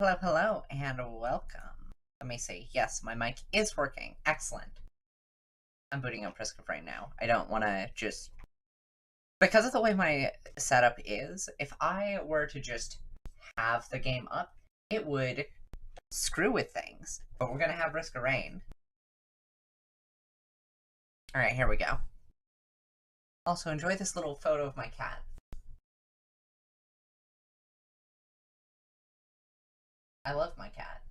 Hello, hello, and welcome. Let me see. Yes, my mic is working. Excellent. I'm booting up Risk of Rain now. I don't want to just... Because of the way my setup is, if I were to just have the game up, it would screw with things. But we're going to have Risk of Rain. Alright, here we go. Also, enjoy this little photo of my cat. I love my cat.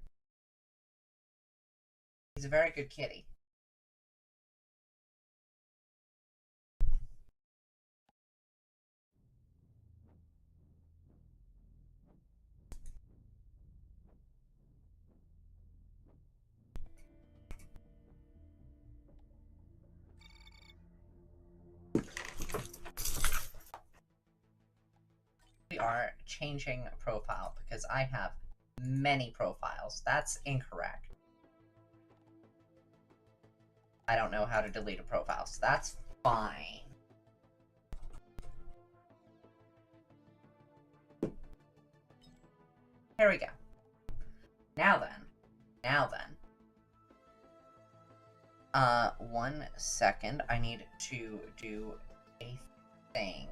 He's a very good kitty. We are changing profile because I have many profiles. That's incorrect. I don't know how to delete a profile, so that's fine. Here we go. Now then. 1 second. I need to do a thing.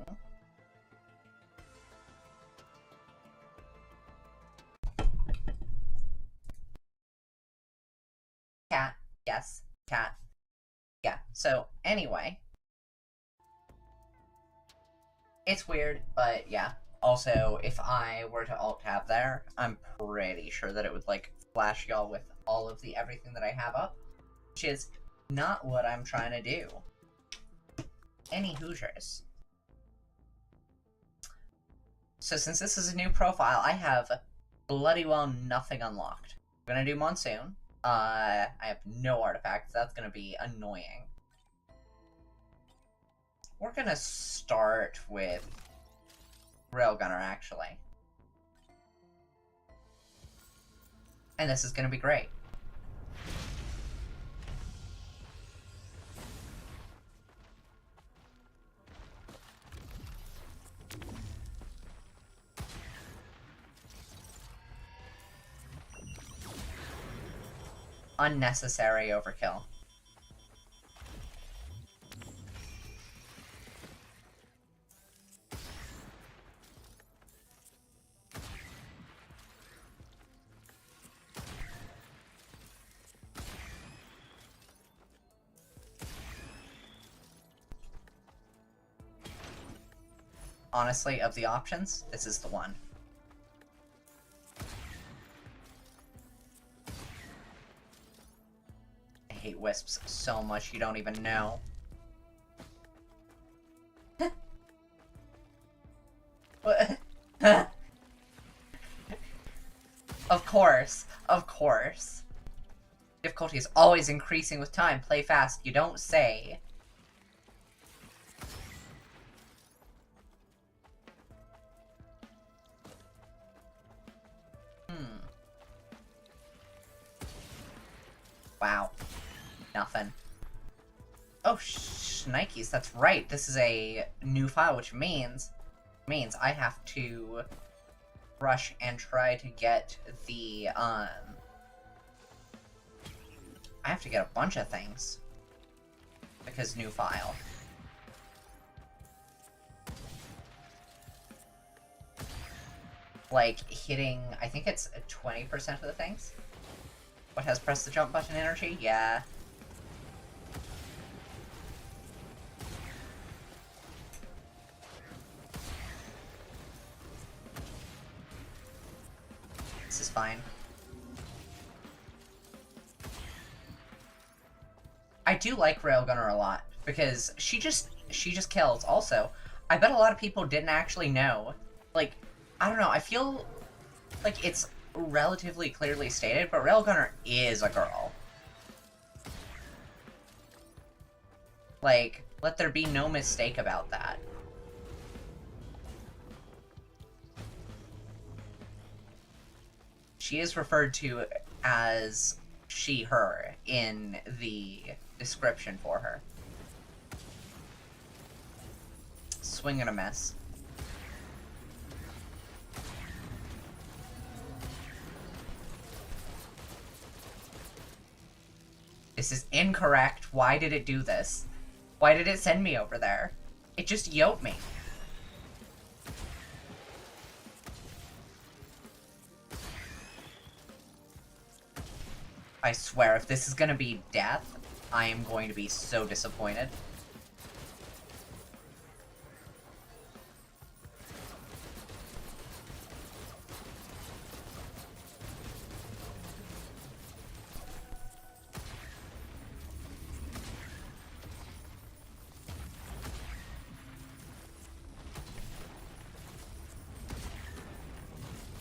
Cat. Yes. Cat. Yeah. So, anyway. It's weird, but yeah. Also, if I were to alt-tab there, I'm pretty sure that it would, like, flash y'all with all of the everything that I have up, which is not what I'm trying to do. Any Hoosiers. So since this is a new profile, I have bloody well nothing unlocked. I'm gonna do Monsoon. I have no artifacts. That's gonna be annoying. We're gonna start with Railgunner, actually. And this is gonna be great. Unnecessary overkill. Honestly, of the options, this is the one. I hate wisps so much you don't even know. What? Of course. Difficulty is always increasing with time. Play fast. You don't say. Wow. Nothing. Oh, shnikes, that's right. This is a new file, which means I have to rush and try to get the, I have to get a bunch of things. Because new file. Like, hitting, I think it's 20% of the things. What has press the jump button energy? Yeah. This is fine. I do like Railgunner a lot, because she just kills. Also, I bet a lot of people didn't actually know. Like, I don't know, I feel like it's relatively clearly stated, but Railgunner is a girl. Like, let there be no mistake about that. She is referred to as she, her in the description for her. Swing and a miss. This is incorrect. Why did it do this? Why did it send me over there? It just yoked me. I swear, if this is gonna be death, I am going to be so disappointed.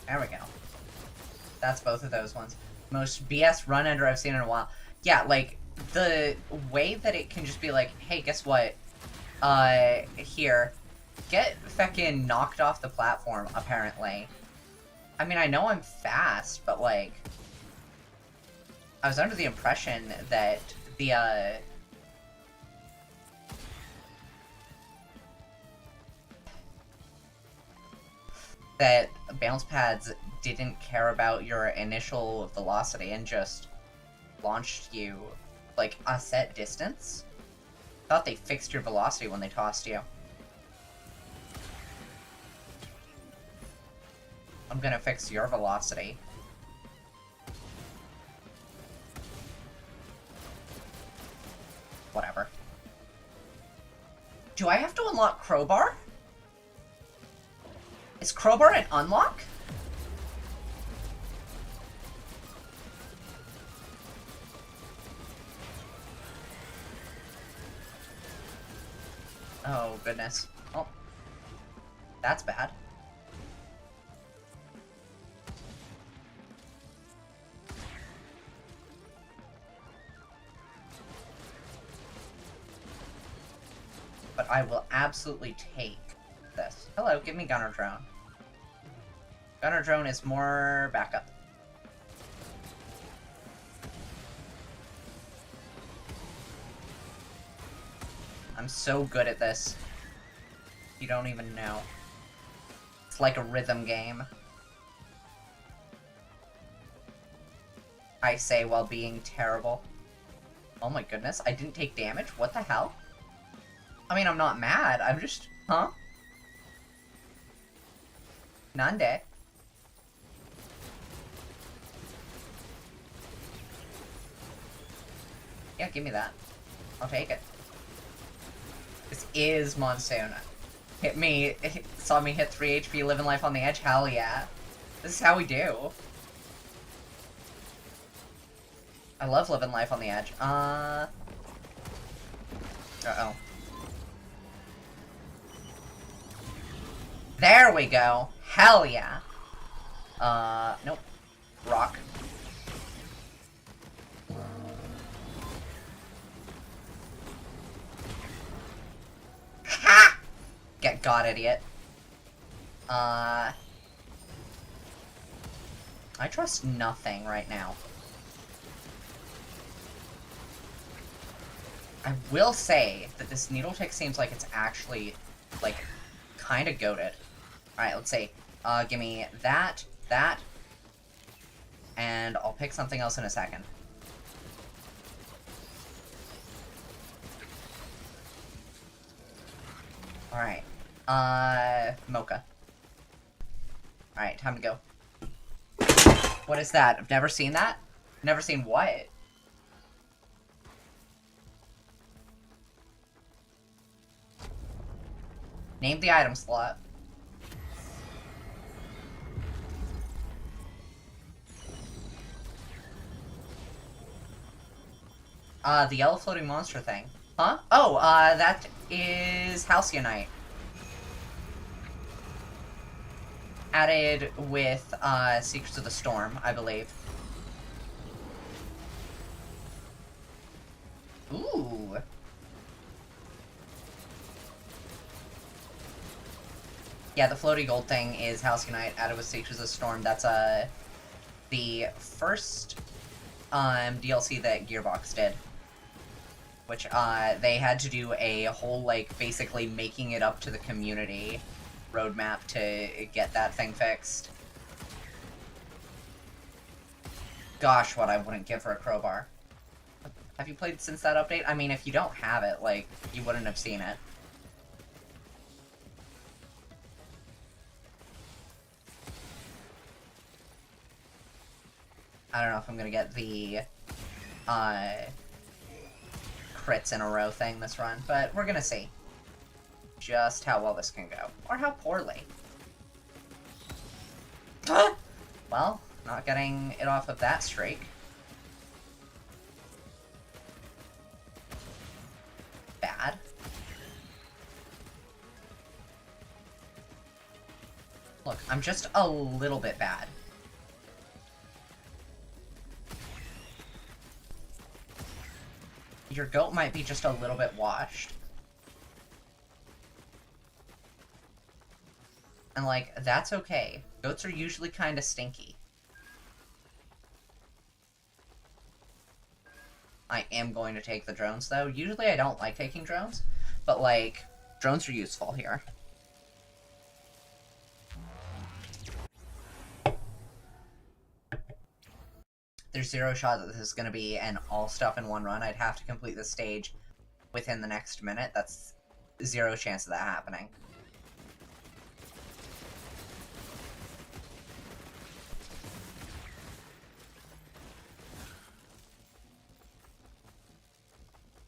There we go. That's both of those ones. Most BS run ender I've seen in a while. Yeah, like, the way that it can just be like, hey, guess what? Here. Get feckin' knocked off the platform, apparently. I mean, I know I'm fast, but, like... I was under the impression that the, that bounce pads didn't care about your initial velocity and just launched you, like, a set distance. Thought they fixed your velocity when they tossed you. I'm gonna fix your velocity. Whatever. Do I have to unlock Crowbar? Is Crowbar an unlock? Oh, goodness. Oh. That's bad. But I will absolutely take this. Hello, give me Gunner Drone. Gunner Drone is more backup. I'm so good at this. You don't even know. It's like a rhythm game. I say while being terrible. Oh my goodness, I didn't take damage? What the hell? I mean, I'm not mad, I'm just... Huh? Nande. Yeah, give me that. I'll take it. This is Monsoon. Hit me, saw me hit 3 HP, living life on the edge, hell yeah. This is how we do. I love living life on the edge. Uh-oh. There we go. Hell yeah. Nope. Rock. Ha! Get got, idiot. I trust nothing right now. I will say that this needle tick seems like it's actually, like, kind of goated. Alright, let's see. Give me that, that, and I'll pick something else in a second. Alright. Mocha. Alright, time to go. What is that? I've never seen that? Never seen what? Name the item slot. The yellow floating monster thing. Huh? Oh, that is Halcyon. Added with, Secrets of the Storm, I believe. Ooh. Yeah, the floaty gold thing is Halcyon added with Secrets of the Storm. That's, the first, DLC that Gearbox did. Which, they had to do a whole, like, basically making it up to the community roadmap to get that thing fixed. Gosh, what I wouldn't give for a crowbar. Have you played since that update? I mean, if you don't have it, like, you wouldn't have seen it. I don't know if I'm gonna get the, crits in a row thing this run, but we're gonna see just how well this can go. Or how poorly. Well, not getting it off of that streak. Bad. Look, I'm just a little bit bad. Your goat might be just a little bit washed. And, like, that's okay. Goats are usually kind of stinky. I am going to take the drones, though. Usually I don't like taking drones, but, like, drones are useful here. There's zero shot that this is going to be an all stuff in one run. I'd have to complete this stage within the next minute. That's zero chance of that happening.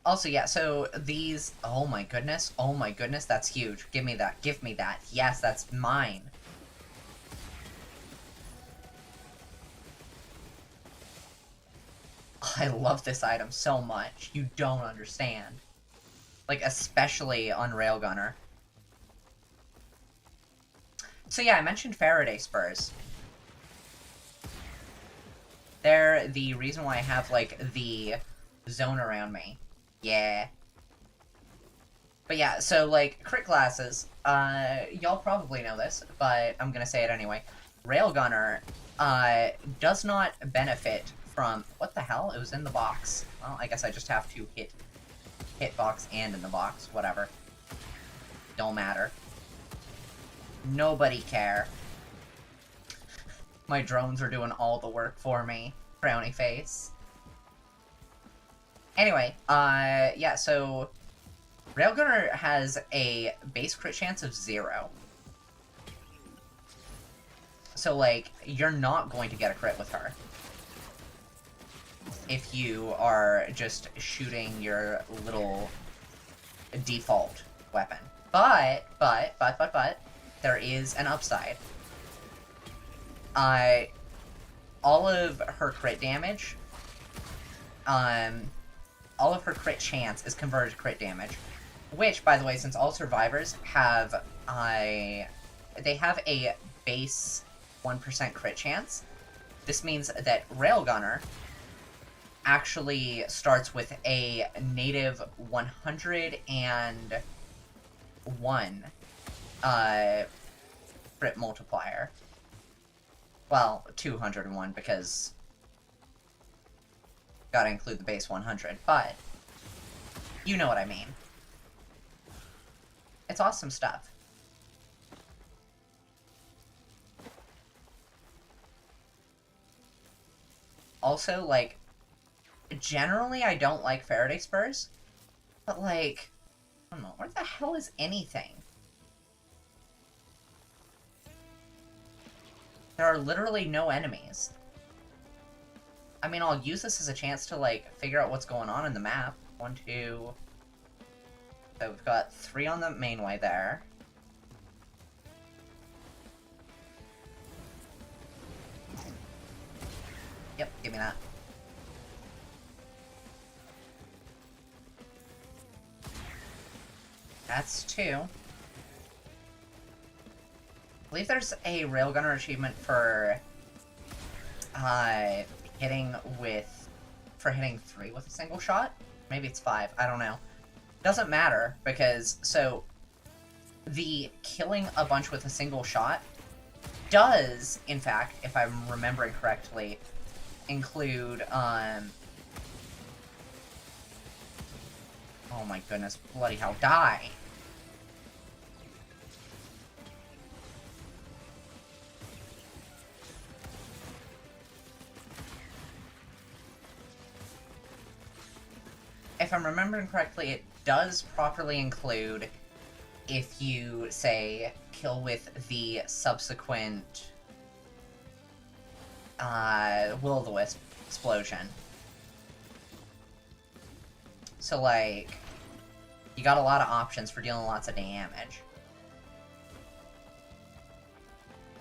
Also, yeah, so these... oh my goodness, that's huge. Give me that, give me that. Yes, that's mine. I love this item so much. You don't understand. Like, especially on Railgunner. So yeah, I mentioned Faraday Spurs. They're the reason why I have, like, the zone around me. Yeah. But yeah, so, like, crit classes, y'all probably know this, but I'm gonna say it anyway. Railgunner, does not benefit from... what the hell? It was in the box. Well, I guess I just have to hit box and in the box. Whatever. Don't matter. Nobody care. My drones are doing all the work for me. Frowny face. Anyway, yeah, so... Railgunner has a base crit chance of 0. So, like, you're not going to get a crit with her. If you are just shooting your little default weapon. But, there is an upside. All of her crit damage, all of her crit chance is converted to crit damage. Which, by the way, since all survivors have, they have a base 1% crit chance, this means that Railgunner actually starts with a native 101 crit multiplier. Well, 201 because gotta include the base 100, but you know what I mean. It's awesome stuff. Also, like, generally I don't like Faraday Spurs, but, like, I don't know, where the hell is anything? There are literally no enemies. I mean, I'll use this as a chance to, like, figure out what's going on in the map. 1, 2... So we've got 3 on the mainway there. Yep, give me that. That's 2. I believe there's a Railgunner achievement for hitting 3 with a single shot. Maybe it's 5, I don't know. Doesn't matter, because, so, the killing a bunch with a single shot does, in fact, if I'm remembering correctly, include, oh my goodness, bloody hell, die! if I'm remembering correctly, it does properly include if you, say, kill with the subsequent Will-o'-the-Wisp explosion. So, like, you got a lot of options for dealing lots of damage.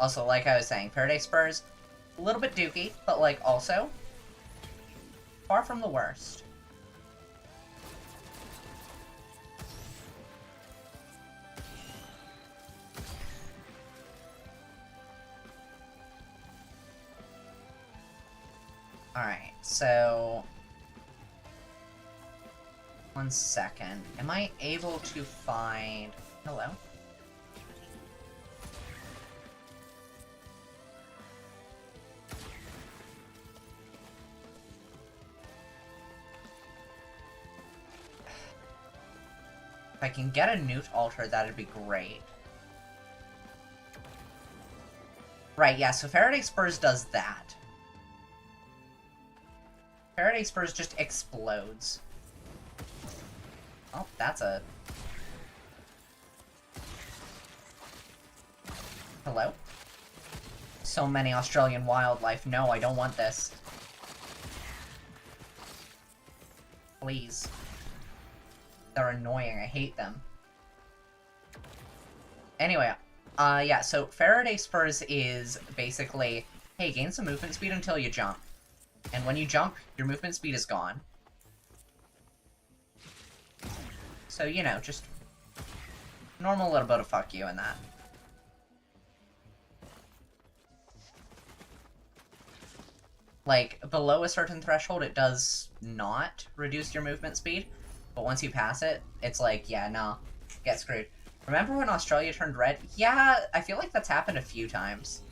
Also, like I was saying, Faraday Spurs, a little bit dookie, but, like, also far from the worst. Alright, so... One second. Am I able to find... Hello? If I can get a Newt altar, that'd be great. Right, yeah, so Faraday Spurs does that. Faraday Spurs just explodes. Oh, that's a... Hello? So many Australian wildlife. No, I don't want this. Please. They're annoying. I hate them. Anyway, yeah, so Faraday Spurs is basically, hey, gain some movement speed until you jump. And when you jump, your movement speed is gone. So, you know, just normal little bit of fuck you in that. Like, below a certain threshold, it does not reduce your movement speed. But once you pass it, it's like, yeah, no, get screwed. Remember when Australia turned red? Yeah, I feel like that's happened a few times.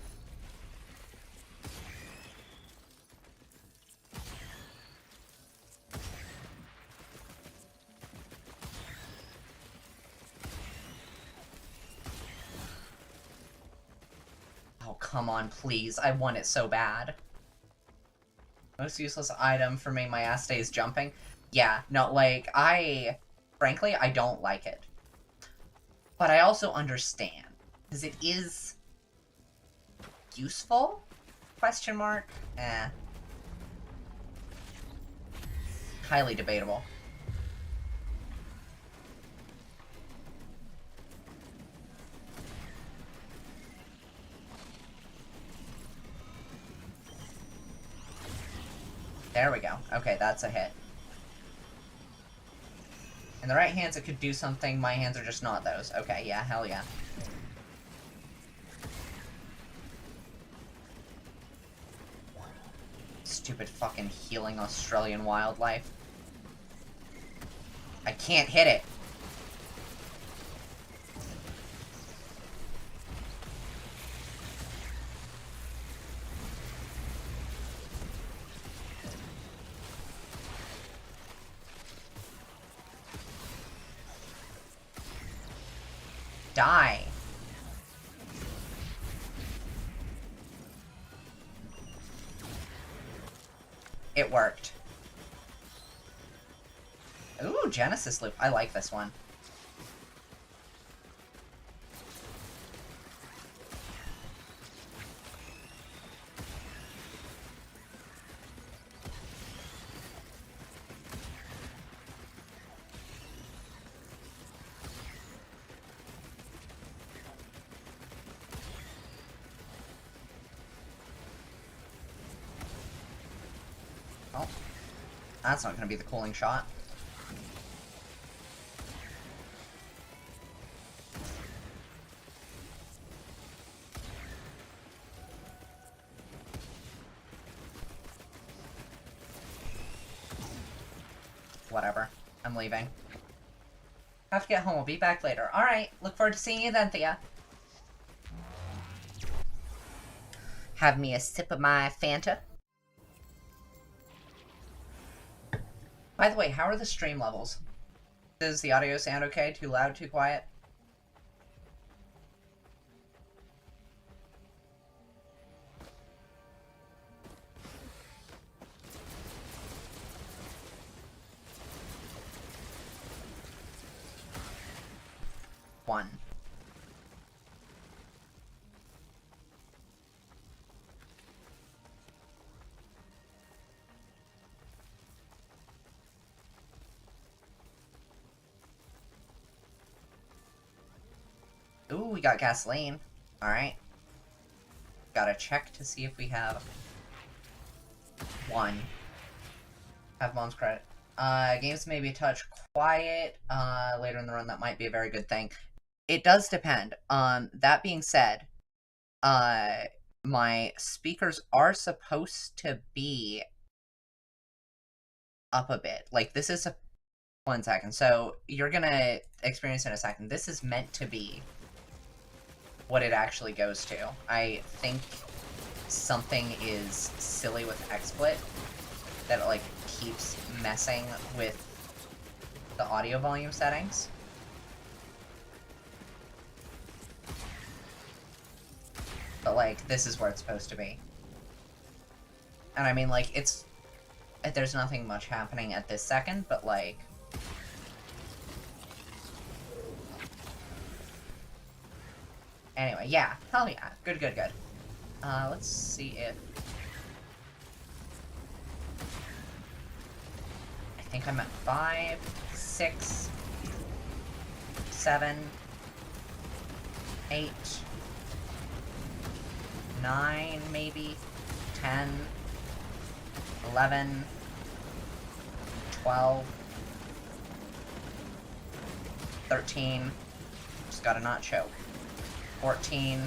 Oh, come on, please. I want it so bad. Most useless item for me, my ass stays jumping. Yeah, no, like, frankly, I don't like it. But I also understand, because it is useful? Question mark? Eh. Highly debatable. There we go. Okay, that's a hit. In the right hands, it could do something. My hands are just not those. Okay, yeah, hell yeah. Stupid fucking healing Australian wildlife. I can't hit it. Die. It worked. Ooh, Genesis Loop. I like this one. Oh. That's not gonna be the cooling shot. Whatever. I'm leaving. Have to get home. I'll be back later. Alright. Look forward to seeing you then, Thea. Have me a sip of my Fanta. By the way, how are the stream levels? Does the audio sound okay? Too loud? Too quiet? 1. Ooh, we got gasoline. Alright. Gotta check to see if we have 1. Have mom's credit. Games may be a touch quiet later in the run. That might be a very good thing. It does depend. That being said, my speakers are supposed to be up a bit. Like, this is 1 second. So, you're gonna experience in a second. This is meant to be what it actually goes to. I think something is silly with XSplit that it, like, keeps messing with the audio volume settings. But, like, this is where it's supposed to be. And I mean, like, there's nothing much happening at this second, but, like, anyway, yeah. Hell yeah. Good, good, good. Let's see if... I think I'm at 5, 6, 7, 8, 9, maybe, 10, 11, 12, 13, just gotta not choke, 14,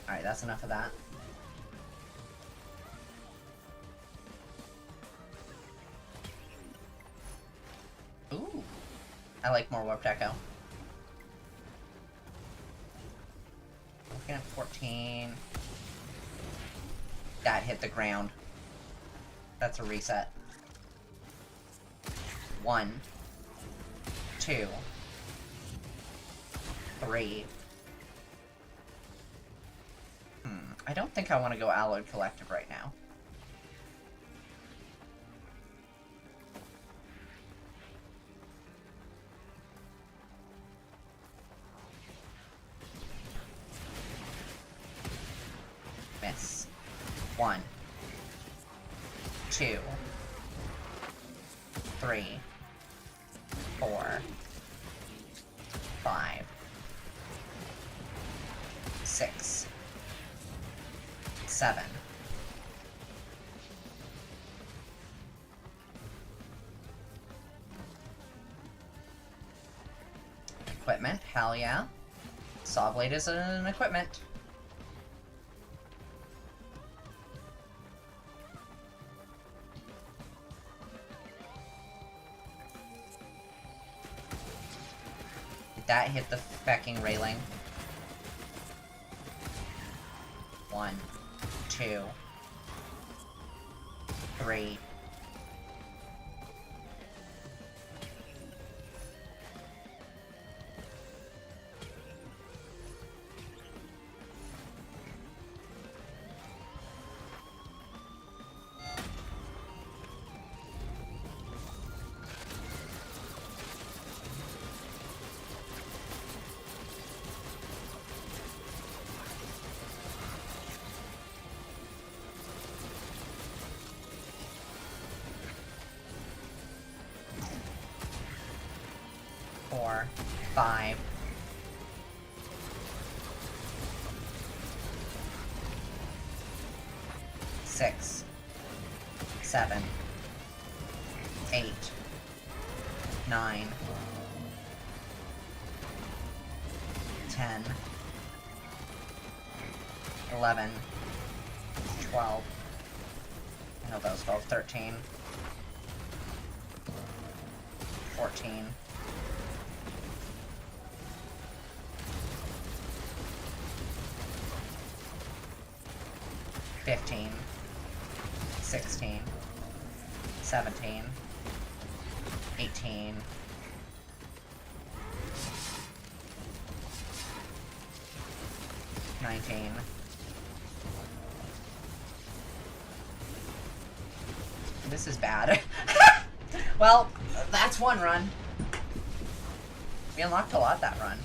'Alright, that's enough of that. Ooh. I like more Warped Echo. Looking at 14. That hit the ground. That's a reset. 1, 2, 3. I don't think I want to go Alloyed Collective right now. Miss. 1, 2, 3, 4, 5, 6, 7. Equipment, hell yeah. Saw blade is an equipment. Did that hit the fecking railing? 1, 2, 3. Four, 5, 6, 7, 8, 9, 10, 11, 12. I hope that was 12, 13, 14. 15, 16, 17, 18, 19, This is bad. Well, that's one run. We unlocked a lot that run.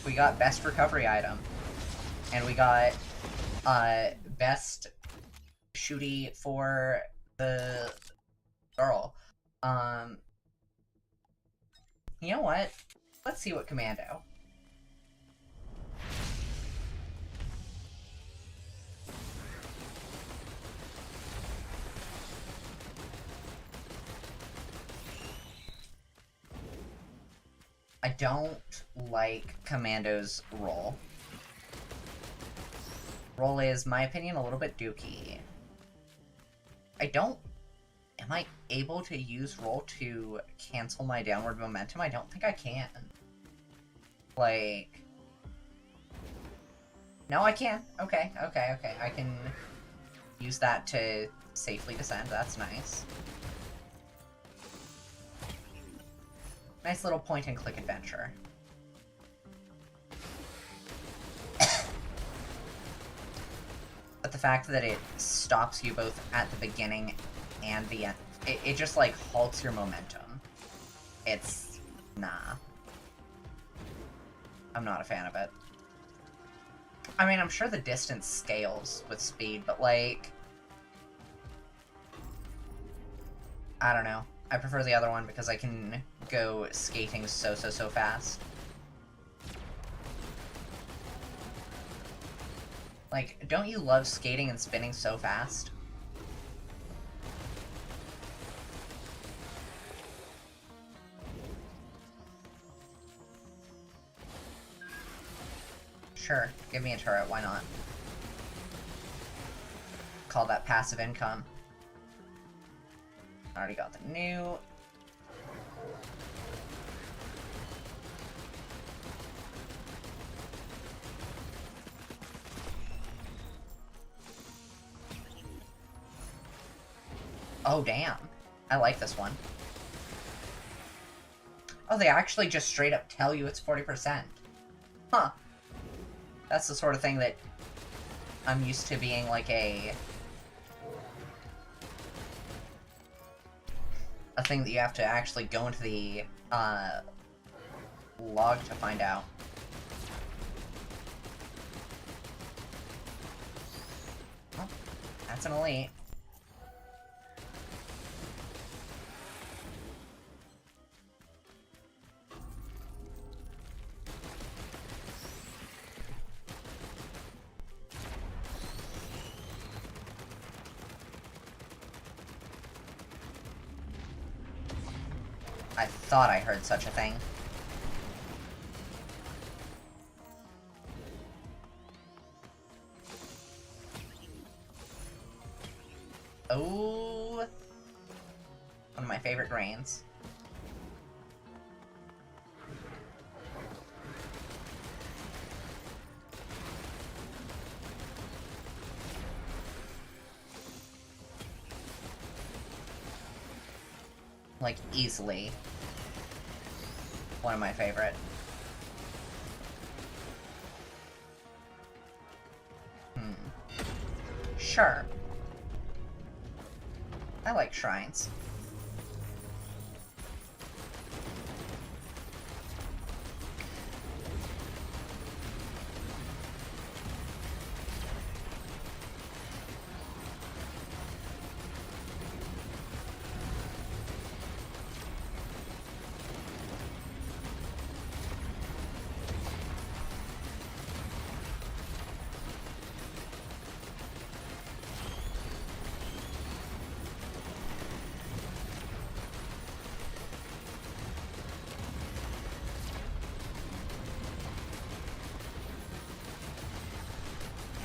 We got best recovery item. And we got best shooty for the girl. You know what? Let's see what commando. I don't like Commando's roll. Roll is, my opinion, a little bit dookie. Am I able to use roll to cancel my downward momentum? I don't think I can. Like... No, I can. Okay. I can use that to safely descend. That's nice. Nice little point-and-click adventure. But the fact that it stops you both at the beginning and the end, it just, like, halts your momentum. It's... nah. I'm not a fan of it. I mean, I'm sure the distance scales with speed, but, like... I don't know. I prefer the other one because I can go skating so fast. Like, don't you love skating and spinning so fast? Sure, give me a turret, why not? Call that passive income. Already got the new. Oh, damn. I like this one. Oh, they actually just straight up tell you it's 40%. Huh. That's the sort of thing that I'm used to being like a thing that you have to actually go into the log to find out. Oh, that's an elite. I thought I heard such a thing. Oh, one of my favorite grains. Like, easily. One of my favorite. Sure. I like shrines.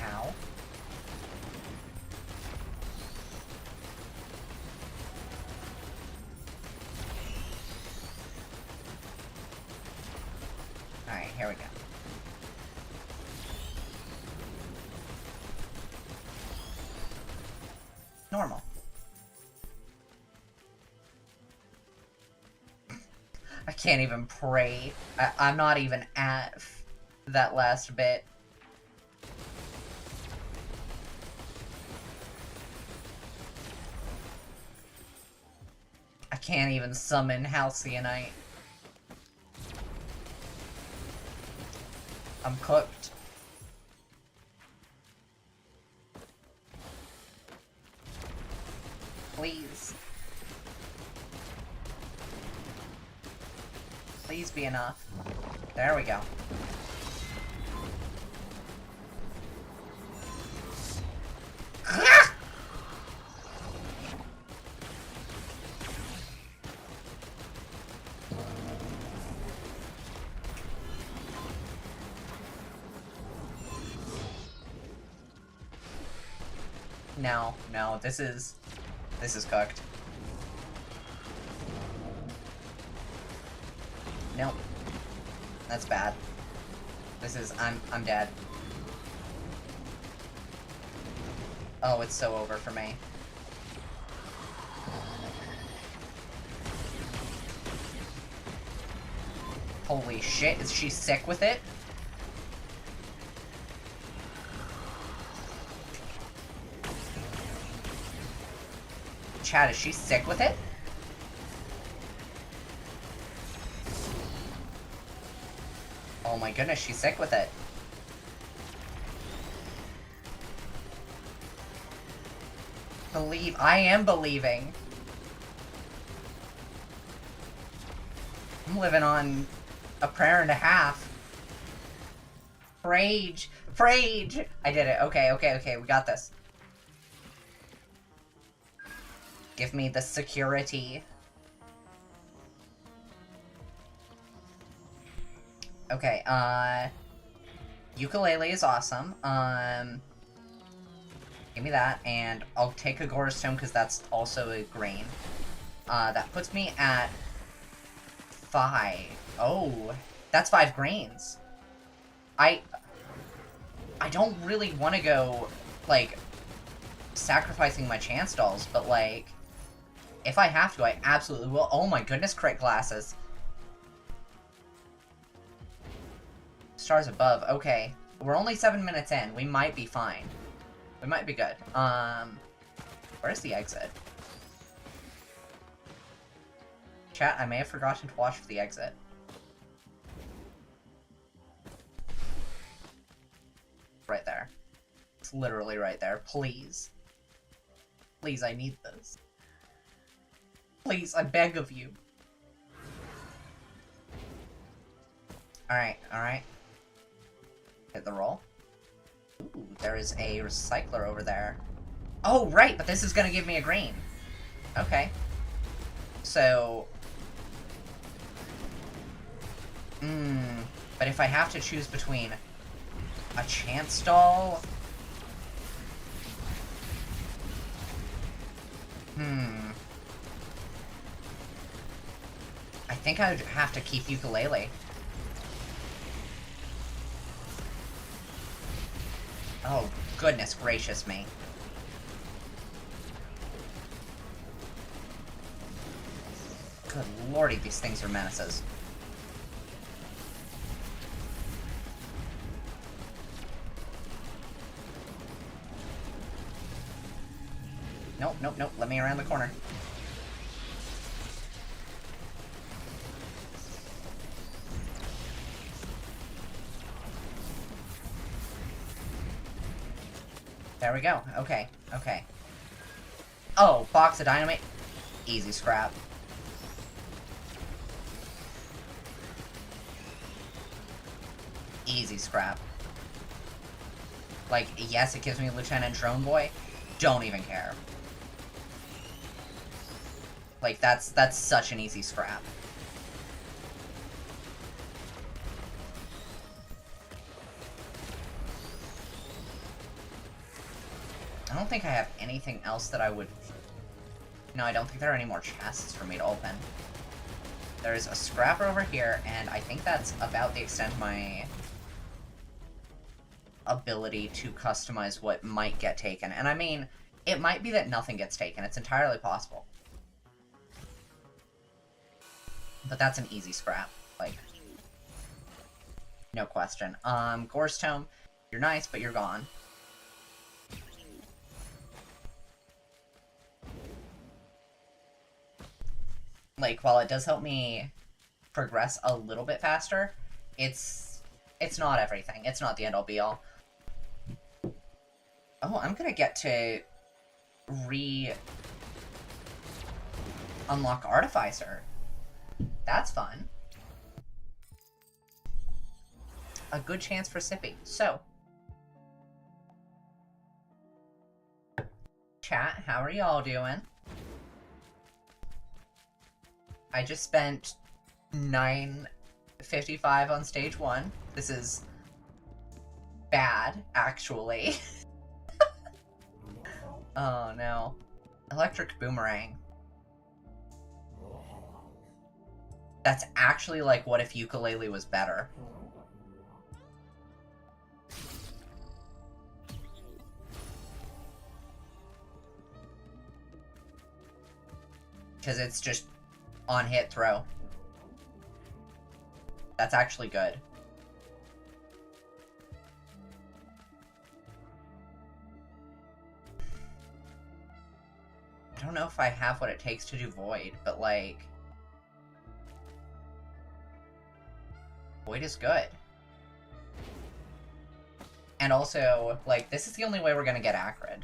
Ow. Alright, here we go. Normal. I can't even pray. I'm not even at that last bit. can't even summon Halcyon. I'm cooked. Please. Please be enough. There we go. No, this is cooked. Nope. That's bad. This is, I'm dead. Oh, it's so over for me. Holy shit, is she sick with it? Chad, is she sick with it? Oh my goodness, she's sick with it. I am believing. I'm living on a prayer and a half. Rage! Rage! I did it. Okay, we got this. Give me the security. Okay, ukulele is awesome. Give me that, and I'll take a Gore's Tome because that's also a green. That puts me at 5. Oh, that's 5 greens. I don't really want to go, like, sacrificing my chance dolls, but, like, if I have to, I absolutely will. Oh my goodness, crit glasses. Stars above, okay. We're only 7 minutes in. We might be fine. We might be good. Where's the exit? Chat, I may have forgotten to watch for the exit. Right there. It's literally right there. Please. Please, I need this. Please, I beg of you. Alright. Hit the roll. Ooh, there is a recycler over there. Oh, right, but this is gonna give me a green. Okay. So... But if I have to choose between a chance doll... I think I would have to keep ukulele. Oh, goodness gracious me. Good lordy, these things are menaces. Nope. Let me around the corner. There we go. Okay. Oh, box of dynamite. Easy scrap. Easy scrap. Like, yes, it gives me Lieutenant Drone Boy. Don't even care. Like, that's such an easy scrap. I don't think I have anything else that I would... No, I don't think there are any more chests for me to open. There's a scrapper over here, and I think that's about the extent of my ability to customize what might get taken. And I mean, it might be that nothing gets taken. It's entirely possible. But that's an easy scrap. Like, no question. Gore's Tome, you're nice, but you're gone. Like, while it does help me progress a little bit faster, it's not everything. It's not the end-all be-all. Oh, I'm gonna get to unlock Artificer. That's fun. A good chance for Sippy. So, chat, how are y'all doing? I just spent $9.55 on stage 1. This is bad, actually. Oh no. Electric Boomerang. That's actually like what if Ukulele was better. Because it's just on hit throw. That's actually good. I don't know if I have what it takes to do Void, but like... Void is good. And also, like, this is the only way we're gonna get Acrid.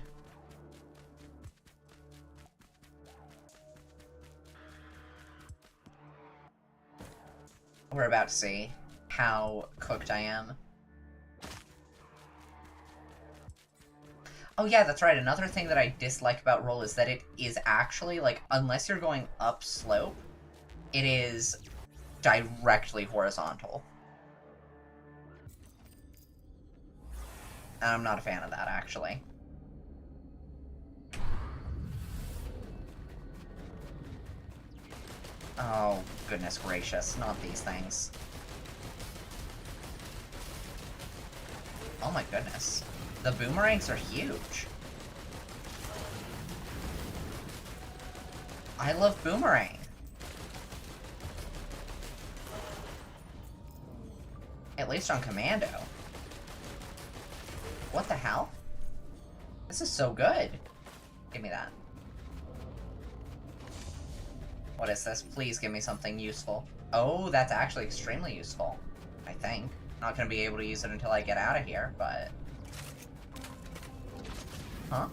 We're about to see how cooked I am. Oh yeah, that's right. Another thing that I dislike about Roll is that it is actually, like, unless you're going up slope, it is directly horizontal. And I'm not a fan of that, actually. Oh, goodness gracious, not these things. Oh my goodness. The boomerangs are huge. I love Boomerang. At least on Commando. What the hell? This is so good. Give me that. What is this? Please give me something useful. Oh, that's actually extremely useful. I think. Not gonna be able to use it until I get out of here, but... Huh?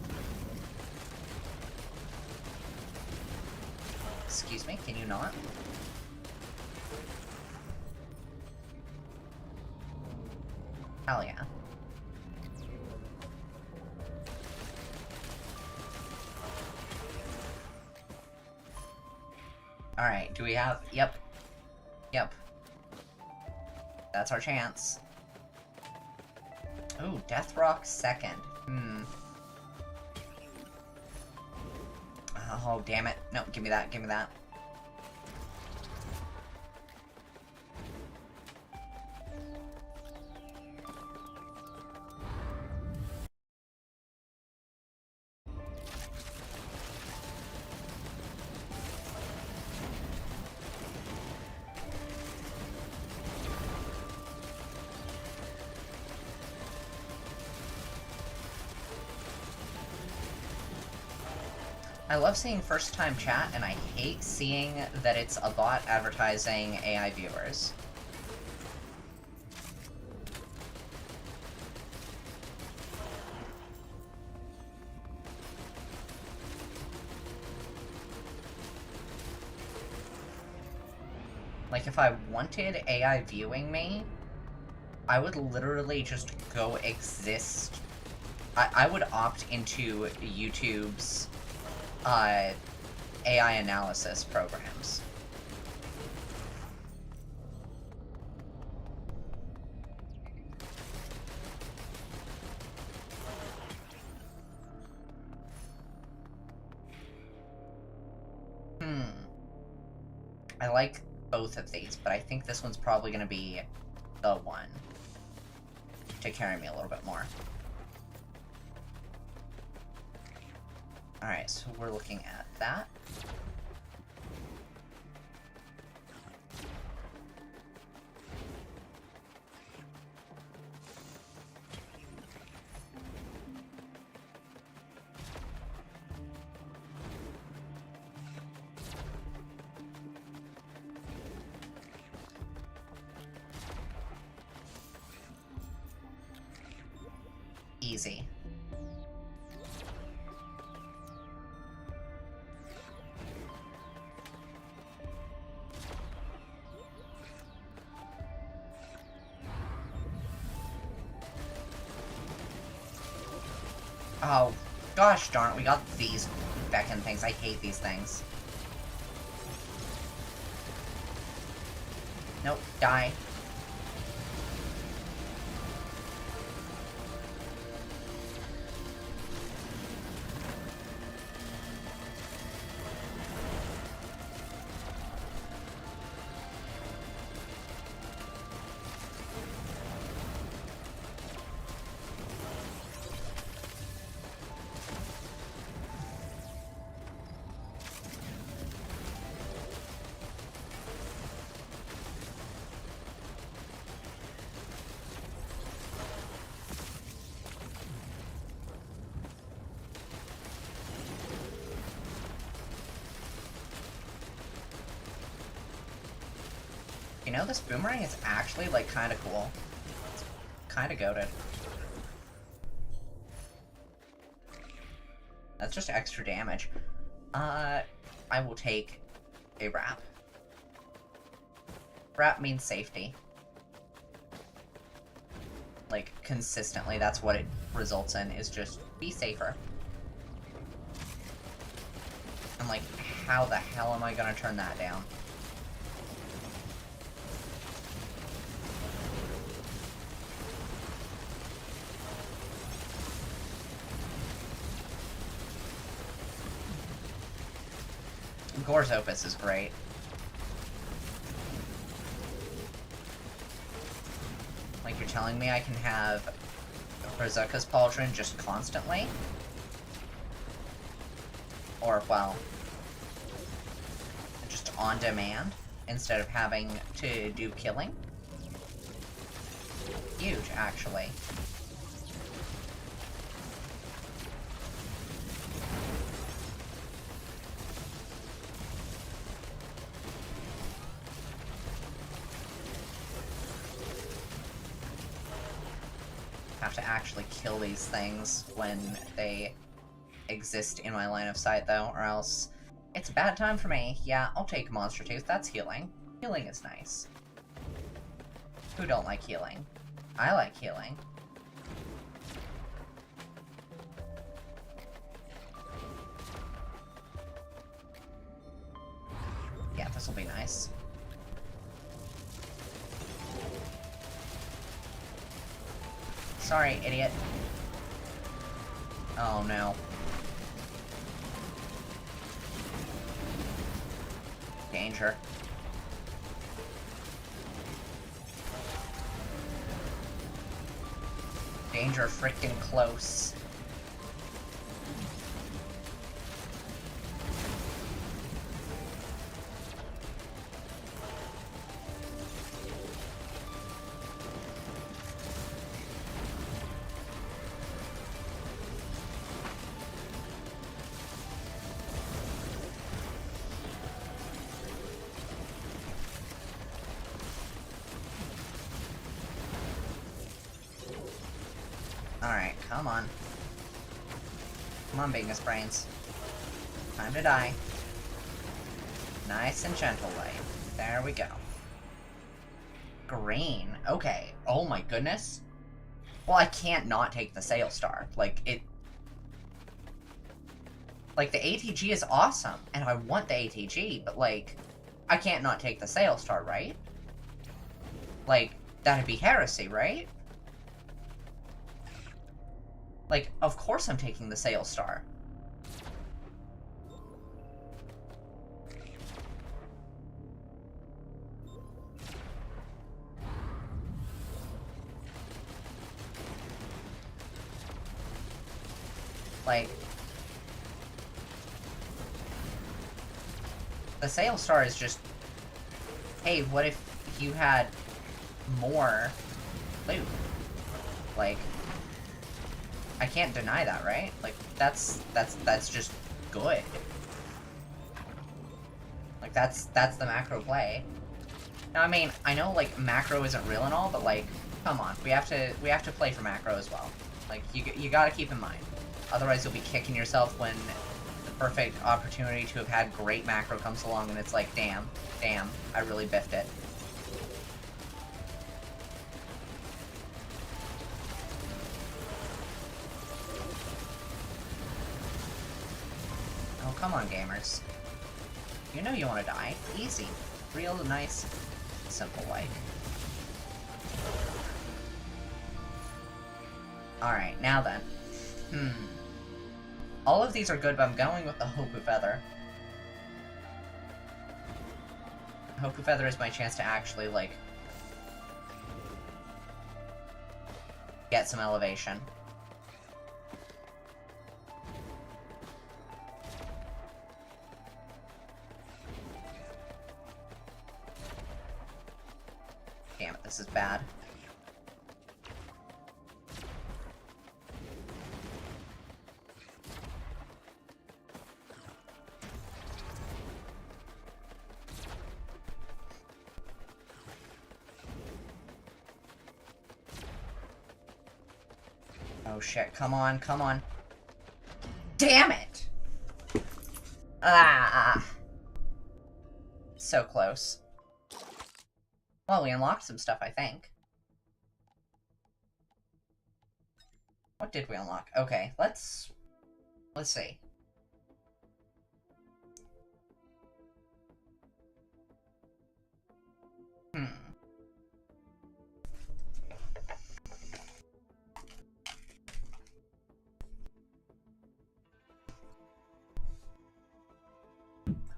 Excuse me, can you not? Hell yeah. Alright, do we have... Yep. Yep. That's our chance. Ooh, Deathrock second. Oh, damn it. No, give me that, give me that. I love seeing first-time chat, and I hate seeing that it's a bot advertising AI viewers. Like, if I wanted AI viewing me, I would literally just go exist. I would opt into YouTube's AI analysis programs. I like both of these, but I think this one's probably going to be the one to carry me a little bit more. Alright, so we're looking at that. easy. Oh, gosh darn it, we got these Beckon things. I hate these things. Nope, die. You know, this boomerang is actually, like, kind of cool. It's kind of goated. That's just extra damage. I will take a wrap. Wrap means safety. Like, consistently, that's what it results in, is just be safer. I'm like, how the hell am I gonna turn that down? Gore's Opus is great. Like, you're telling me I can have Brazuka's Pauldron just constantly? Or, well, just on demand, instead of having to do killing? Huge, actually. Have to actually kill these things when they exist in my line of sight, though, or else it's a bad time for me. Yeah, I'll take Monster Tooth. That's healing. Healing is nice. Who don't like healing? I like healing. Yeah, this will be nice. Sorry, idiot. Oh, no. Danger. Danger frickin' close. Alright, come on. Come on, Bigness Brains. Time to die. Nice and gentle way. There we go. Green. Okay. Oh my goodness. Well, I can't not take the Sail Star. Like, it... Like, the ATG is awesome, and I want the ATG, but, like, I can't not take the Sail Star, right? Like, that'd be heresy, right? Like, of course I'm taking the Sail Star. Like, the Sail Star is just, hey, what if you had more loot? Like, I can't deny that, right? Like, that's just good. Like, that's the macro play. Now, I mean, I know, like, macro isn't real and all, but, like, come on. We have to play for macro as well. Like, you gotta keep in mind. Otherwise you'll be kicking yourself when the perfect opportunity to have had great macro comes along and it's like, damn, I really biffed it. Oh, come on, gamers. You know you want to die. Easy. Real, nice, simple like. Alright, now then. All of these are good, but I'm going with the Hopu Feather. Hopu Feather is my chance to actually, like, get some elevation. Damn it, this is bad. Oh shit, come on, come on. Damn it! Ah! So close. Well, we unlocked some stuff, I think. What did we unlock? Okay, let's see.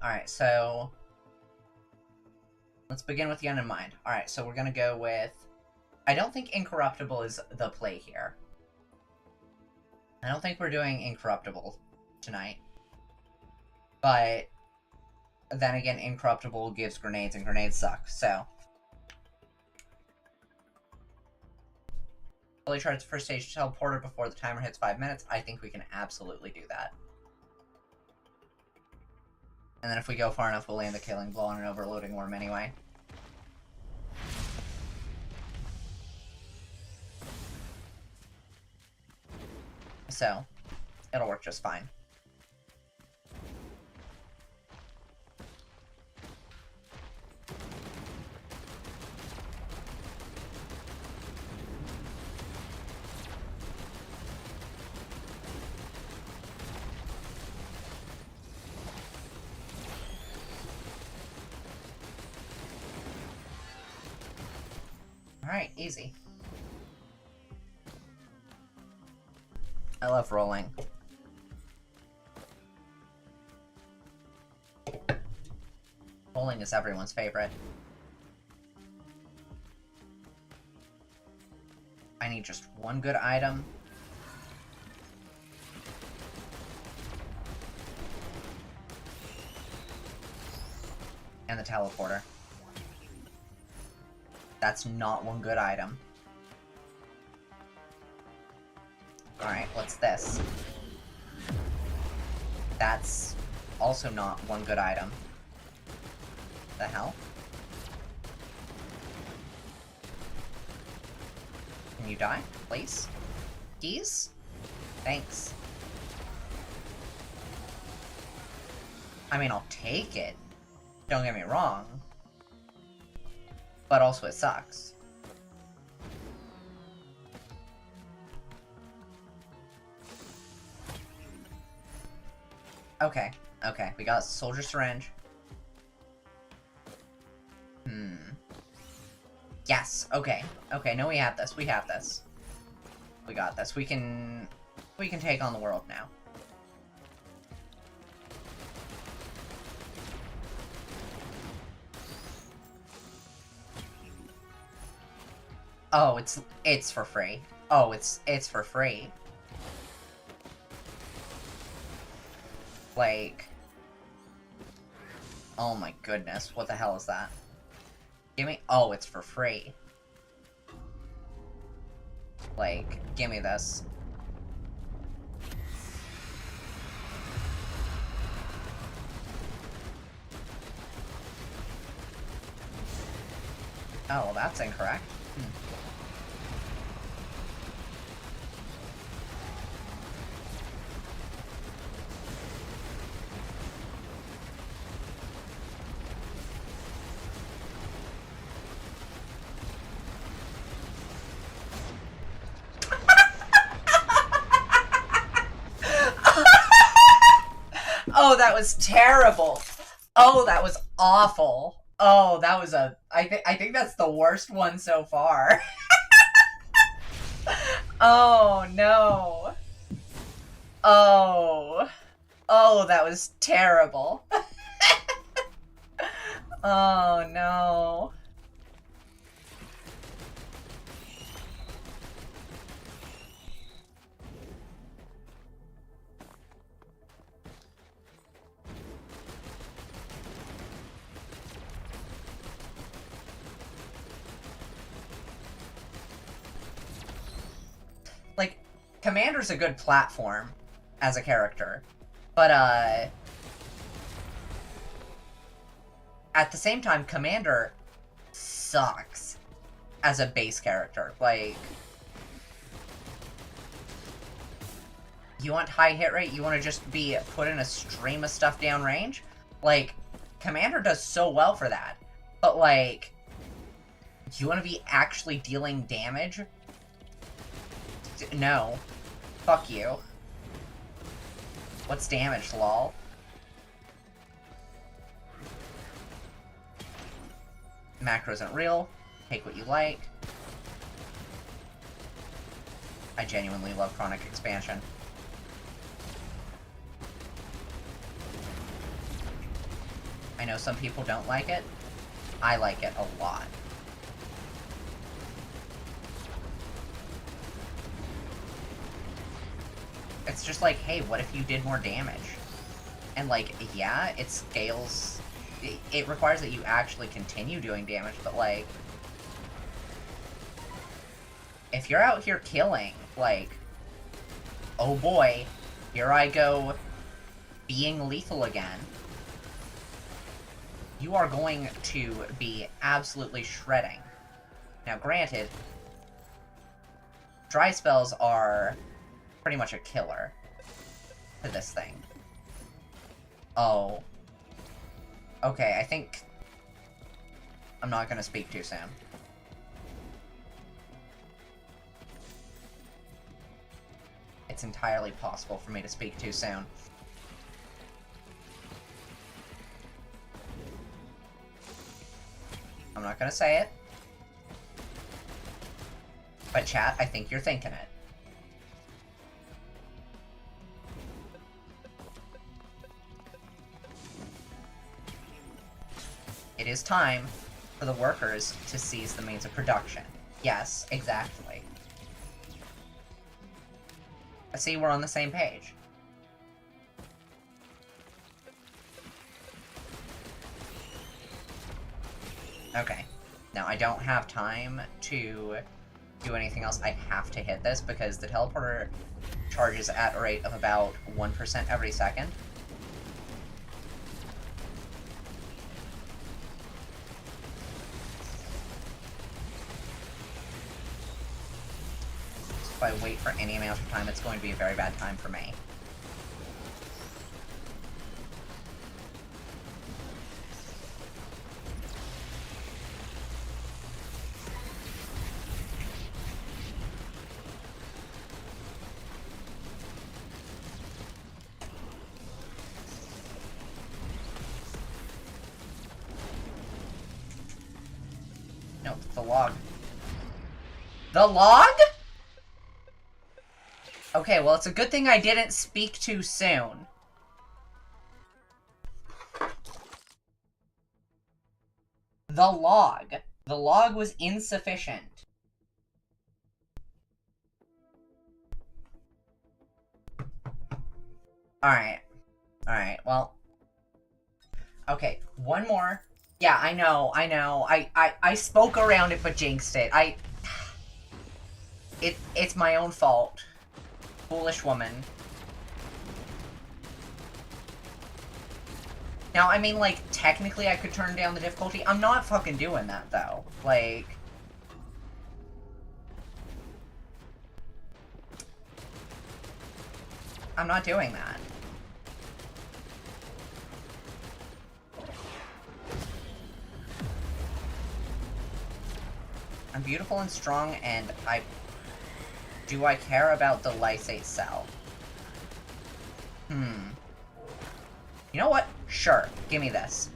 Alright, so let's begin with the end in mind. Alright, so we're gonna go with... I don't think Incorruptible is the play here. I don't think we're doing Incorruptible tonight. But then again, Incorruptible gives grenades, and grenades suck, so... Fully charge the first stage teleporter before the timer hits 5 minutes. I think we can absolutely do that. And then if we go far enough, we'll land the killing blow on an overloading worm anyway. So, it'll work just fine. Alright, easy. I love rolling. Rolling is everyone's favorite. I need just one good item. And the teleporter. That's not one good item. Alright, what's this? That's also not one good item. The hell? Can you die, please? Keys? Thanks. I mean, I'll take it. Don't get me wrong. But also it sucks. Okay, okay, we got Soldier Syringe. Yes, okay. Okay, no, we have this, we have this. We got this, we can take on the world now. Oh, it's for free. Oh, it's for free. Like... Oh my goodness, what the hell is that? Gimme... Oh, it's for free. Like, gimme this. Oh, well, that's incorrect. that was terrible. Oh, that was awful. Oh, that was a... I think that's the worst one so far. Oh, no. Oh. Oh, that was terrible. Oh, no. Like, Commander's a good platform as a character, but, at the same time, Commander sucks as a base character. Like, you want high hit rate? You want to just be put in a stream of stuff downrange? Like, Commander does so well for that. But, like, you want to be actually dealing damage? No. Fuck you. What's damage, lol? Macro isn't real. Take what you like. I genuinely love Chronic Expansion. I know some people don't like it. I like it a lot. It's just like, hey, what if you did more damage? And like, yeah, it scales... It requires that you actually continue doing damage, but like... if you're out here killing, like... oh boy, here I go being lethal again. You are going to be absolutely shredding. Now granted, dry spells are pretty much a killer to this thing. Oh. Okay, I think I'm not gonna speak too soon. It's entirely possible for me to speak too soon. I'm not gonna say it. But chat, I think you're thinking it. It is time for the workers to seize the means of production. Yes, exactly. I see we're on the same page. Okay. Now, I don't have time to do anything else. I have to hit this because the teleporter charges at a rate of about 1% every second. If I wait for any amount of time, it's going to be a very bad time for me. No, the log. The log? Okay, well, it's a good thing I didn't speak too soon. The log. The log was insufficient. Alright. Alright, well. Okay, one more. Yeah, I know. I spoke around it but jinxed it. It's my own fault. Foolish woman. Now, I mean, like, technically I could turn down the difficulty. I'm not fucking doing that, though. Like... I'm not doing that. I'm beautiful and strong, and do I care about the lysate cell? You know what? Sure. Give me this.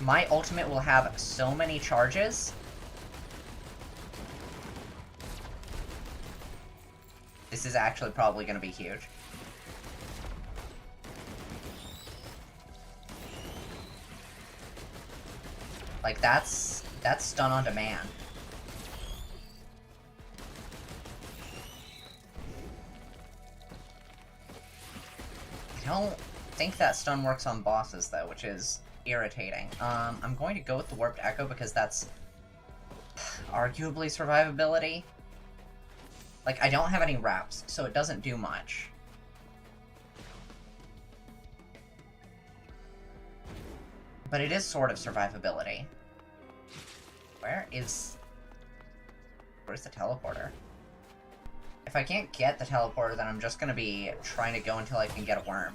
My ultimate will have so many charges. This is actually probably going to be huge. Like, that's stun on demand. I don't think that stun works on bosses, though, which is irritating. I'm going to go with the Warped Echo because that's arguably survivability. Like, I don't have any wraps, so it doesn't do much. But it is sort of survivability. Where's the teleporter? If I can't get the teleporter, then I'm just gonna be trying to go until I can get a worm.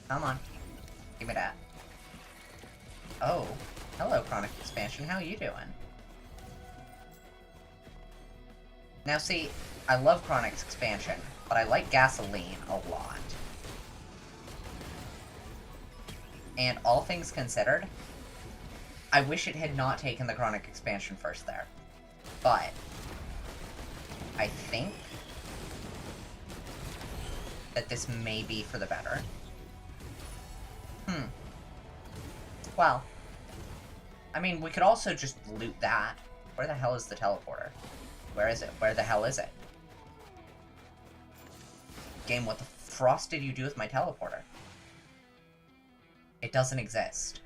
Come on. Give me that. Oh. Hello, Chronic Expansion. How you doing? Now see, I love Chronic Expansion, but I like Gasoline a lot. And all things considered, I wish it had not taken the Chronic Expansion first there. But I think that this may be for the better. Well, I mean, we could also just loot that. Where the hell is the teleporter? Where is it? Where the hell is it? Game, what the frost did you do with my teleporter? It doesn't exist.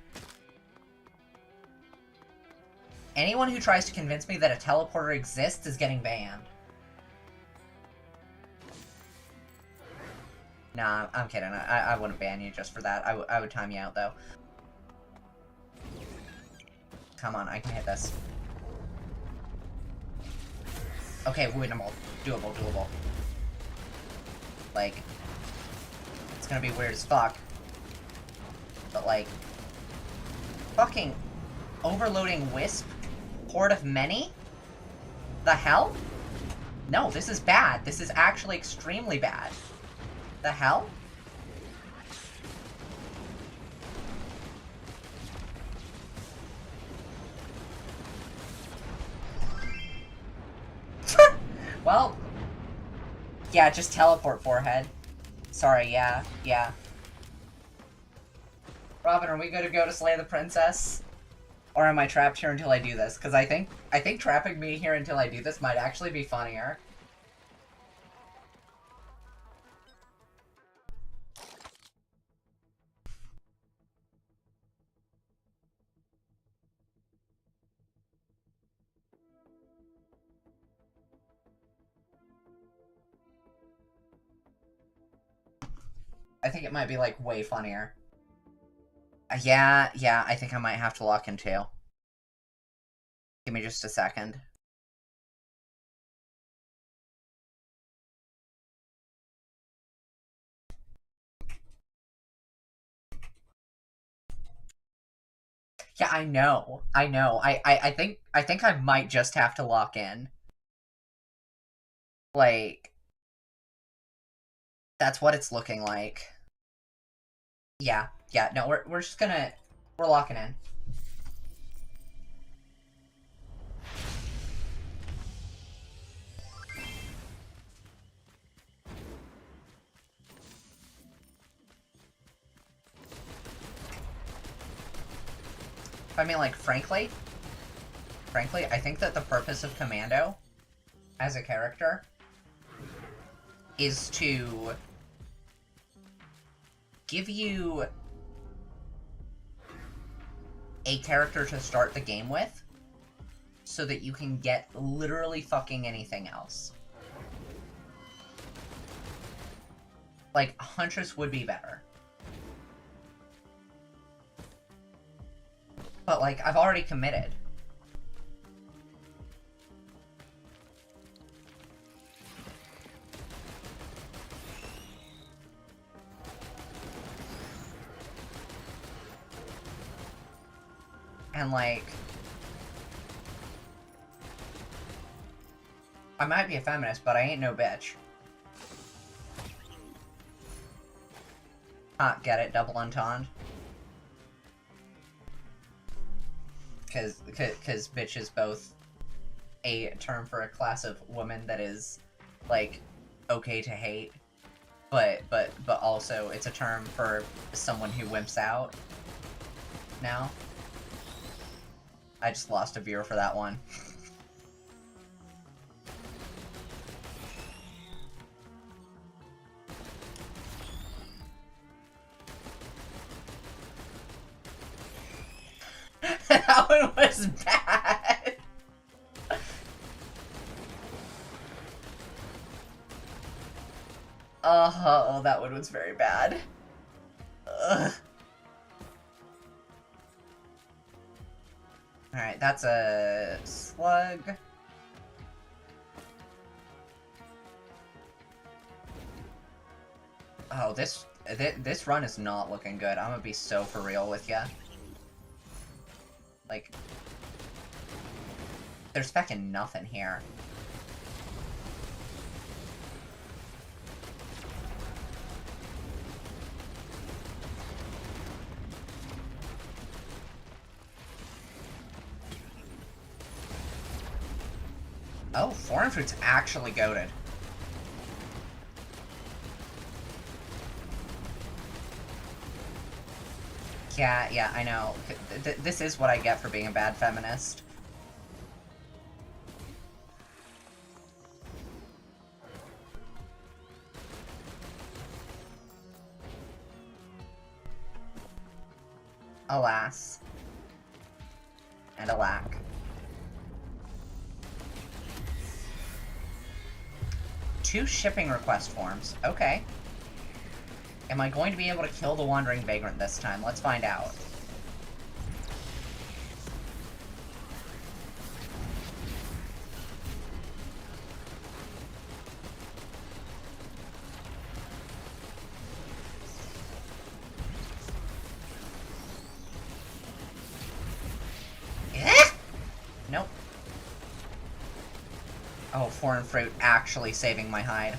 Anyone who tries to convince me that a teleporter exists is getting banned. Nah, I'm kidding. I wouldn't ban you just for that. I would time you out, though. Come on, I can hit this. Okay, winnable. Doable, doable. Like, it's gonna be weird as fuck. But, like, fucking overloading Wisp? Horde of Many? The hell? No, this is bad. This is actually extremely bad. The hell? Well, yeah, just teleport, forehead. Sorry, yeah. Robin, are we gonna go to slay the princess? Or am I trapped here until I do this? Because I think trapping me here until I do this might actually be funnier. I think it might be, like, way funnier. Yeah, I think I might have to lock in too. Give me just a second. Yeah, I know. I think I might just have to lock in. Like, that's what it's looking like. Yeah, no, we're just gonna... We're locking in. I mean, like, frankly, I think that the purpose of Commando, as a character, is to give you a character to start the game with, so that you can get literally fucking anything else. Like, Huntress would be better. But, like, I've already committed. And, like, I might be a feminist, but I ain't no bitch. Get it? Double entendre? Because bitch is both a term for a class of woman that is, like, okay to hate, but also it's a term for someone who wimps out now. I just lost a viewer for that one. That one was bad. Oh, that one was very bad. Ugh. Alright, that's a slug. Oh, this run is not looking good. I'm gonna be so for real with ya. Like, there's fucking nothing here. Oh, foreign fruit's actually goated. Yeah, I know. This is what I get for being a bad feminist. Alas. And alack. Two shipping request forms. Okay. Am I going to be able to kill the Wandering Vagrant this time? Let's find out. Nope. Oh, foreign fruit actually saving my hide.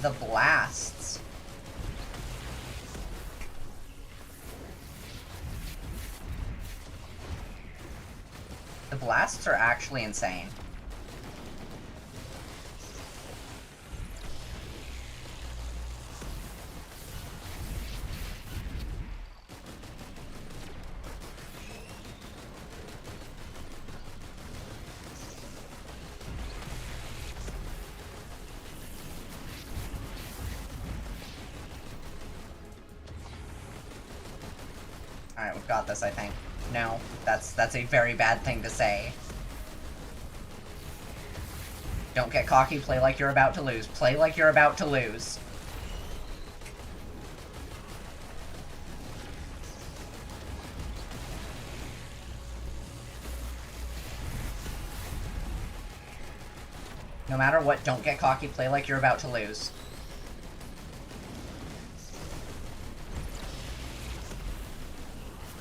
The blasts. The blasts are actually insane. Alright, we've got this, I think. No, that's a very bad thing to say. Don't get cocky, play like you're about to lose. Play like you're about to lose. No matter what, don't get cocky, play like you're about to lose.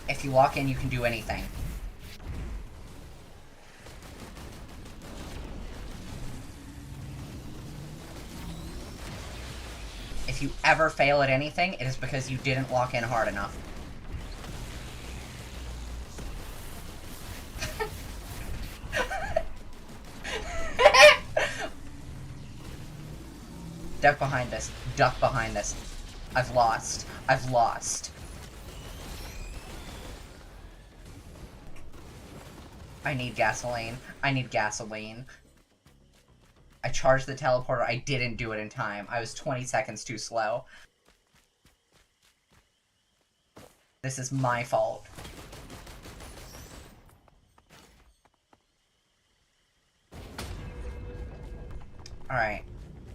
If you walk in, you can do anything. If you ever fail at anything, it is because you didn't walk in hard enough. Duck behind this. Duck behind this. I've lost. I've lost. I need gasoline. I need gasoline. I charged the teleporter. I didn't do it in time. I was 20 seconds too slow. This is my fault. Alright.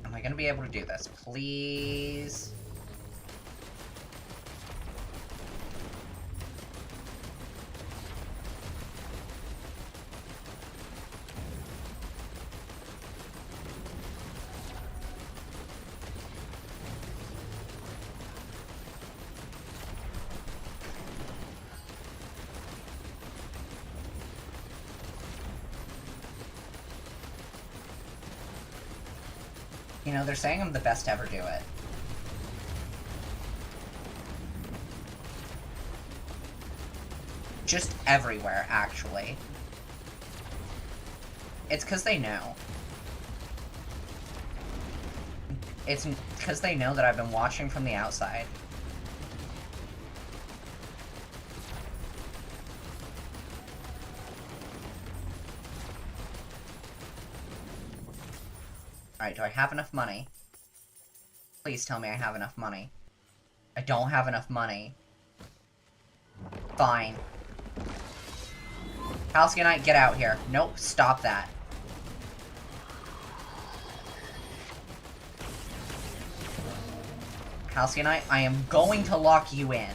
Am I gonna be able to do this? Please? You know, they're saying I'm the best to ever do it. Just everywhere, actually. It's because they know. It's because they know that I've been watching from the outside. Alright, do I have enough money? Please tell me I have enough money. I don't have enough money. Fine. Halcyon, get out here. Nope, stop that. Halcyon, I am going to lock you in.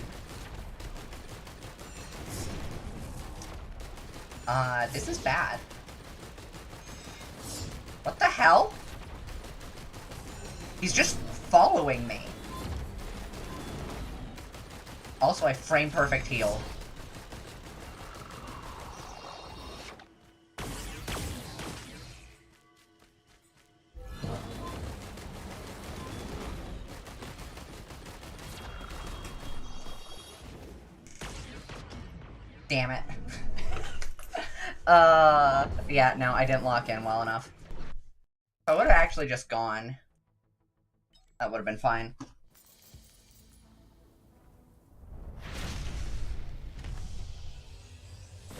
This is bad. What the hell? He's just following me. Also, I frame perfect heal. Damn it. Yeah, no, I didn't lock in well enough. I would have actually just gone. That would have been fine.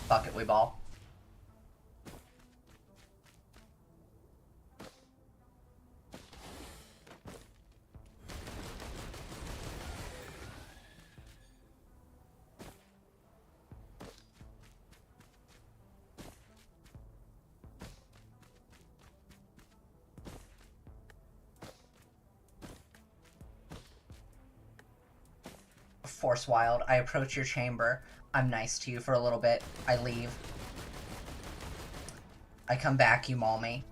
Fuck it, we ball. Force Wild. I approach your chamber. I'm nice to you for a little bit. I leave. I come back, you maul me.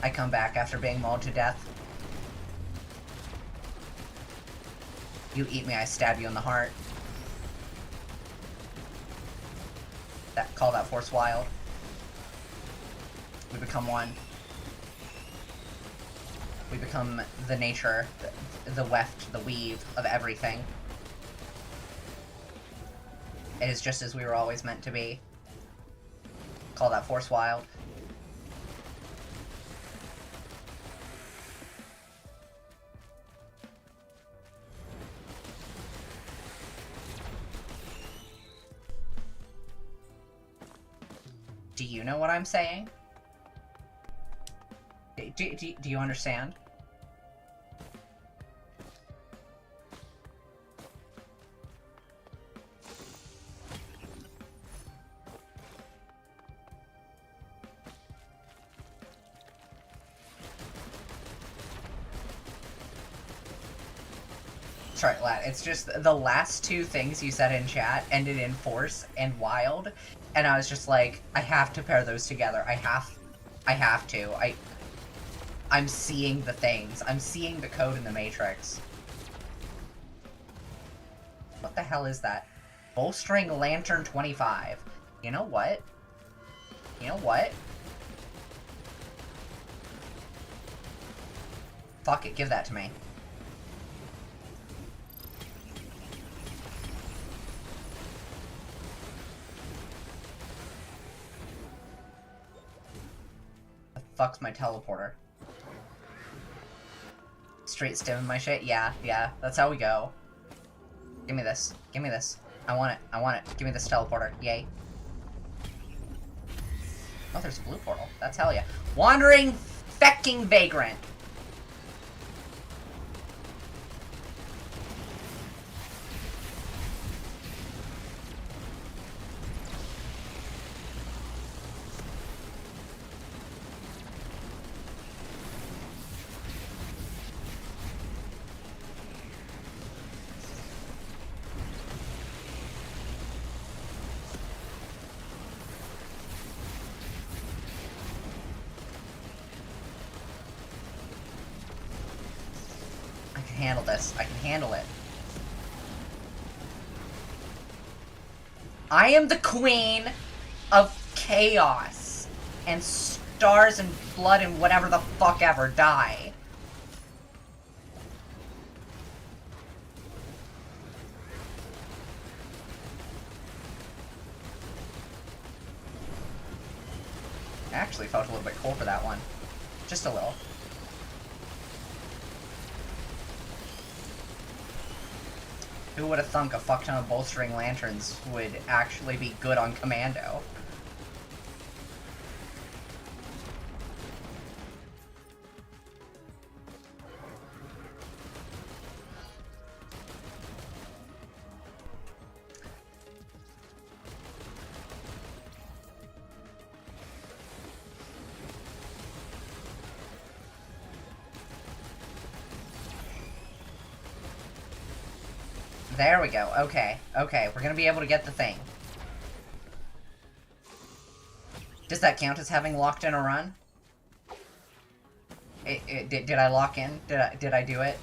I come back after being mauled to death. You eat me, I stab you in the heart. Call that Force Wild. We become one. We become the nature, the weft, the weave of everything. It is just as we were always meant to be. Call that Force Wild. Do you know what I'm saying? Do you understand? Sorry, lad. It's just the last two things you said in chat ended in force and wild, and I was just like, I have to pair those together. I have to. I'm seeing the things. I'm seeing the code in the Matrix. What the hell is that? Bowstring Lantern 25. You know what? You know what? Fuck it, give that to me. The fuck's my teleporter? Straight stimming my shit? Yeah, that's how we go. Give me this. Give me this. I want it. I want it. Give me this teleporter. Yay. Oh, there's a blue portal. That's hell yeah. Wandering fecking vagrant. handle this. I can handle it. I am the queen of chaos and stars and blood and whatever the fuck ever. Die. I actually felt a little bit cold for that one. Just a little. Who would have thunk a fuck ton of bolstering lanterns would actually be good on commando? There we go. Okay. Okay. We're gonna be able to get the thing. Does that count as having locked in a run? Did I lock in? Did I do it?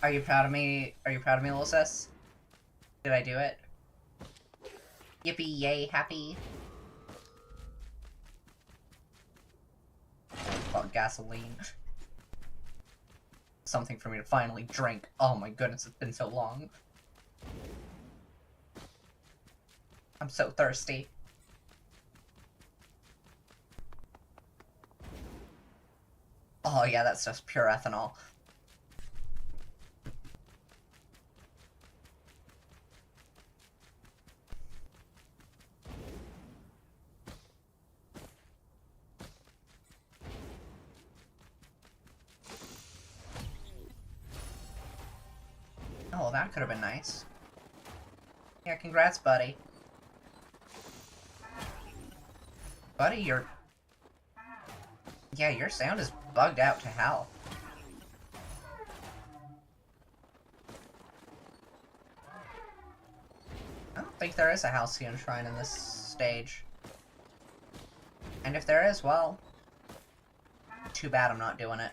Are you proud of me? Are you proud of me, little sis? Did I do it? Yippee, yay, happy. Oh, fuck, gasoline. Something for me to finally drink. Oh my goodness, it's been so long. I'm so thirsty. Oh yeah, that's just pure ethanol. Oh, that could have been nice. Yeah, congrats, buddy. Buddy, yeah, your sound is bugged out to hell. I don't think there is a Halcyon Shrine in this stage. And if there is, well, too bad I'm not doing it.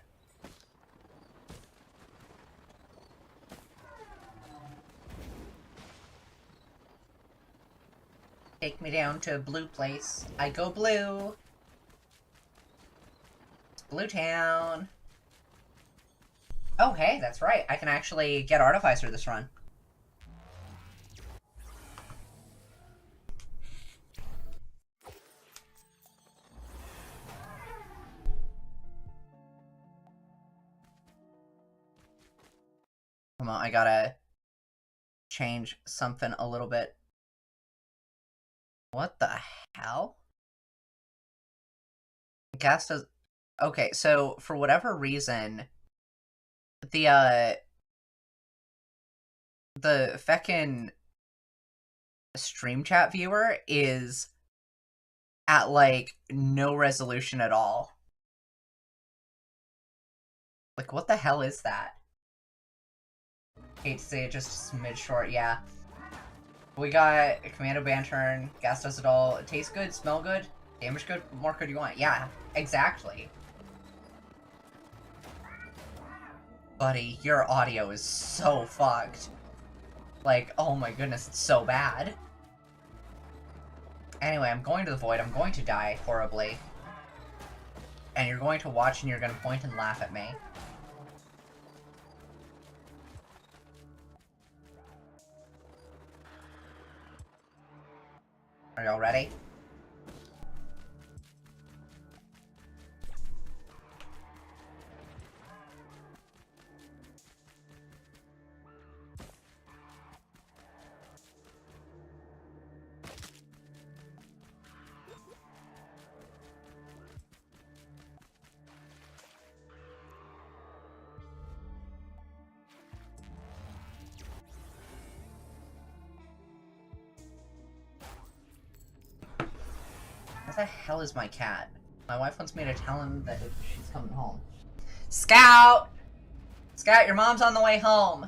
Take me down to a blue place. I go blue. It's Blue Town. Oh, hey, that's right. I can actually get Artificer this run. Come on, I gotta change something a little bit. What the hell? Gas does... Okay, so, for whatever reason, the feckin' stream chat viewer is at, like, no resolution at all. Like, what the hell is that? Hate to say it, just a smidge short, yeah. We got a Commando Banturn, Gas does it all. It tastes good, smell good, damage good, what more could you want? Yeah, exactly. Buddy, your audio is so fucked. Like, oh my goodness, it's so bad. Anyway, I'm going to the Void, I'm going to die horribly. And you're going to watch and you're going to point and laugh at me. Are y'all ready? Where the hell is my cat? My wife wants me to tell him that she's coming home. Scout! Scout, your mom's on the way home!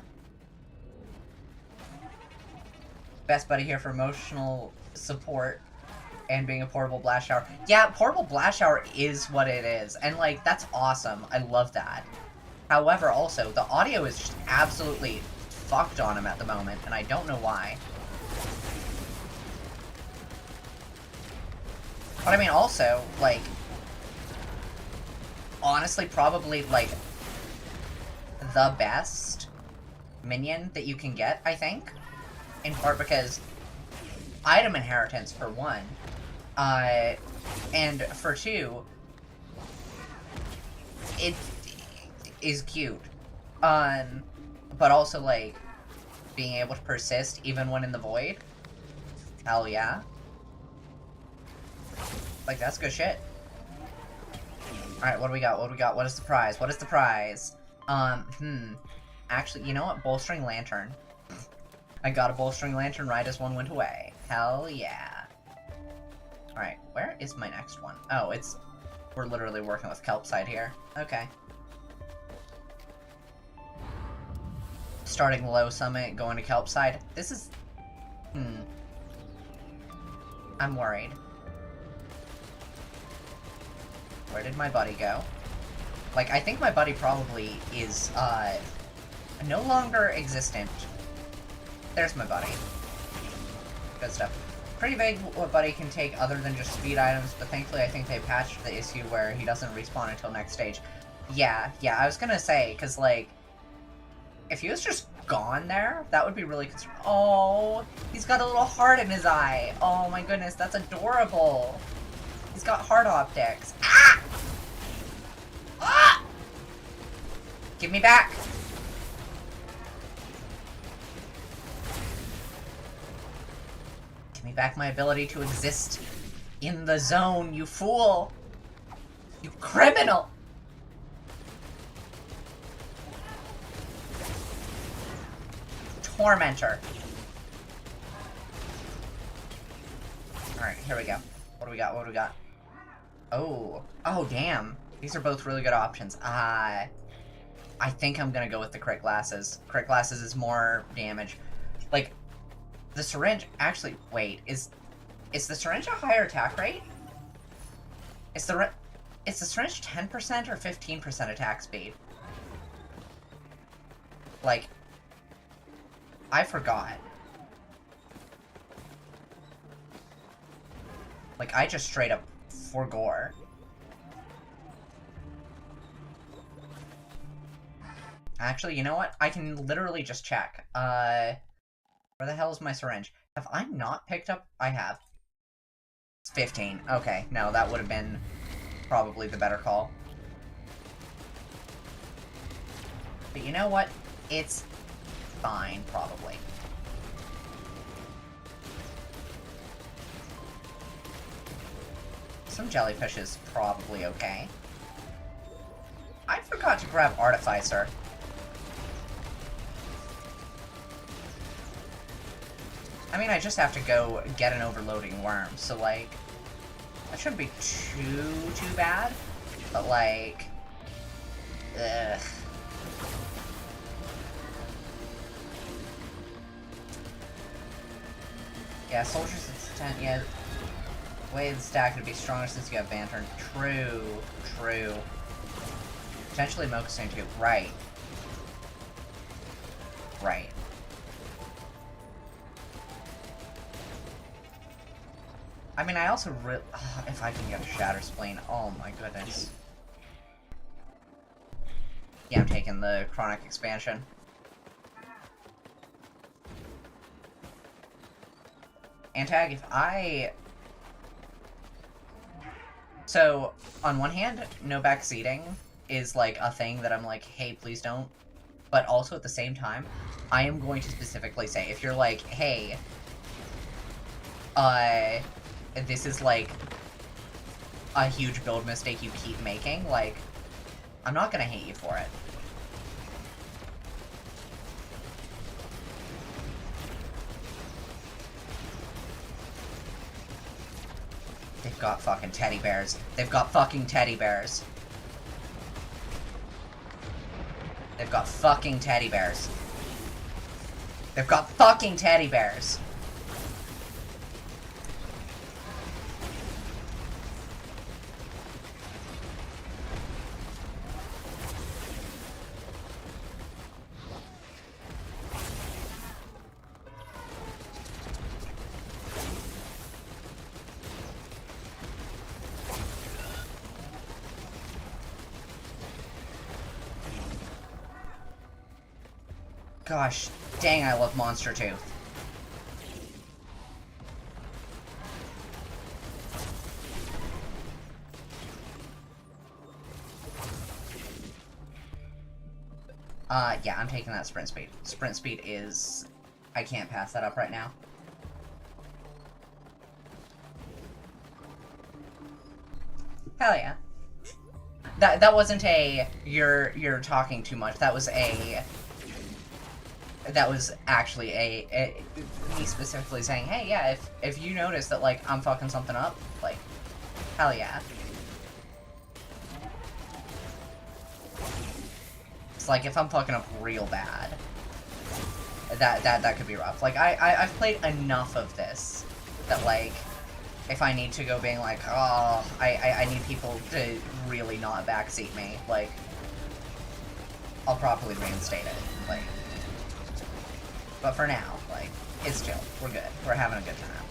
Best buddy here for emotional support and being a portable blast shower. Yeah, portable blast shower is what it is. And, like, that's awesome. I love that. However, also, the audio is just absolutely fucked on him at the moment, and I don't know why. But I mean, also, like, honestly, probably, like, the best minion that you can get, I think. In part because item inheritance, for one, and for two, it is cute. But also, like, being able to persist even when in the void. Hell yeah. Like, that's good shit. Alright, what do we got? What do we got? What is the prize? What is the prize? Actually, you know what? Bolstering Lantern. I got a Bolstering Lantern right as one went away. Hell yeah. Alright, where is my next one? Oh, it's... We're literally working with Kelpside here. Okay. Starting low summit, going to Kelpside. This is... I'm worried. Where did my buddy go? Like, I think my buddy probably is, no longer existent. There's my buddy. Good stuff. Pretty vague what buddy can take other than just speed items, but thankfully I think they patched the issue where he doesn't respawn until next stage. Yeah, I was gonna say, because, like, if he was just gone there, that would be really concerning. Oh, he's got a little heart in his eye. Oh my goodness, that's adorable. He's got heart optics. Ah! Ah! Give me back. Give me back my ability to exist in the zone, you fool. You criminal. Tormentor. Alright, here we go. What do we got? What do we got? Oh. Oh, damn. These are both really good options. I think I'm gonna go with the crit glasses. Crit glasses is more damage. Like, the syringe... Actually, wait. Is the syringe a higher attack rate? Is the syringe 10% or 15% attack speed? Like... I forgot. Like, I just straight up forgore. Actually, you know what? I can literally just check. Where the hell is my syringe? Have I not picked up? I have. It's 15. Okay, no, that would have been probably the better call. But you know what? It's fine, probably. Some jellyfish is probably okay. I forgot to grab Artificer. I mean, I just have to go get an overloading worm, so, like, that shouldn't be too bad, but, like, ugh. Yeah, soldiers extent, yeah, the way the stack would be stronger since you have Banter. True. Potentially Moccasin too. Right. I mean, I also if I can get a Shatter Spleen, oh my goodness. Yeah, I'm taking the Chronic Expansion. Antag, if I... So, on one hand, no backseating is, like, a thing that I'm like, hey, please don't. But also, at the same time, I am going to specifically say, if you're like, hey, this is, like, a huge build mistake you keep making, like, I'm not gonna hate you for it. They've got fucking teddy bears. They've got fucking teddy bears. They've got fucking teddy bears. They've got fucking teddy bears. Gosh, dang, I love Monster Tooth. Yeah, I'm taking that sprint speed. Sprint speed is... I can't pass that up right now. Hell yeah. That wasn't a, you're talking too much. That was a... That was actually me specifically saying, hey, yeah, if you notice that, like, I'm fucking something up, like, hell yeah. It's like, if I'm fucking up real bad, that could be rough. Like, I've played enough of this that, like, if I need to go being like, oh, I need people to really not backseat me, like, I'll properly reinstate it, like. But for now, like, it's chill. We're good. We're having a good time.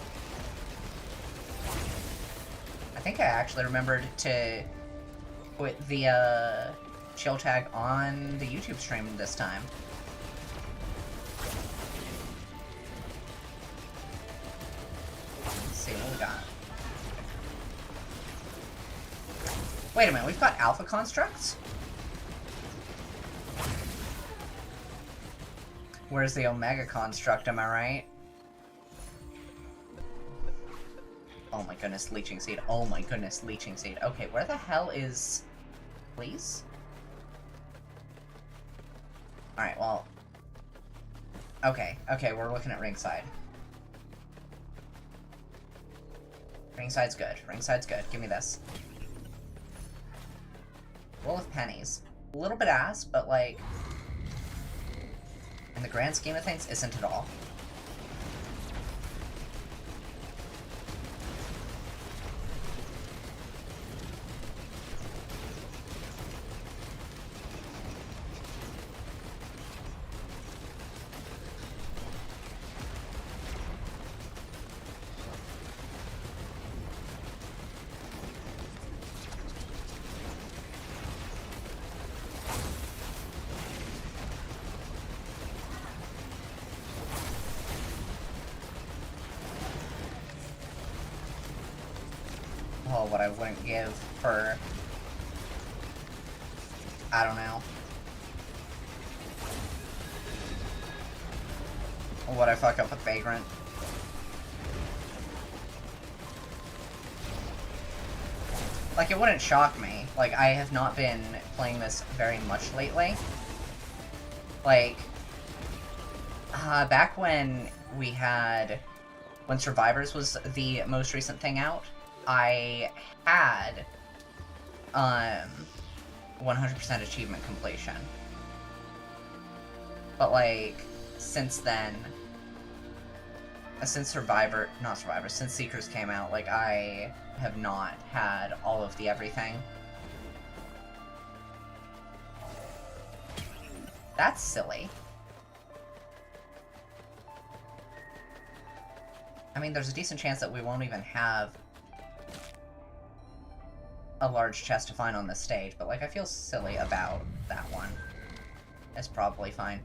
I think I actually remembered to put the, chill tag on the YouTube stream this time. Let's see what we got. Wait a minute, we've got alpha constructs? Where's the Omega construct, am I right? Oh my goodness, Leeching Seed. Oh my goodness, Leeching Seed. Okay, where the hell is... Please? Alright, well... Okay, we're looking at ringside. Ringside's good. Ringside's good. Give me this. Roll of pennies. A little bit ass, but like... in the grand scheme of things, isn't at all. Oh, what I wouldn't give for... I don't know. What I fuck up with Vagrant. Like, it wouldn't shock me. Like, I have not been playing this very much lately. Like, back when we had... when Survivors was the most recent thing out, I had 100% achievement completion. But like, since then, since since Seekers came out, like, I have not had all of the everything. That's silly. I mean, there's a decent chance that we won't even have a large chest to find on this stage, but, like, I feel silly about that one. It's probably fine.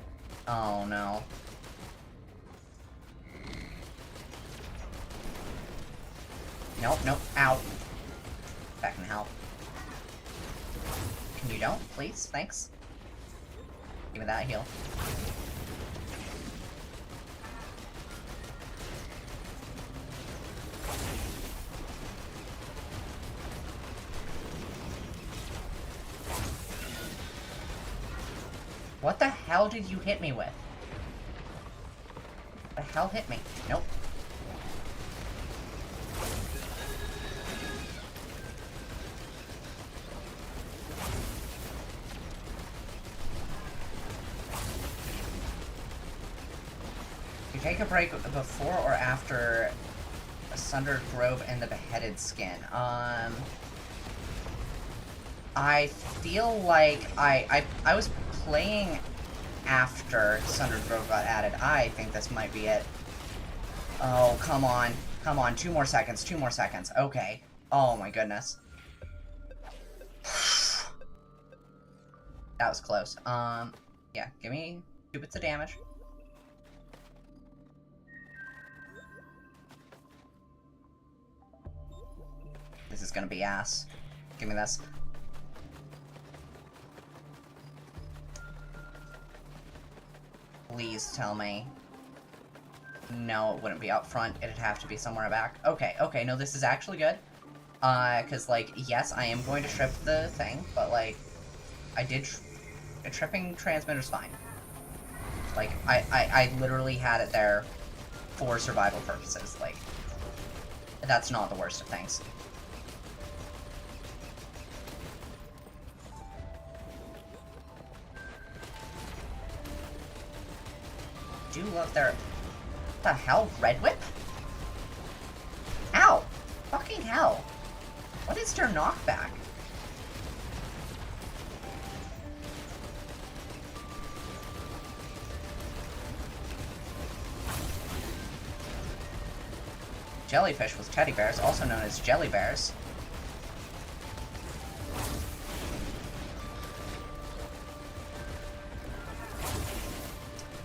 Oh, no. Nope, nope. Ow. That can help. Can you don't? Please? Thanks. Give me that heal. What the hell did you hit me with? The hell hit me? Nope. You take a break before or after a Sundered Grove and the Beheaded Skin. I feel like I was playing after Sundered Grove got added. I think this might be it. Oh, come on. Come on, 2 more seconds, 2 more seconds. Okay. Oh my goodness. That was close. Yeah, give me 2 bits of damage. This is gonna be ass. Give me this. Please tell me. No, it wouldn't be up front. It'd have to be somewhere back. Okay, okay, no, this is actually good. Cause, like, yes, I am going to trip the thing, but, like, I did... tripping transmitter's fine. Like, I literally had it there for survival purposes. Like, that's not the worst of things. Do love their... What the hell? Red Whip? Ow! Fucking hell. What is their knockback? Jellyfish with teddy bears, also known as jelly bears.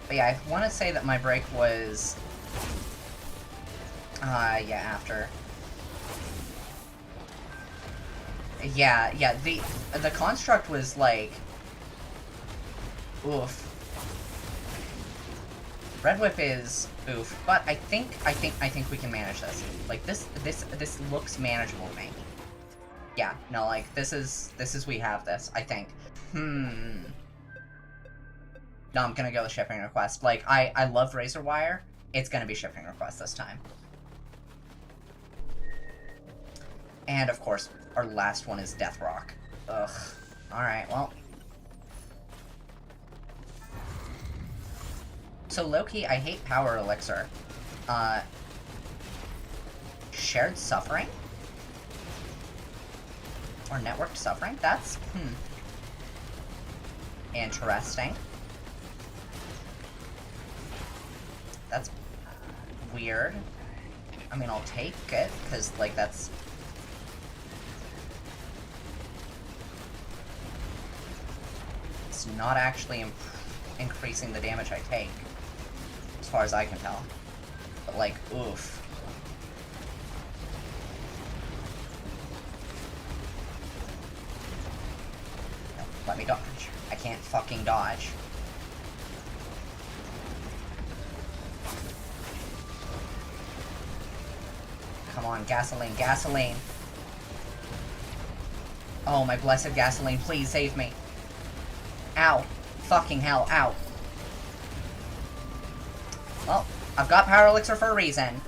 But yeah, I want to say that my break was... yeah, after. Yeah, the construct was like... Oof. Red Whip is oof, but I think we can manage this. Like this looks manageable to me. Yeah, no, like this is we have this, I think. No, I'm gonna go with shipping request. Like I love Razor Wire. It's gonna be shipping request this time. And of course, our last one is Death Rock. Ugh. Alright, well. So low-key, I hate Power Elixir. Shared Suffering? Or Networked Suffering? That's, interesting. That's weird. I mean, I'll take it, because, like, that's... It's not actually increasing the damage I take, as far as I can tell. But, like, oof. No, let me dodge. I can't fucking dodge. Come on, gasoline, gasoline. Oh, my blessed gasoline, please save me. Ow. Fucking hell, ow. Well, I've got Power Elixir for a reason.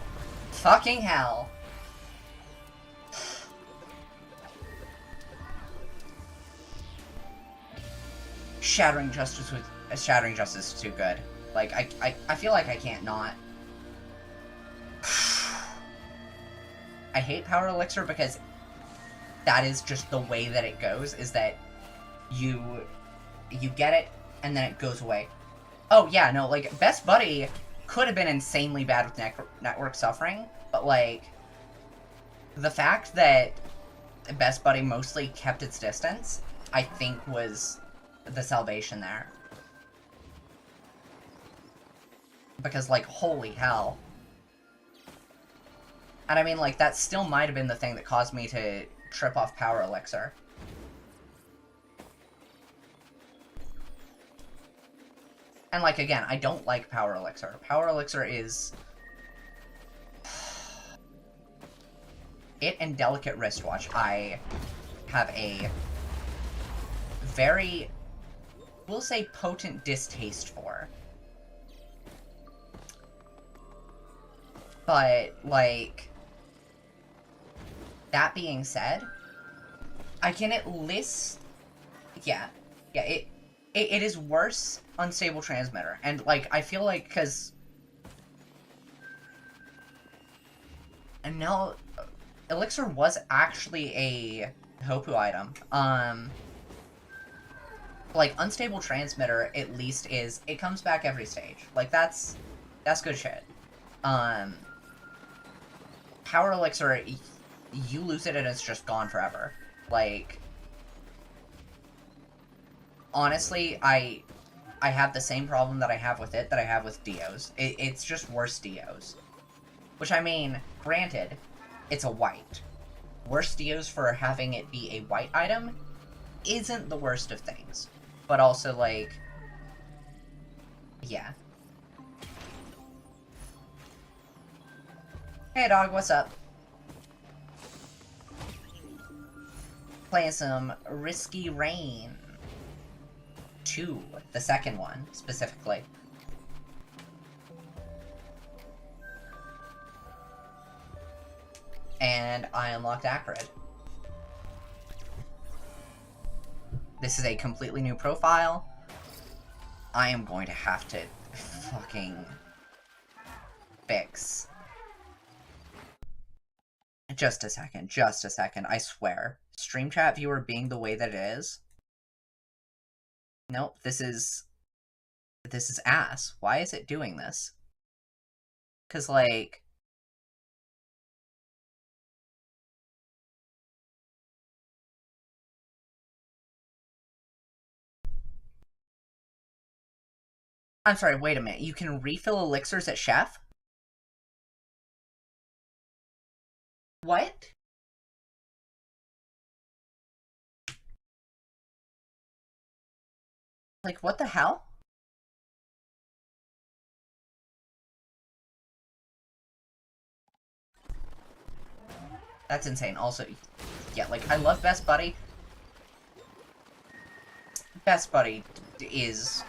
Fucking hell. Shattering Justice is too good. Like, I feel like I can't not. I hate Power Elixir because that is just the way that it goes, is that you get it, and then it goes away. Oh, yeah, no, like, Best Buddy could have been insanely bad with Network Suffering, but, like, the fact that Best Buddy mostly kept its distance, I think was the salvation there. Because, like, holy hell. And I mean, like, that still might have been the thing that caused me to trip off Power Elixir. And, like, again, I don't like Power Elixir. Power Elixir is... It and Delicate Wristwatch, I have a very, we'll say, potent distaste for. But, like, that being said, I can at least, yeah, it is worse Unstable Transmitter. And, like, I feel like, because, and now, Elixir was actually a Hopu item. Like, Unstable Transmitter, at least, is, it comes back every stage. Like, that's good shit. Power Elixir, you lose it and it's just gone forever. Like, honestly, I have the same problem that I have with it that I have with Dios. It's just worse Dios. Which, I mean, granted, it's a white. Worse Dios for having it be a white item isn't the worst of things. But also, like, yeah. Hey dog, what's up? Playing some Risky Rain 2, the second one, specifically. And I unlocked Acrid. This is a completely new profile. I am going to have to fucking fix. Just a second, I swear. Stream chat viewer being the way that it is. Nope, this is ass. Why is it doing this? 'Cause, like... I'm sorry, wait a minute. You can refill elixirs at Chef? What? Like, what the hell? That's insane. Also, yeah, like, I love Best Buddy. Best Buddy is...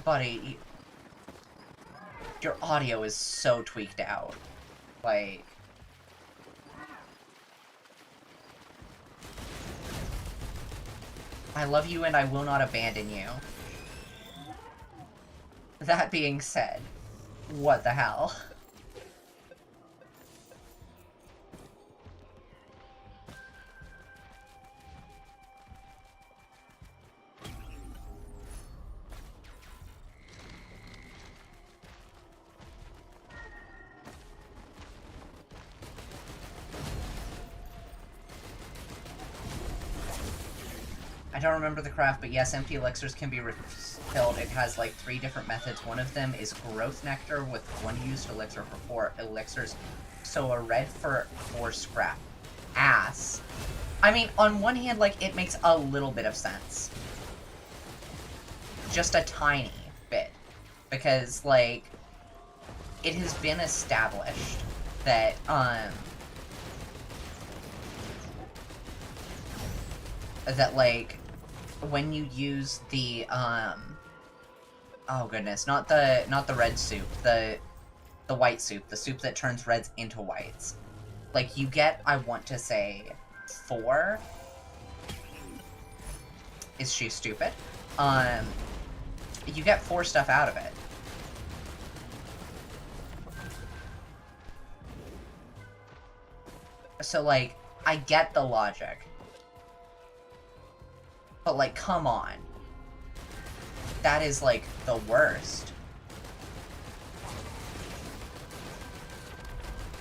Buddy, your audio is so tweaked out. Like... I love you and I will not abandon you. That being said, what the hell? I don't remember the craft, but yes, empty elixirs can be refilled. It has like 3 different methods. One of them is growth nectar with 1 used elixir for 4 elixirs. So a red for 4 scrap. Ass. I mean, on one hand, like, it makes a little bit of sense. Just a tiny bit. Because, like, it has been established that, that, like, when you use the, oh goodness, not the red soup, the white soup, the soup that turns reds into whites. Like, you get, I want to say, 4? Is she stupid? You get 4 stuff out of it. So, like, I get the logic. But, like, come on. That is, like, the worst.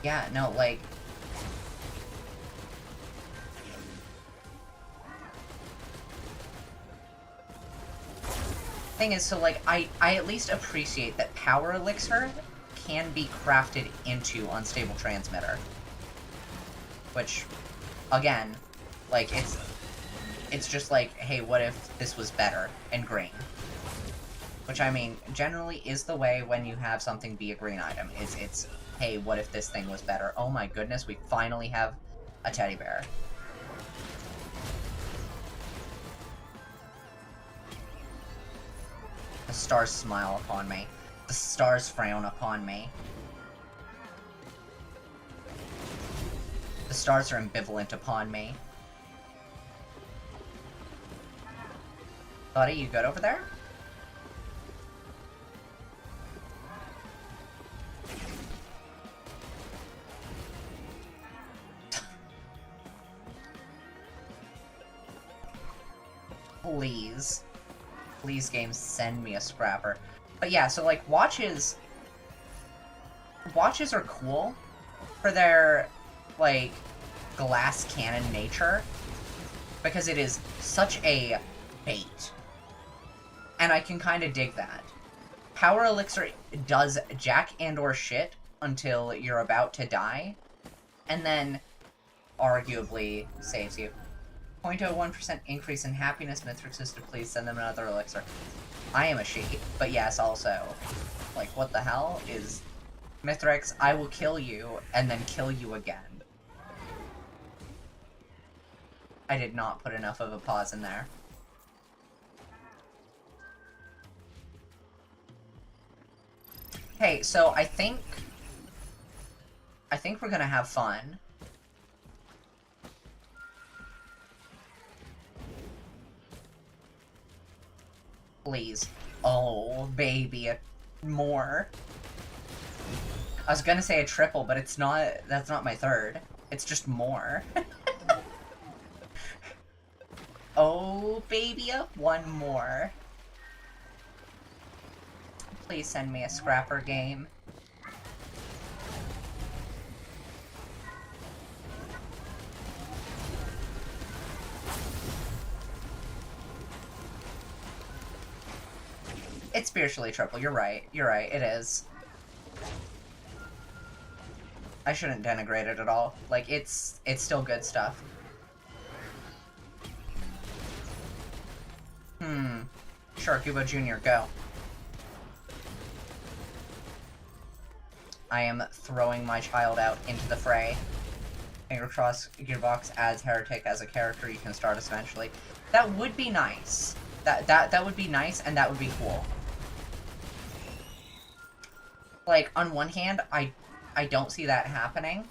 Yeah, no, like... Thing is, so, like, I at least appreciate that Power Elixir can be crafted into Unstable Transmitter. Which, again, like, it's just like, hey, what if this was better and green? Which, I mean, generally is the way when you have something be a green item. It's, hey, what if this thing was better? Oh my goodness, we finally have a teddy bear. The stars smile upon me. The stars frown upon me. The stars are ambivalent upon me. Buddy, you good over there? Please. Please, game, send me a scrapper. But yeah, so, like, watches are cool for their, like, glass cannon nature. because it is such a bait. And I can kind of dig that. Power Elixir does jack and or shit until you're about to die, and then arguably saves you. 0.01% increase in happiness. Mithrix is to please send them another elixir. I am a sheep, but yes, also. Like, what the hell is... Mithrix, I will kill you, and then kill you again. I did not put enough of a pause in there. Hey, so I think we're gonna have fun. Please. Oh, baby, more. I was gonna say a triple, but it's not, that's not my third. It's just more. Oh, baby, one more. Please send me a scrapper game. It's spiritually triple, you're right, it is. I shouldn't denigrate it at all. Like, it's still good stuff. Sure, Kubo Jr., go. I am throwing my child out into the fray. Finger crossed, Gearbox adds Heretic as a character you can start us eventually. That would be nice. That would be nice, and that would be cool. Like, on one hand, I don't see that happening.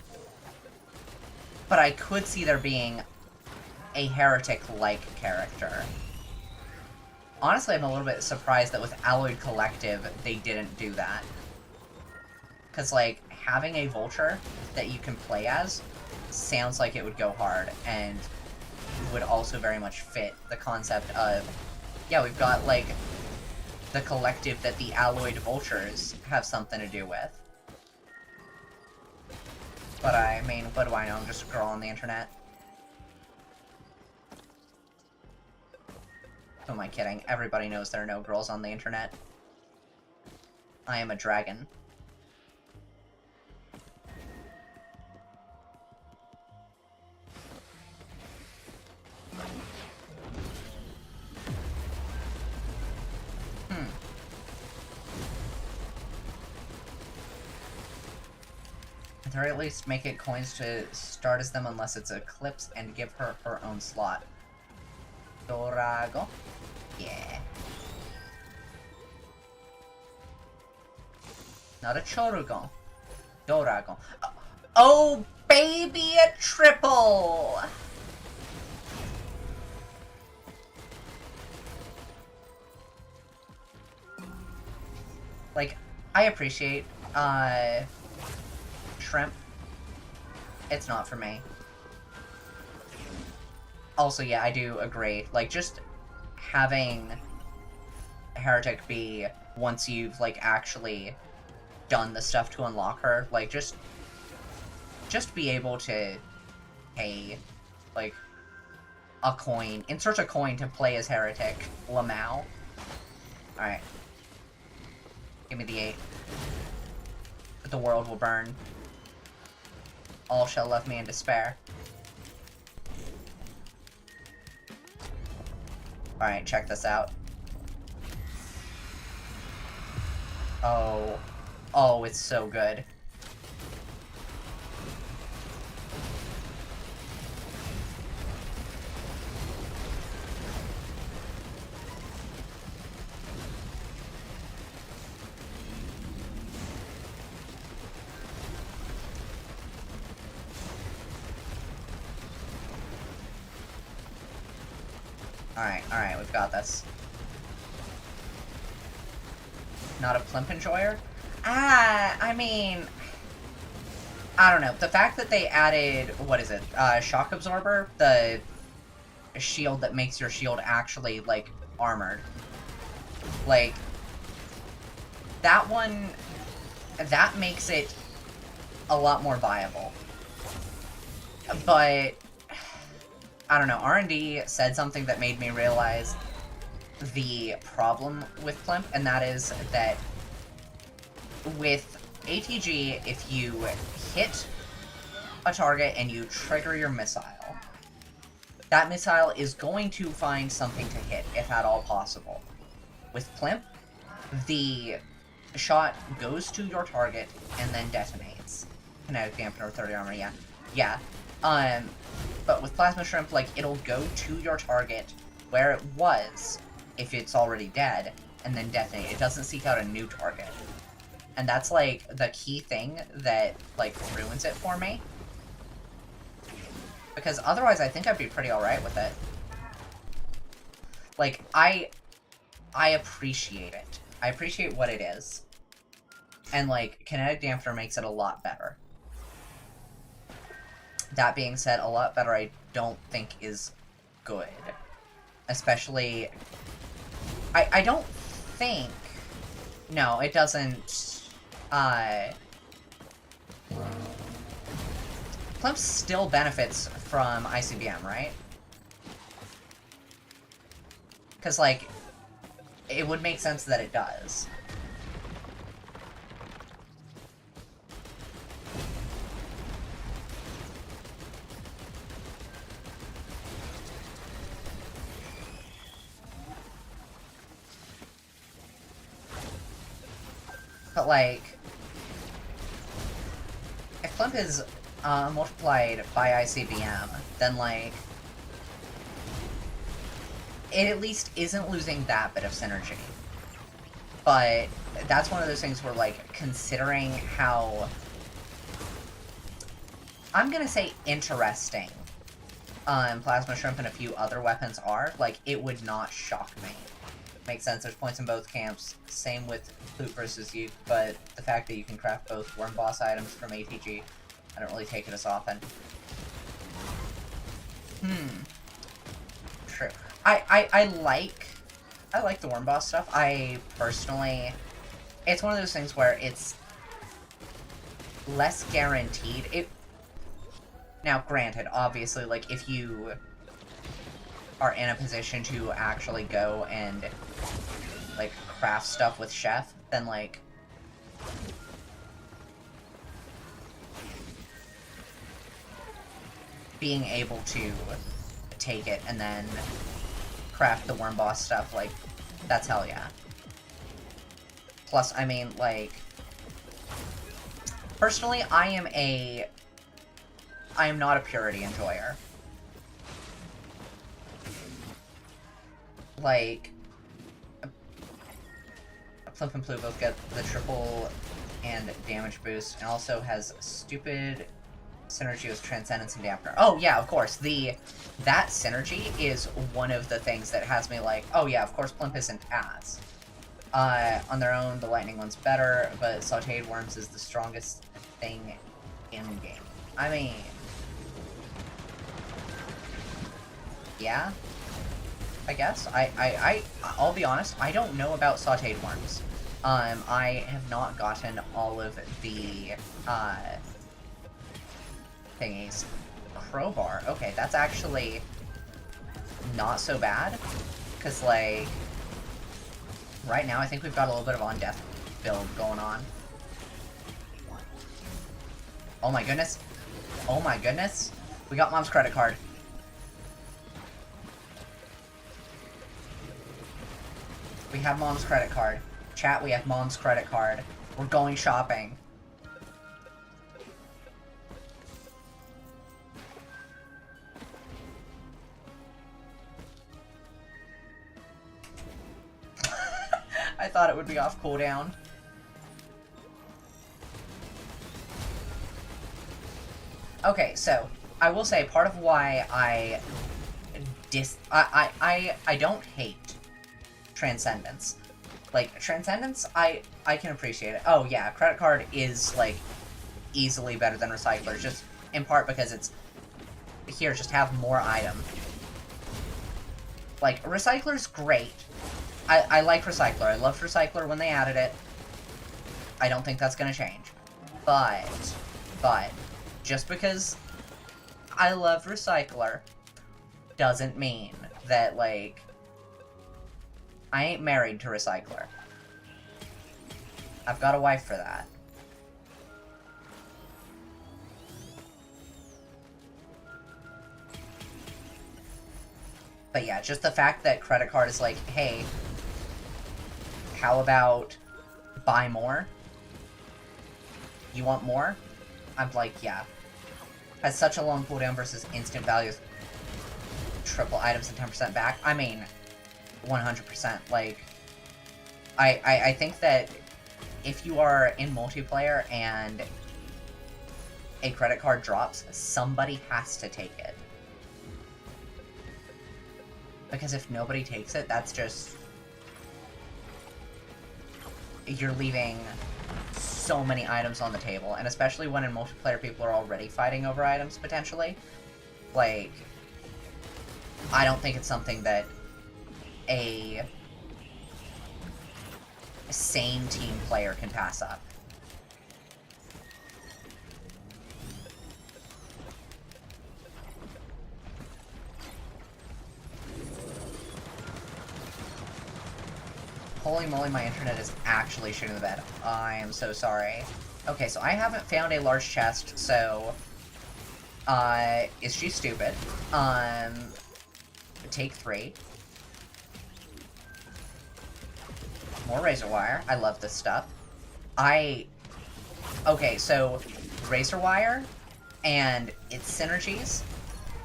But I could see there being a Heretic-like character. Honestly, I'm a little bit surprised that with Alloyed Collective, they didn't do that. Because, like, having a Vulture that you can play as sounds like it would go hard, and would also very much fit the concept of, yeah, we've got, like, the collective that the Alloyed Vultures have something to do with. But I mean, what do I know? I'm just a girl on the internet. Who am I kidding? Everybody knows there are no girls on the internet. I am a dragon. At the very least, make it coins to start as them unless it's Eclipse and give her her own slot. Dorago. Yeah. Not a Chorugon. Doragon. Oh, baby, a triple! Like, I appreciate, shrimp. It's not for me. Also, yeah, I do agree. Like, just having Heretic be, once you've, like, actually done the stuff to unlock her, like, just be able to pay, like, a coin. Insert a coin to play as Heretic. Lamau. Alright. Give me the 8. But the world will burn. All shall love me in despair. Alright, check this out. Oh. Oh, it's so good. Alright, we've got this. Not a plimp enjoyer? I mean... I don't know. The fact that they added, what is it, Shock Absorber? The shield that makes your shield actually, like, armored. Like, that one, that makes it a lot more viable. But I don't know, R&D said something that made me realize the problem with Plimp, and that is that with ATG, if you hit a target and you trigger your missile, that missile is going to find something to hit, if at all possible. With Plimp, the shot goes to your target and then detonates. Kinetic dampener, 30 armor, yeah. Yeah. But with Plasma Shrimp, like, it'll go to your target where it was, if it's already dead, and then detonate. It doesn't seek out a new target. And that's, like, the key thing that, like, ruins it for me. Because otherwise, I think I'd be pretty alright with it. Like, I appreciate it. I appreciate what it is. And, like, Kinetic Dampener makes it a lot better. That being said, a lot better I don't think is good. Especially... I don't think... No, it doesn't... Plimp still benefits from ICBM, right? Because, like, it would make sense that it does. But, like, if Plimp is multiplied by ICBM, then, like, it at least isn't losing that bit of synergy. But that's one of those things where, like, considering how, I'm gonna say interesting, Plasma Shrimp and a few other weapons are, like, it would not shock me. Makes sense, there's points in both camps. Same with Loot versus Uke, but the fact that you can craft both Worm Boss items from ATG, I don't really take it as often. True. I like the Worm Boss stuff. I personally... It's one of those things where it's less guaranteed. Now, granted, obviously, like, if you are in a position to actually go and, like, craft stuff with Chef, then, like, being able to take it and then craft the Worm Boss stuff, like, that's hell yeah. Plus, I mean, like, personally, I am not a purity enjoyer. Like, Plimp and Plu both get the triple and damage boost, and also has stupid synergy with Transcendence and Dampener. Oh yeah, of course. That synergy is one of the things that has me like, oh yeah, of course Plimp isn't as. On their own, the Lightning one's better, but Sauteed Worms is the strongest thing in-game. I mean... yeah? I guess. I'll be honest, I don't know about Sauteed Worms. I have not gotten all of the, thingies. Crowbar. Okay, that's actually not so bad. Because, like, right now I think we've got a little bit of on-death build going on. Oh my goodness. Oh my goodness. We got Mom's credit card. We have Mom's credit card. Chat, we have Mom's credit card. We're going shopping. I thought it would be off cooldown. Okay, so I will say part of why I don't hate Transcendence. Like, Transcendence, I can appreciate it. Oh yeah, credit card is, like, easily better than Recycler, just in part because it's, here, just have more item. Like, Recycler's great. I like Recycler. I loved Recycler when they added it. I don't think that's gonna change. But, just because I love Recycler, doesn't mean that, like, I ain't married to Recycler. I've got a wife for that. But yeah, just the fact that credit card is like, hey, how about buy more? You want more? I'm like, yeah. Has such a long cooldown versus instant values. Triple items and 10% back. I mean, 100%. Like, I think that if you are in multiplayer and a credit card drops, somebody has to take it. Because if nobody takes it, that's just... You're leaving so many items on the table. And especially when in multiplayer people are already fighting over items, potentially. Like, I don't think it's something that a sane team player can pass up. Holy moly, my internet is actually shooting the bed. I am so sorry. Okay, so I haven't found a large chest, so... is she stupid? Take 3. More razor wire. I love this stuff. Okay, so razor wire and its synergies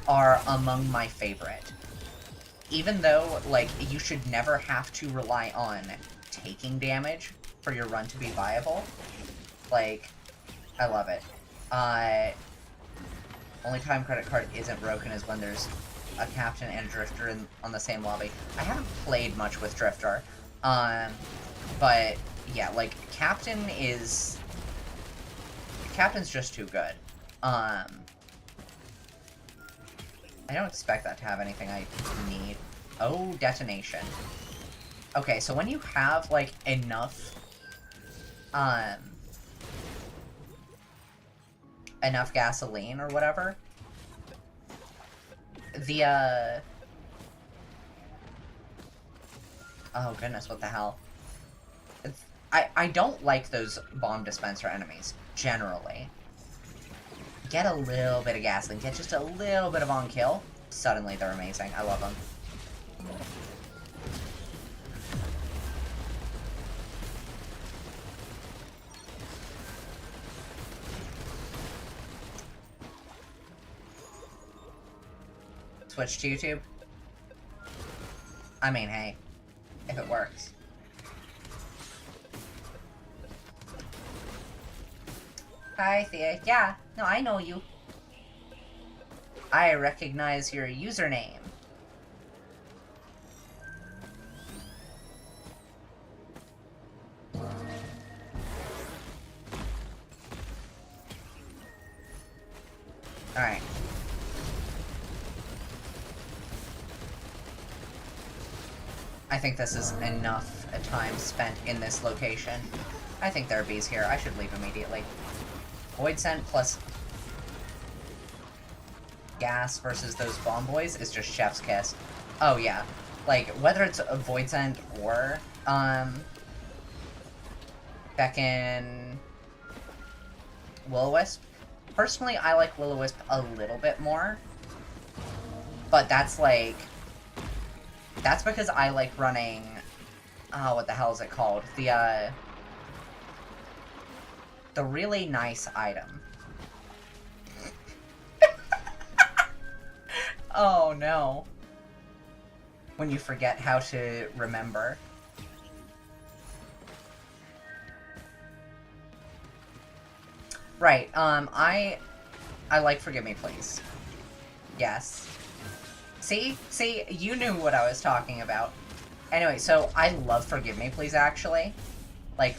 are among my favorite. Even though, like, you should never have to rely on taking damage for your run to be viable. Like, I love it. Only time credit card isn't broken is when there's a captain and a drifter on the same lobby. I haven't played much with drifter. But, yeah, like, Captain's just too good. I don't expect that to have anything I need. Oh, detonation. Okay, so when you have, like, enough gasoline or whatever, the, oh goodness, what the hell? I don't like those bomb dispenser enemies, generally. Get a little bit of gasoline, get just a little bit of on kill. Suddenly they're amazing. I love them. Switch to YouTube? I mean, hey, if it works. Hi, Thea. Yeah, no, I know you. I recognize your username. Alright. I think this is enough time spent in this location. I think there are bees here. I should leave immediately. Void Scent plus gas versus those bomb boys is just chef's kiss. Oh yeah. Like, whether it's a Void Scent or, Feckin' Will-O-Wisp. Personally, I like Will-O-Wisp a little bit more. But that's like... That's because I like running... Oh, what the hell is it called? The really nice item. Oh, no. When you forget how to remember. Right, I like Forgive Me Please. Yes. See, you knew what I was talking about. Anyway, so I love Forgive Me Please, actually. Like,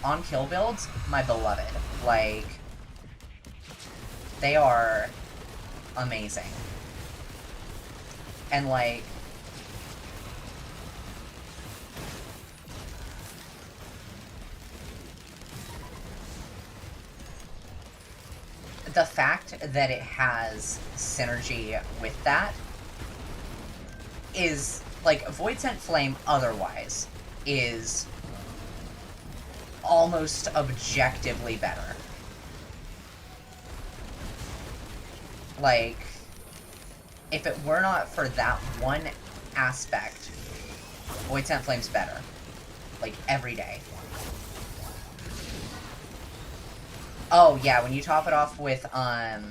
on kill builds, my beloved. Like, they are amazing. And, like, the fact that it has synergy with that is, like, Void Sent Flame otherwise is almost objectively better. Like, if it were not for that one aspect, Void Sent Flame's better. Like, every day. Oh, yeah, when you top it off with, oh,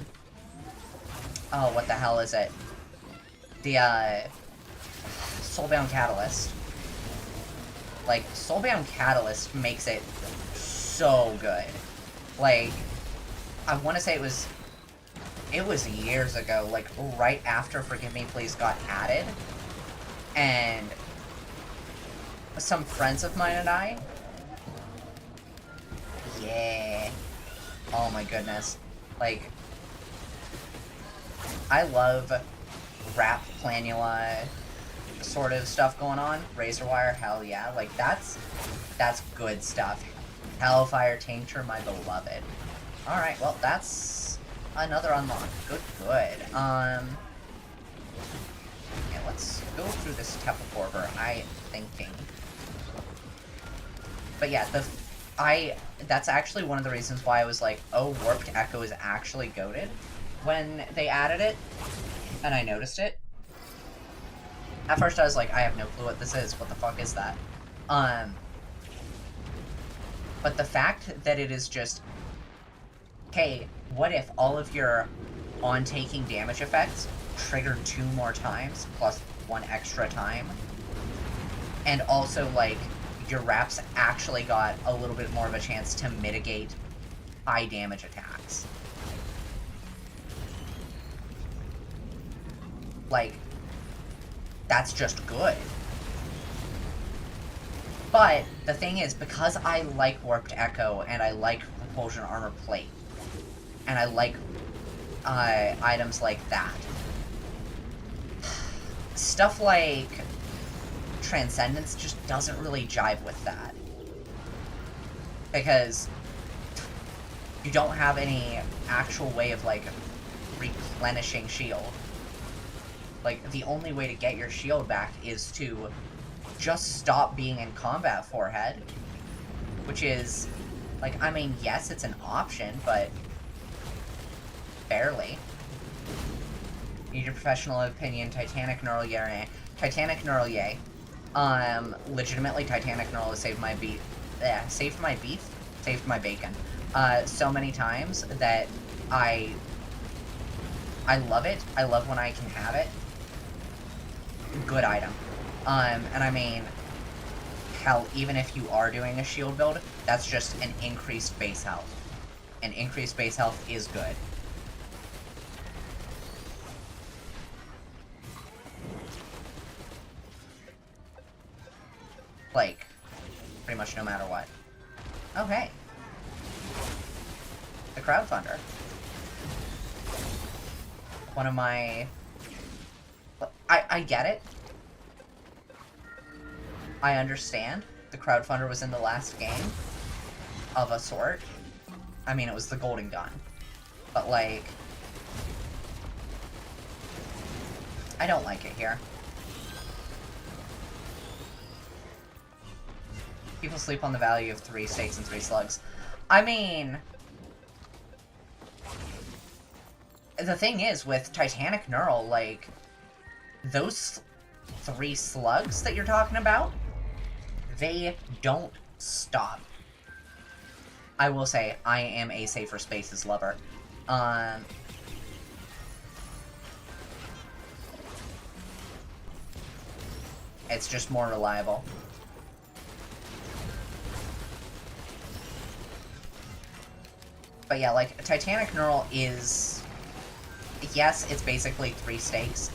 what the hell is it? The, Soulbound Catalyst. Like, Soulbound Catalyst makes it so good. Like, I want to say it was years ago, like, right after Forgive Me Please got added, and some friends of mine and I, yeah, oh my goodness, like, I love rap planula sort of stuff going on. Razorwire, hell yeah, like, that's good stuff. Hellfire Tincture, my beloved. Alright, well, that's another unlock. Good. Yeah, let's go through this Tepeforber, thinking. But yeah, that's actually one of the reasons why I was like, oh, Warped Echo is actually goated when they added it, and I noticed it. At first I was like, I have no clue what this is. What the fuck is that? But the fact that it is just, hey, what if all of your on-taking damage effects triggered 2 more times, plus 1 extra time? And also, like, your wraps actually got a little bit more of a chance to mitigate high damage attacks. Like, that's just good. But the thing is, because I like Warped Echo, and I like Propulsion Armor Plate, and I like items like that, stuff like Transcendence just doesn't really jive with that. Because you don't have any actual way of, like, replenishing shield. Like, the only way to get your shield back is to just stop being in combat, forehead. Which is, like, I mean, yes, it's an option, but barely. Need your professional opinion, Titanic Knurl, yeah. Titanic Knurl, yay. Legitimately, Titanic Knurl has saved my beef. Yeah, saved my beef? Saved my bacon. So many times that I love it. I love when I can have it. Good item. And I mean, hell, even if you are doing a shield build, that's just an increased base health. And increased base health is good. Like, pretty much no matter what. Okay. The Crowdfunder. One of my... I get it. I understand. The Crowdfunder was in the last game. Of a sort. I mean, it was the Golden Gun. But, like... I don't like it here. People sleep on the value of 3 stakes and 3 slugs. I mean... The thing is, with Titanic Knurl, like... Those 3 slugs that you're talking about, they don't stop. I will say, I am a safer spaces lover. It's just more reliable. But yeah, like, Titanic Knurl is... Yes, it's basically 3 stakes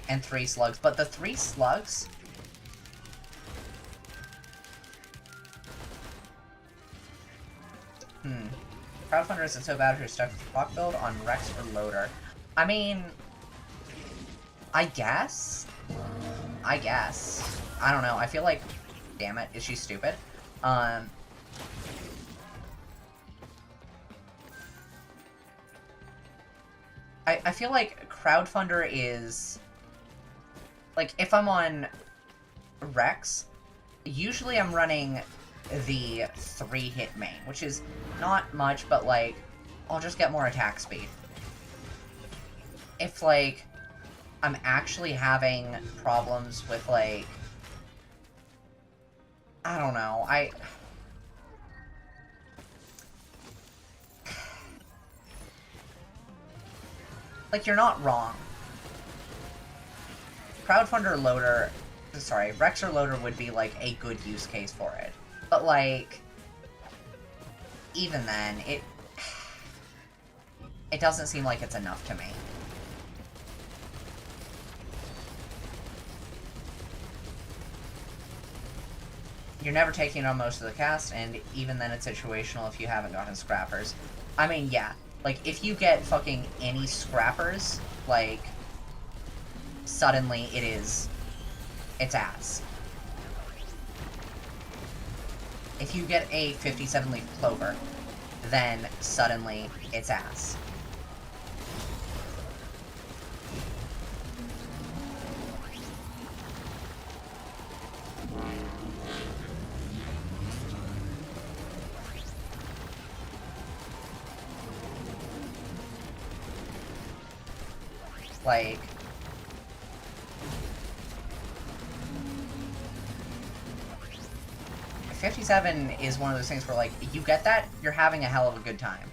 and 3 slugs, but the 3 slugs... Crowdfunder isn't so bad if you're stuck with clock build on Rex or Loader. I mean... I guess? I don't know, I feel like... Damn it, is she stupid? I feel like Crowdfunder is Like, if I'm on Rex, usually I'm running the 3-hit main, which is not much, but, like, I'll just get more attack speed. If, like, I'm actually having problems with, like, I don't know, like, you're not wrong. Crowdfunder Loader, sorry, Rexer Loader would be, like, a good use case for it. But, like, even then, it doesn't seem like it's enough to me. You're never taking on most of the cast, and even then it's situational if you haven't gotten scrappers. I mean, yeah, like, if you get fucking any scrappers, like, suddenly it's ass. If you get a 57-leaf clover, then suddenly it's ass. Like, $57 is one of those things where, like, you get that, you're having a hell of a good time.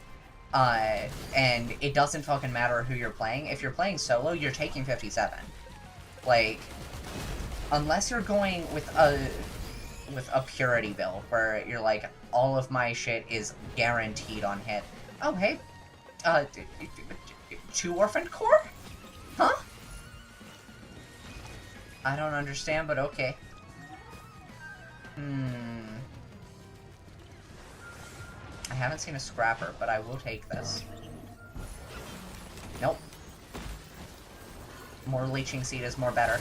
And it doesn't fucking matter who you're playing. If you're playing solo, you're taking 57. Like, unless you're going with a purity build, where you're like, all of my shit is guaranteed on hit. Oh, hey, 2 Orphan Core? Huh? I don't understand, but okay. I haven't seen a scrapper, but I will take this. Nope. More leeching seed is more better.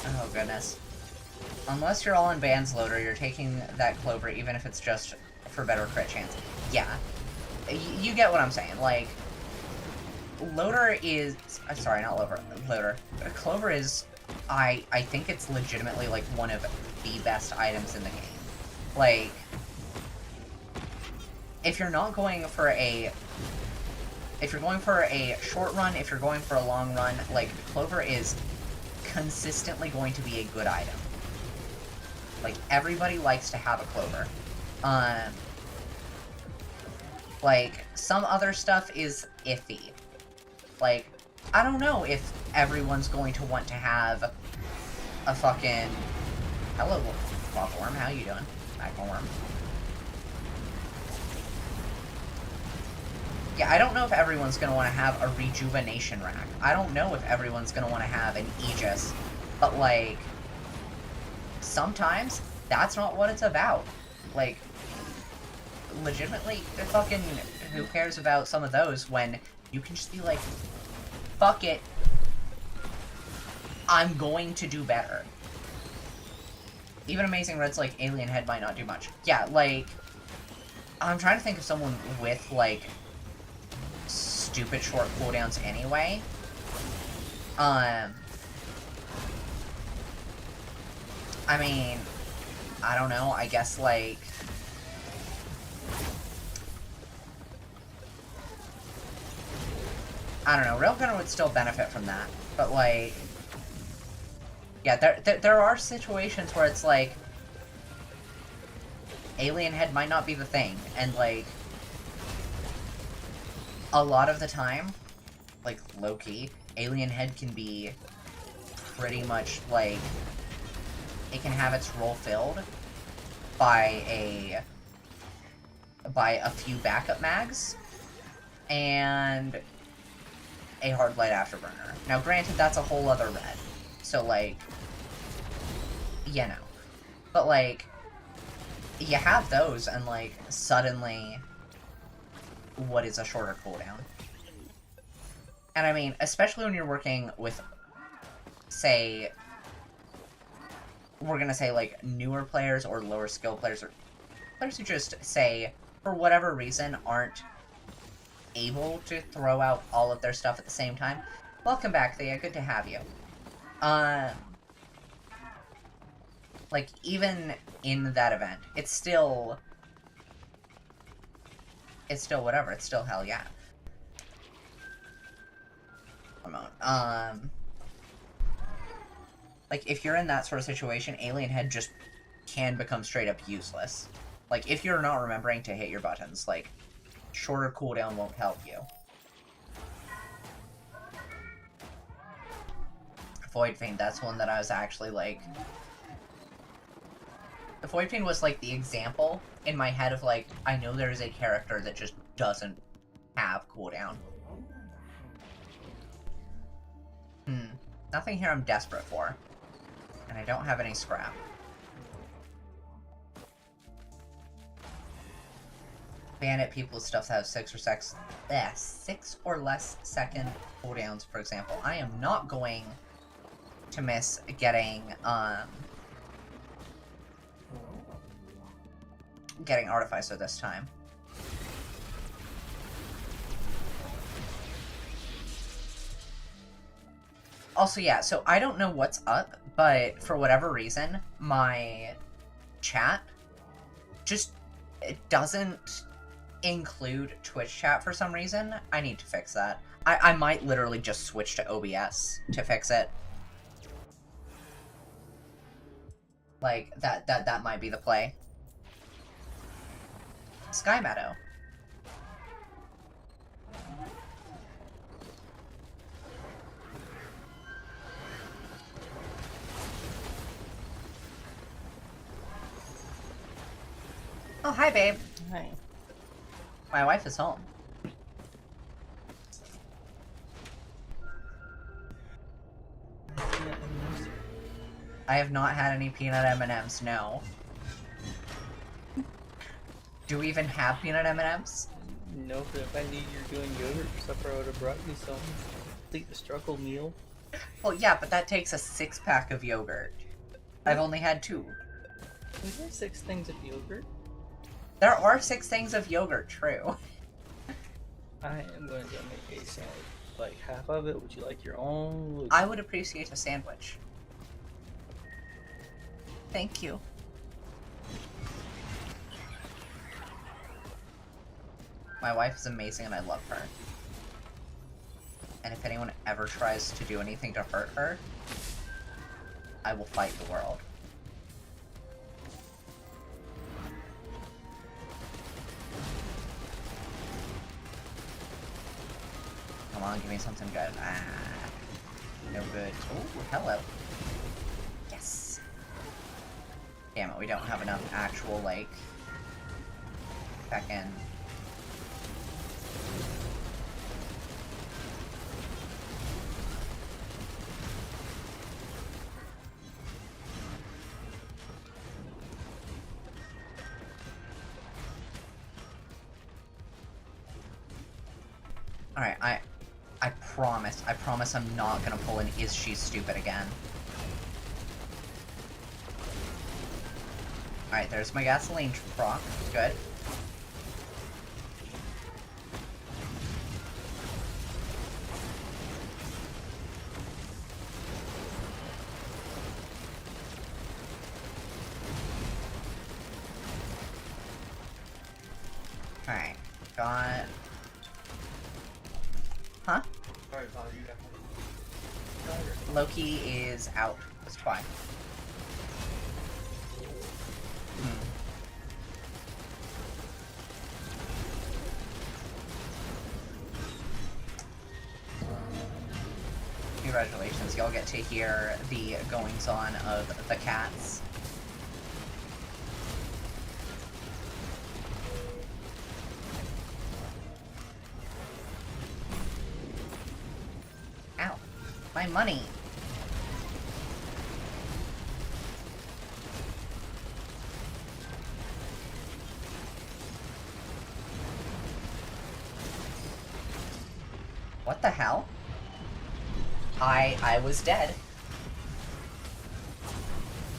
Oh, goodness. Unless you're all in Band's Loader, you're taking that Clover, even if it's just for better crit chance. Yeah. You get what I'm saying. Like, Loader is... sorry, not Loader. Clover is... I think it's legitimately, like, one of the best items in the game. Like, if you're not going for a... if you're going for a short run, if you're going for a long run, like, Clover is consistently going to be a good item. Like, everybody likes to have a Clover. Like, some other stuff is iffy. Like, I don't know if everyone's going to want to have a fucking... Hello, Clothworm, how you doing? Magmaworm. Yeah, I don't know if everyone's going to want to have a rejuvenation rack. I don't know if everyone's going to want to have an Aegis. But, like, sometimes that's not what it's about. Like, legitimately, fucking, who cares about some of those when you can just be like, fuck it, I'm going to do better. Even Amazing Red's like, Alien Head might not do much. Yeah, like, I'm trying to think of someone with, like, stupid short cooldowns anyway. I mean, I don't know, I guess, like... I don't know, Railgunner would still benefit from that, but, like... Yeah, there are situations where it's like... Alien Head might not be the thing, and, like... A lot of the time, like, low-key, Alien Head can be pretty much, like... It can have its role filled by a few backup mags and a hard light afterburner. Now, granted, that's a whole other red, so, like, you know. But, like, you have those, and, like, suddenly, what is a shorter cooldown? And I mean, especially when you're working with, say, we're gonna say, like, newer players or lower skill players, or players who just, say, for whatever reason, aren't able to throw out all of their stuff at the same time. Welcome back, Thea. Good to have you. Like, even in that event, it's still whatever. It's still hell yeah. Like, if you're in that sort of situation, Alien Head just can become straight up useless. Like, if you're not remembering to hit your buttons, like, shorter cooldown won't help you. Void Fiend, that's one that I was actually, like... The Void Fiend was, like, the example in my head of, like, I know there is a character that just doesn't have cooldown. Nothing here I'm desperate for. And I don't have any scrap. Bandit people's stuff that have 6 or less second cooldowns, for example. I am not going to miss getting Artificer this time. Also, yeah, so I don't know what's up, but for whatever reason, my chat just, it doesn't include Twitch chat for some reason. I need to fix that. I might literally just switch to OBS to fix it. Like, that might be the play. Sky Meadow. Oh, hi, babe. Hi. My wife is home. I have not had any peanut M&Ms, no. Do we even have peanut M&Ms? No, but if I knew you were doing yogurt for supper, I would have brought you some. Complete the struggle meal. Well, yeah, but that takes a 6-pack of yogurt. I've only had 2. Is there 6 things of yogurt? There are 6 things of yogurt, true. I am going to make a sandwich. Like half of it. Would you like your own? I would appreciate a sandwich. Thank you. My wife is amazing and I love her. And if anyone ever tries to do anything to hurt her, I will fight the world. Come on, give me something good. Ah, no good. Oh, hello. Yes. Damn it, we don't have enough actual, like, back in. Alright, I promise I'm not gonna pull an Is She Stupid again. Alright, there's my gasoline proc. Good. Alright, got... Huh? Sorry, Father, you got Loki is out. That's why. Congratulations, y'all get to hear the goings-on of the cats. Ow. My money! What the hell? I was dead.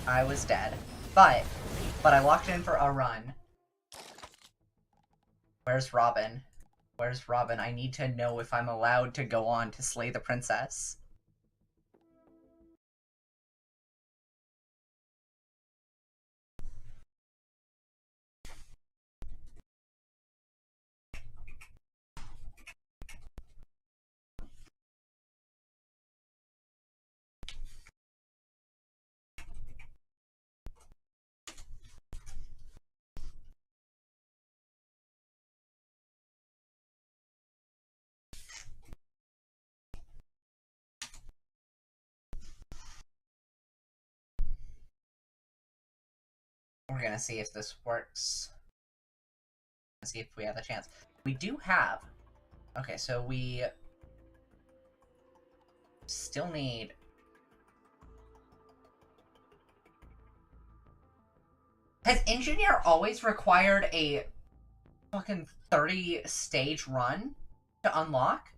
I was dead. But I locked in for a run. Where's Robin? Where's Robin? I need to know if I'm allowed to go on to slay the princess. We're gonna see if this works. See if we have a chance. We do have... Okay, so we still need... Has Engineer always required a fucking 30-stage run to unlock?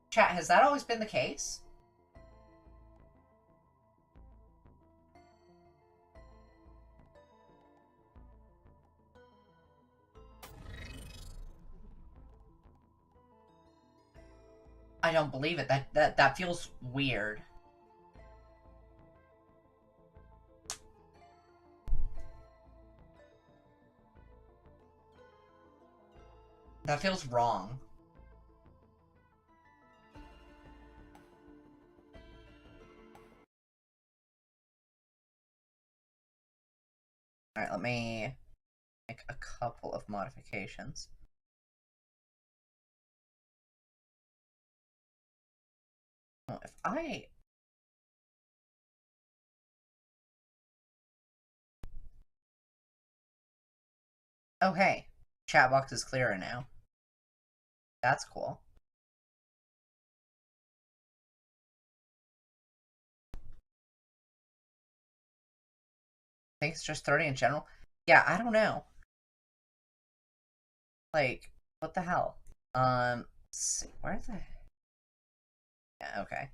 Chat, has that always been the case? I don't believe it. That feels weird. That feels wrong. Alright, let me make a couple of modifications. Well, if I... Okay. Chat box is clearer now. That's cool. I think it's just 30 in general. Yeah, I don't know. Like, what the hell? Let's see, where's the... Yeah, okay.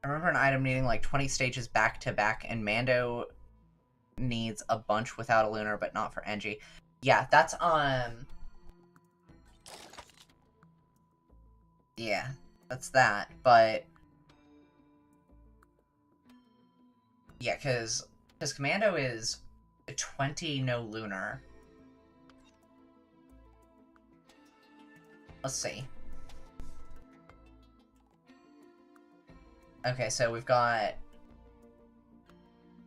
I remember an item needing like 20 stages back to back, and Mando needs a bunch without a lunar, but not for Engie. Yeah, that's yeah, that's that, but yeah, because Commando is 20 no lunar. Let's see. Okay, so we've got...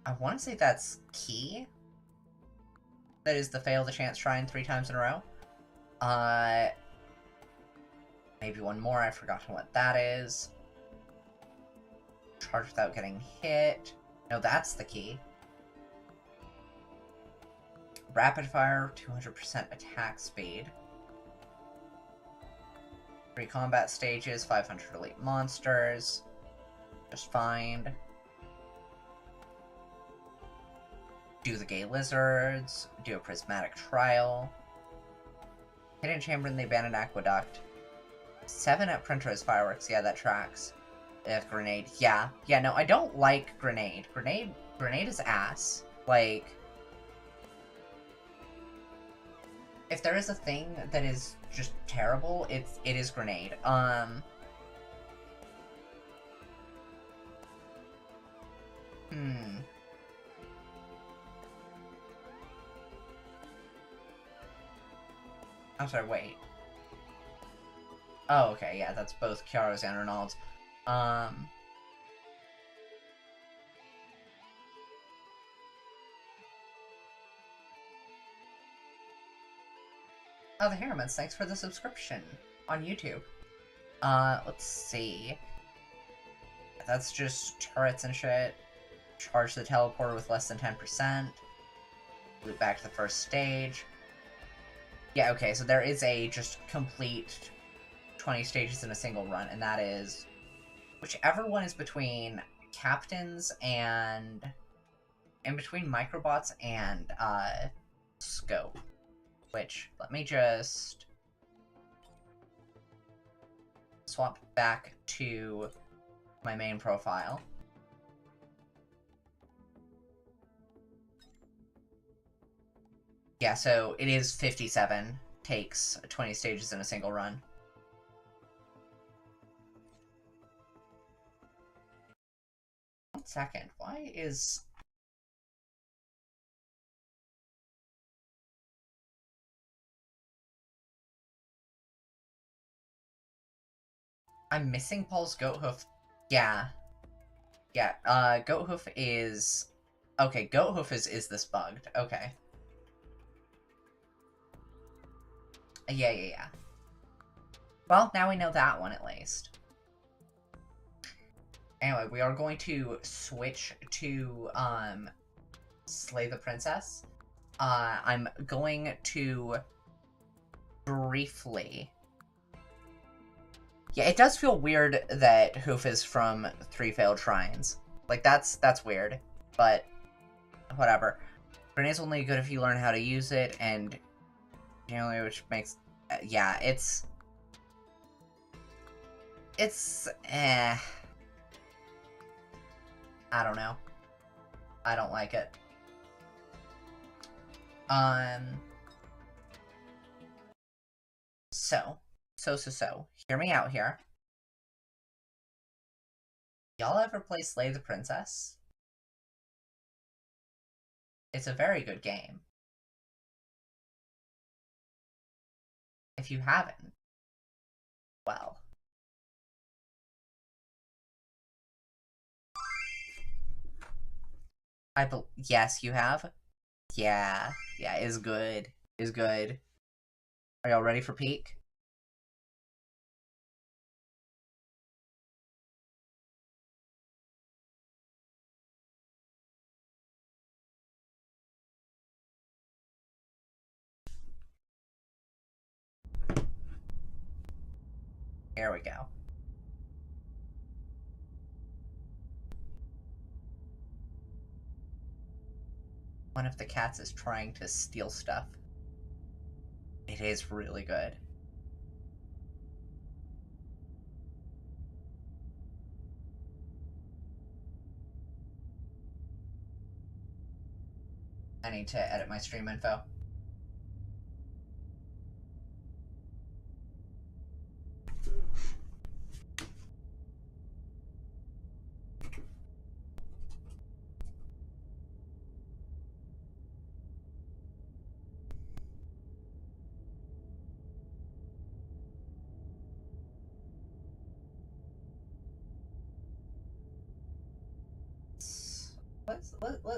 I want to say that's Key. That is the Fail the Chance Shrine 3 times in a row. Maybe one more, I've forgotten what that is. Charge without getting hit. No, that's the key. Rapid fire, 200% attack speed. 3 combat stages, 500 elite monsters. Just find. Do the gay lizards. Do a prismatic trial. Hidden chamber in the abandoned aqueduct. 7 at Printer's fireworks. Yeah, that tracks. Grenade. Yeah. Yeah, no, I don't like grenade. Grenade is ass. Like, if there is a thing that is just terrible, it is grenade. I'm sorry, wait. Oh, okay, yeah, that's both Kiara's and Ronald's. Oh, the Harrimans, thanks for the subscription on YouTube. Let's see. That's just turrets and shit. Charge the teleporter with less than 10%. Loop back to the first stage. Yeah, okay, so there is a just complete 20 stages in a single run, and that is whichever one is between captains and in between microbots and scope. Which, let me just swap back to my main profile. Yeah, so it is 57 takes 20 stages in a single run. One second, why is... I'm missing Paul's goat hoof. Yeah. Yeah, goat hoof is... Okay, goat hoof is this bugged. Okay. Yeah. Well, now we know that one at least. Anyway, we are going to switch to, Slay the Princess. I'm going to briefly... Yeah, it does feel weird that Hoof is from 3 Failed Shrines. Like, that's weird. But, whatever. Grenade's only good if you learn how to use it, and generally, which makes... yeah, it's... I don't know. I don't like it. So. Hear me out here. Y'all ever play Slay the Princess? It's a very good game. If you haven't, well. Yes, you have? Yeah, is good. Is good. Are y'all ready for peak? Here we go. One of the cats is trying to steal stuff. It is really good. I need to edit my stream info.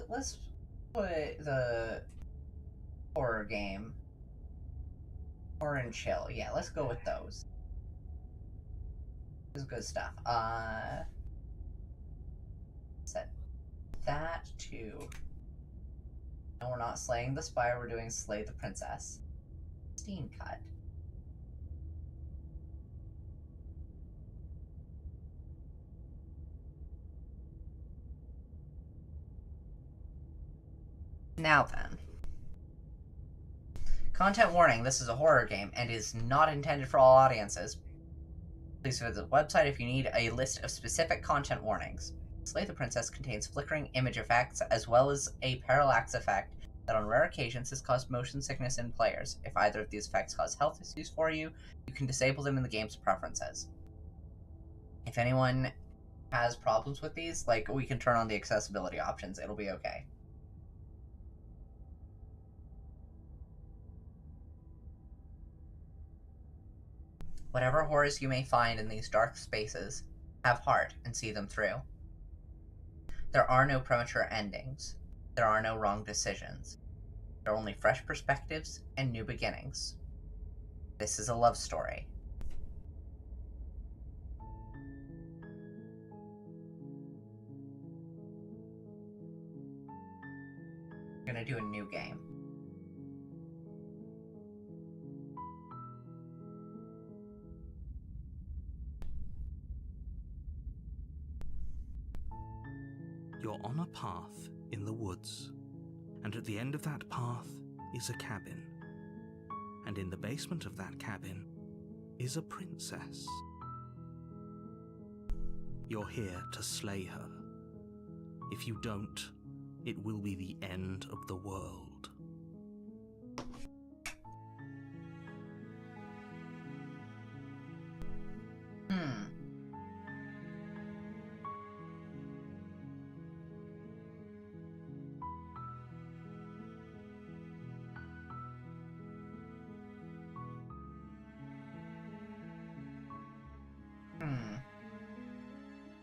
Let's put the horror game. Horror and chill. Yeah, let's go with those. This is good stuff. Set that to... No, we're not slaying the spire, we're doing Slay the Princess. Steam cut. Now then. Content warning, this is a horror game and is not intended for all audiences. Please visit the website if you need a list of specific content warnings. Slay the Princess contains flickering image effects as well as a parallax effect that on rare occasions has caused motion sickness in players. If either of these effects cause health issues for you, you can disable them in the game's preferences. If anyone has problems with these, like, we can turn on the accessibility options. It'll be okay. Whatever horrors you may find in these dark spaces, have heart and see them through. There are no premature endings. There are no wrong decisions. There are only fresh perspectives and new beginnings. This is a love story. We're gonna do a new game. a path in the woods, and at the end of that path is a cabin. And in the basement of that cabin is a princess. You're here to slay her. If you don't, it will be the end of the world.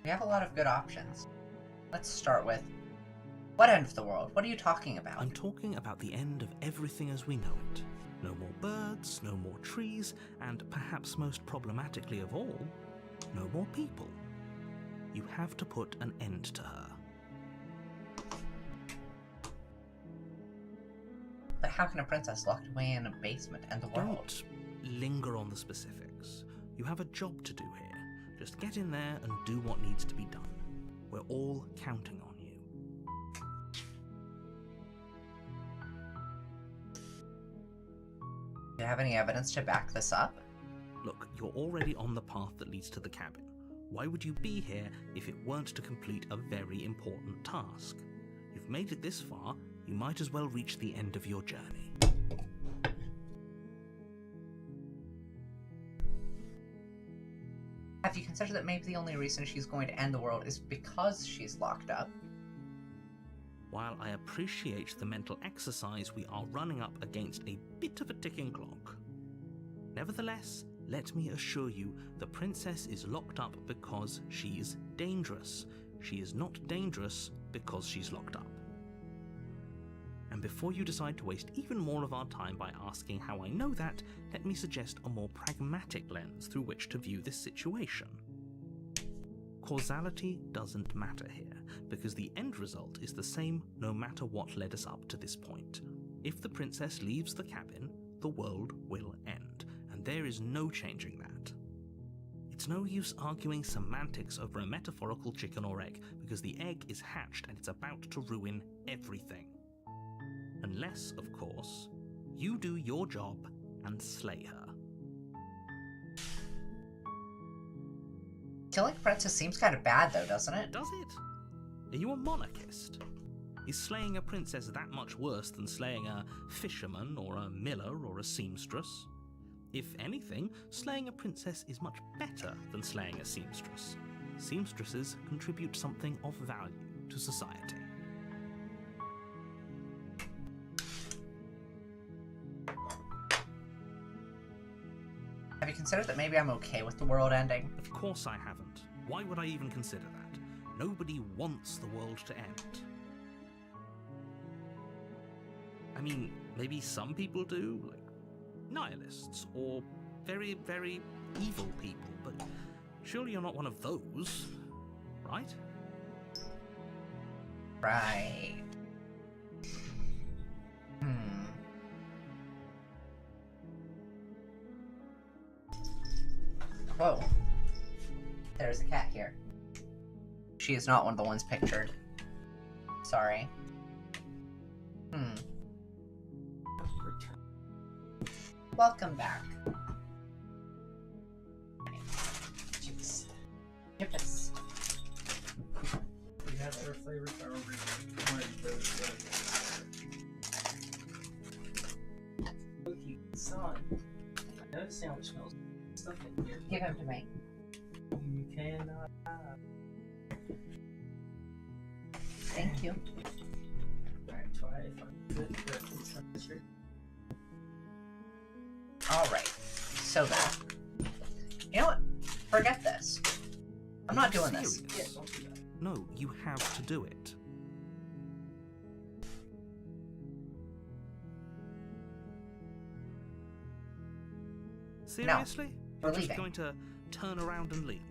We have a lot of good options. Let's start with, what end of the world? What are you talking about? I'm talking about the end of everything as we know it. No more birds, no more trees, and perhaps most problematically of all, no more people. You have to put an end to her. But how can a princess locked away in a basement end the world? Don't linger on the specifics. You have a job to do here. Just get in there and do what needs to be done. We're all counting on you. Do you have any evidence to back this up? Look, you're already on the path that leads to the cabin. Why would you be here if it weren't to complete a very important task? You've made it this far, you might as well reach the end of your journey. Have you considered that maybe the only reason she's going to end the world is because she's locked up? While I appreciate the mental exercise, we are running up against a bit of a ticking clock. Nevertheless, let me assure you, the princess is locked up because she's dangerous. She is not dangerous because she's locked up. And before you decide to waste even more of our time by asking how I know that, let me suggest a more pragmatic lens through which to view this situation. Causality doesn't matter here, because the end result is the same no matter what led us up to this point. If the princess leaves the cabin, the world will end, and there is no changing that. It's no use arguing semantics over a metaphorical chicken or egg, because the egg is hatched and it's about to ruin everything. Unless, of course, you do your job and slay her. Killing a princess seems kind of bad though, doesn't it? Does it? Are you a monarchist? Is slaying a princess that much worse than slaying a fisherman or a miller or a seamstress? If anything, slaying a princess is much better than slaying a seamstress. Seamstresses contribute something of value to society. Have you considered that maybe I'm okay with the world ending? Of course I haven't. Why would I even consider that? Nobody wants the world to end. I mean, maybe some people do, like nihilists, or very, very evil people, but surely you're not one of those, right? Right. Whoa. There's a cat here. She is not one of the ones pictured. Sorry. Welcome back. Jeez. Yippus. We have their flavors are over. Cookie, son. Notice how it smells. Stuff in here. Give him to me. You cannot have. Thank you. Alright, try it. Good. Alright. So that. You know what? Forget this. I'm not doing this. Yeah, don't do that. No, you have to do it. Seriously? we're You're just leaving. going to turn around and leave?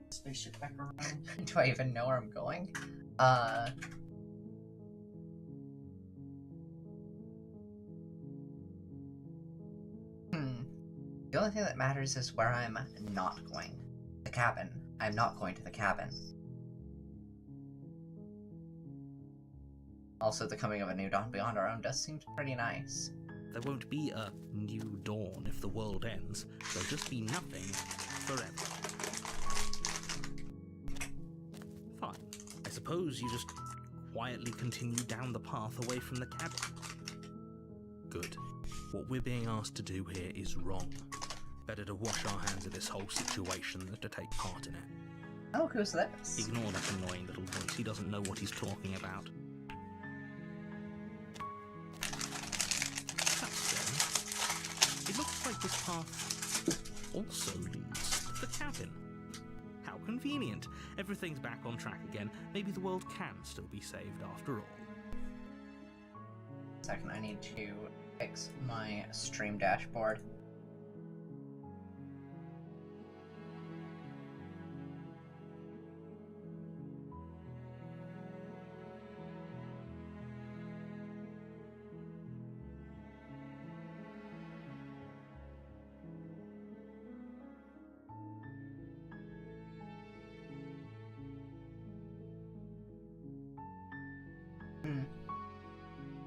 Spaceship back around. Do I even know where I'm going? The only thing that matters is where I'm not going. The cabin. I'm not going to the cabin. Also, the coming of a new dawn beyond our own does seem pretty nice. There won't be a new dawn if the world ends. There'll just be nothing forever. Fine. I suppose you just quietly continue down the path away from the cabin. Good. What we're being asked to do here is wrong. Better to wash our hands of this whole situation than to take part in it. Oh, who's this? Ignore that annoying little voice. He doesn't know what he's talking about. That's strange. It looks like this path also leads to the cabin. How convenient. Everything's back on track again. Maybe the world can still be saved after all. Second, I need to fix my stream dashboard.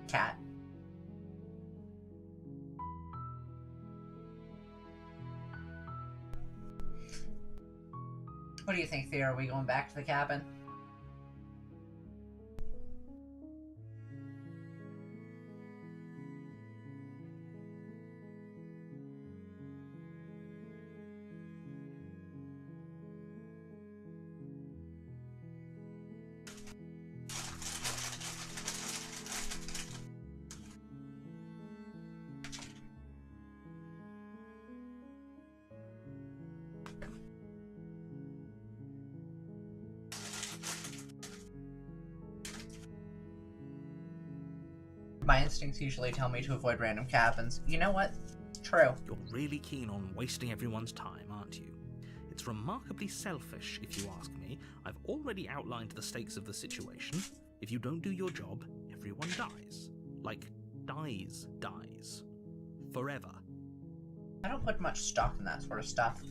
Cat. What do you think, Thea? Are we going back to the cabin? My instincts usually tell me to avoid random cabins. You know what? True. You're really keen on wasting everyone's time, aren't you? It's remarkably selfish, if you ask me. I've already outlined the stakes of the situation. If you don't do your job, everyone dies. Like, dies. Forever. I don't put much stock in that sort of stuff.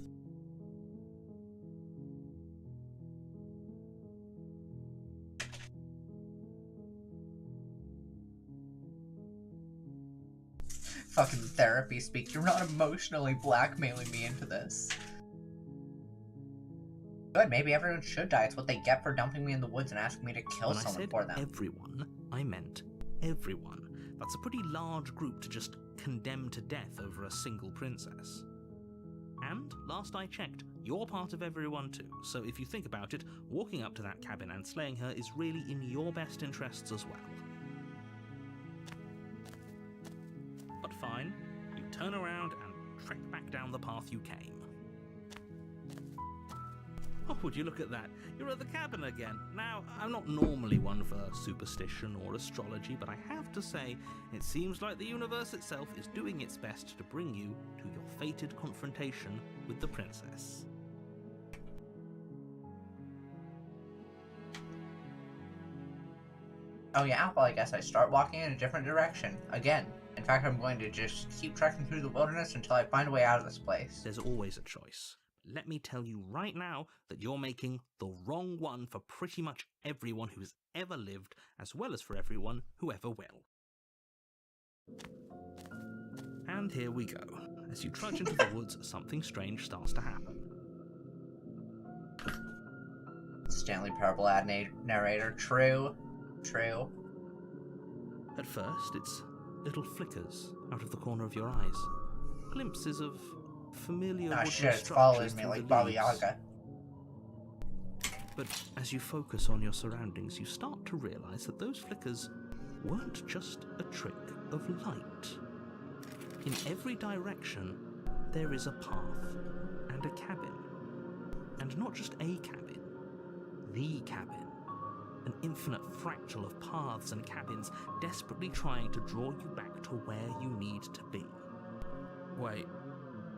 Fucking therapy speak. You're not emotionally blackmailing me into this. Good, maybe everyone should die. It's what they get for dumping me in the woods and asking me to kill When someone I said for them. everyone, I meant everyone. That's a pretty large group to just condemn to death over a single princess. And, last I checked, you're part of everyone too, so if you think about it, walking up to that cabin and slaying her is really in your best interests as well. But fine, you turn around and trek back down the path you came. Oh, would you look at that? You're at the cabin again. Now, I'm not normally one for superstition or astrology, but I have to say, it seems like the universe itself is doing its best to bring you to your fated confrontation with the princess. Oh yeah? Well, I guess I start walking in a different direction. Again. In fact, I'm going to just keep trekking through the wilderness until I find a way out of this place. There's always a choice. Let me tell you right now that you're making the wrong one for pretty much everyone who's ever lived, as well as for everyone who ever will. And here we go. As you trudge into the woods, something strange starts to happen. Stanley Parable ad narrator. True. True. At first, it's little flickers out of the corner of your eyes. Glimpses of familiar Ah wooden shit, it's structures following me through like the Baba leaves. Yaga. But as you focus on your surroundings, you start to realize that those flickers weren't just a trick of light. In every direction, there is a path and a cabin. And not just a cabin, the cabin. An infinite fractal of paths and cabins desperately trying to draw you back to where you need to be. Wait,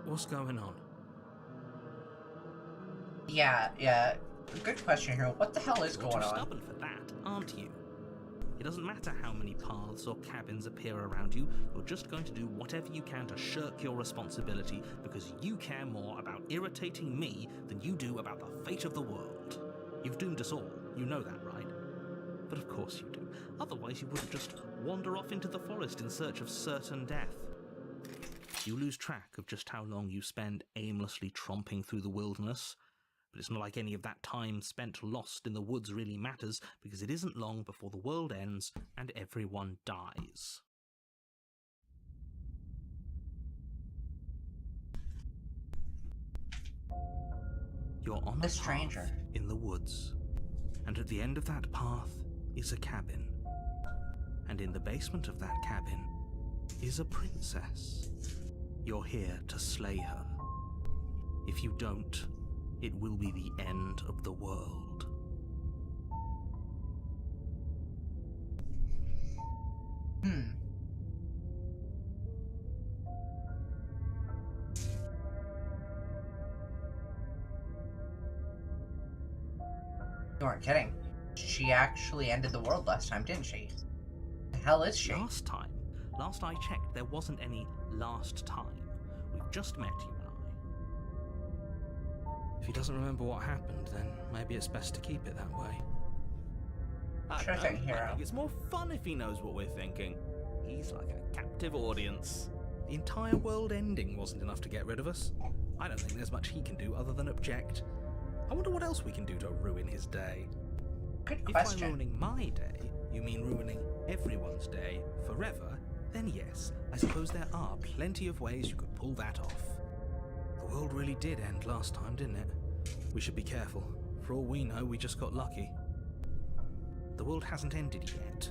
what's going on? Yeah. Good question here. What the hell is You're going too on? stubborn for that, aren't you? It doesn't matter how many paths or cabins appear around you, you're just going to do whatever you can to shirk your responsibility because you care more about irritating me than you do about the fate of the world. You've doomed us all, you know that, right? But of course you do. Otherwise you wouldn't just wander off into the forest in search of certain death. You lose track of just how long you spend aimlessly tromping through the wilderness, but it's not like any of that time spent lost in the woods really matters, because it isn't long before the world ends and everyone dies. You're on a The stranger. path in the woods, and at the end of that path is a cabin. And in the basement of that cabin is a princess. You're here to slay her. If you don't, it will be the end of the world. You weren't kidding. She actually ended the world last time, didn't she? The hell is she? Last I checked, there wasn't any last time. We've just met, you and I. If he doesn't remember what happened, then maybe it's best to keep it that way. Sure thing, hero. I think it's more fun if he knows what we're thinking. He's like a captive audience. The entire world ending wasn't enough to get rid of us. I don't think there's much he can do other than object. I wonder what else we can do to ruin his day. Good If question. by ruining my day, you mean ruining everyone's day forever, then yes, I suppose there are plenty of ways you could pull that off. The world really did end last time, didn't it? We should be careful. For all we know, we just got lucky. The world hasn't ended yet,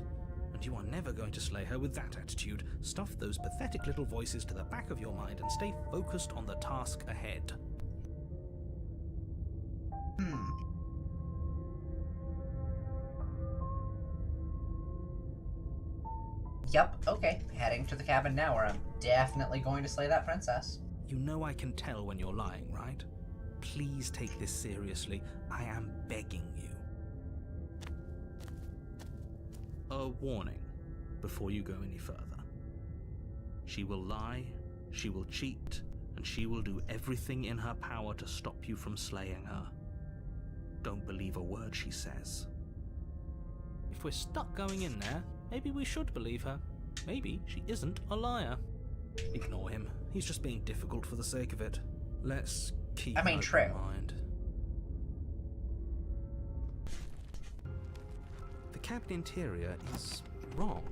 and you are never going to slay her with that attitude. Stuff those pathetic little voices to the back of your mind and stay focused on the task ahead. Yep, okay. Heading to the cabin now, where I'm definitely going to slay that princess. You know I can tell when you're lying, right? Please take this seriously. I am begging you. A warning before you go any further. She will lie, she will cheat, and she will do everything in her power to stop you from slaying her. Don't believe a word she says. If we're stuck going in there, maybe we should believe her. Maybe she isn't a liar. Ignore him. He's just being difficult for the sake of it. Let's keep an open mind. The cabin interior is wrong.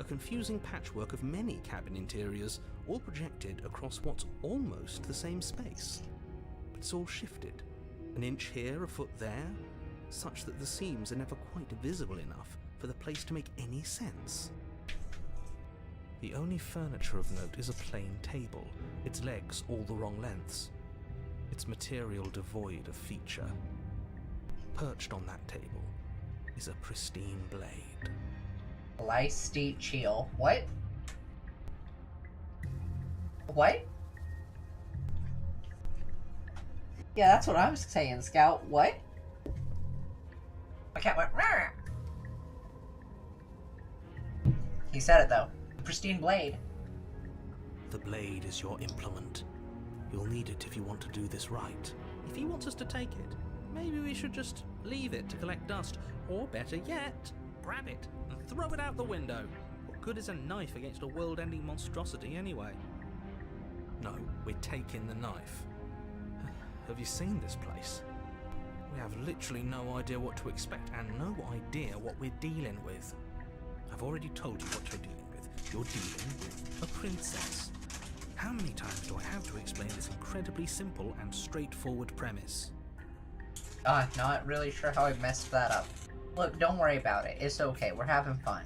A confusing patchwork of many cabin interiors, all projected across what's almost the same space. But it's all shifted. An inch here, a foot there, such that the seams are never quite visible enough for the place to make any sense. The only furniture of note is a plain table, its legs all the wrong lengths, its material devoid of feature. Perched on that table is a pristine blade. Lystate Chiel. What? What? Yeah, that's what I was saying, Scout. What? My cat went, "Rah!" He said it, though. Pristine blade. The blade is your implement. You'll need it if you want to do this right. If he wants us to take it, maybe we should just leave it to collect dust. Or better yet, grab it and throw it out the window. What good is a knife against a world-ending monstrosity anyway? No, we're taking the knife. Have you seen this place? We have literally no idea what to expect and no idea what we're dealing with. I've already told you what you're dealing with. You're dealing with a princess. How many times do I have to explain this incredibly simple and straightforward premise? Not really sure how I messed that up. Look, don't worry about it. It's okay. We're having fun.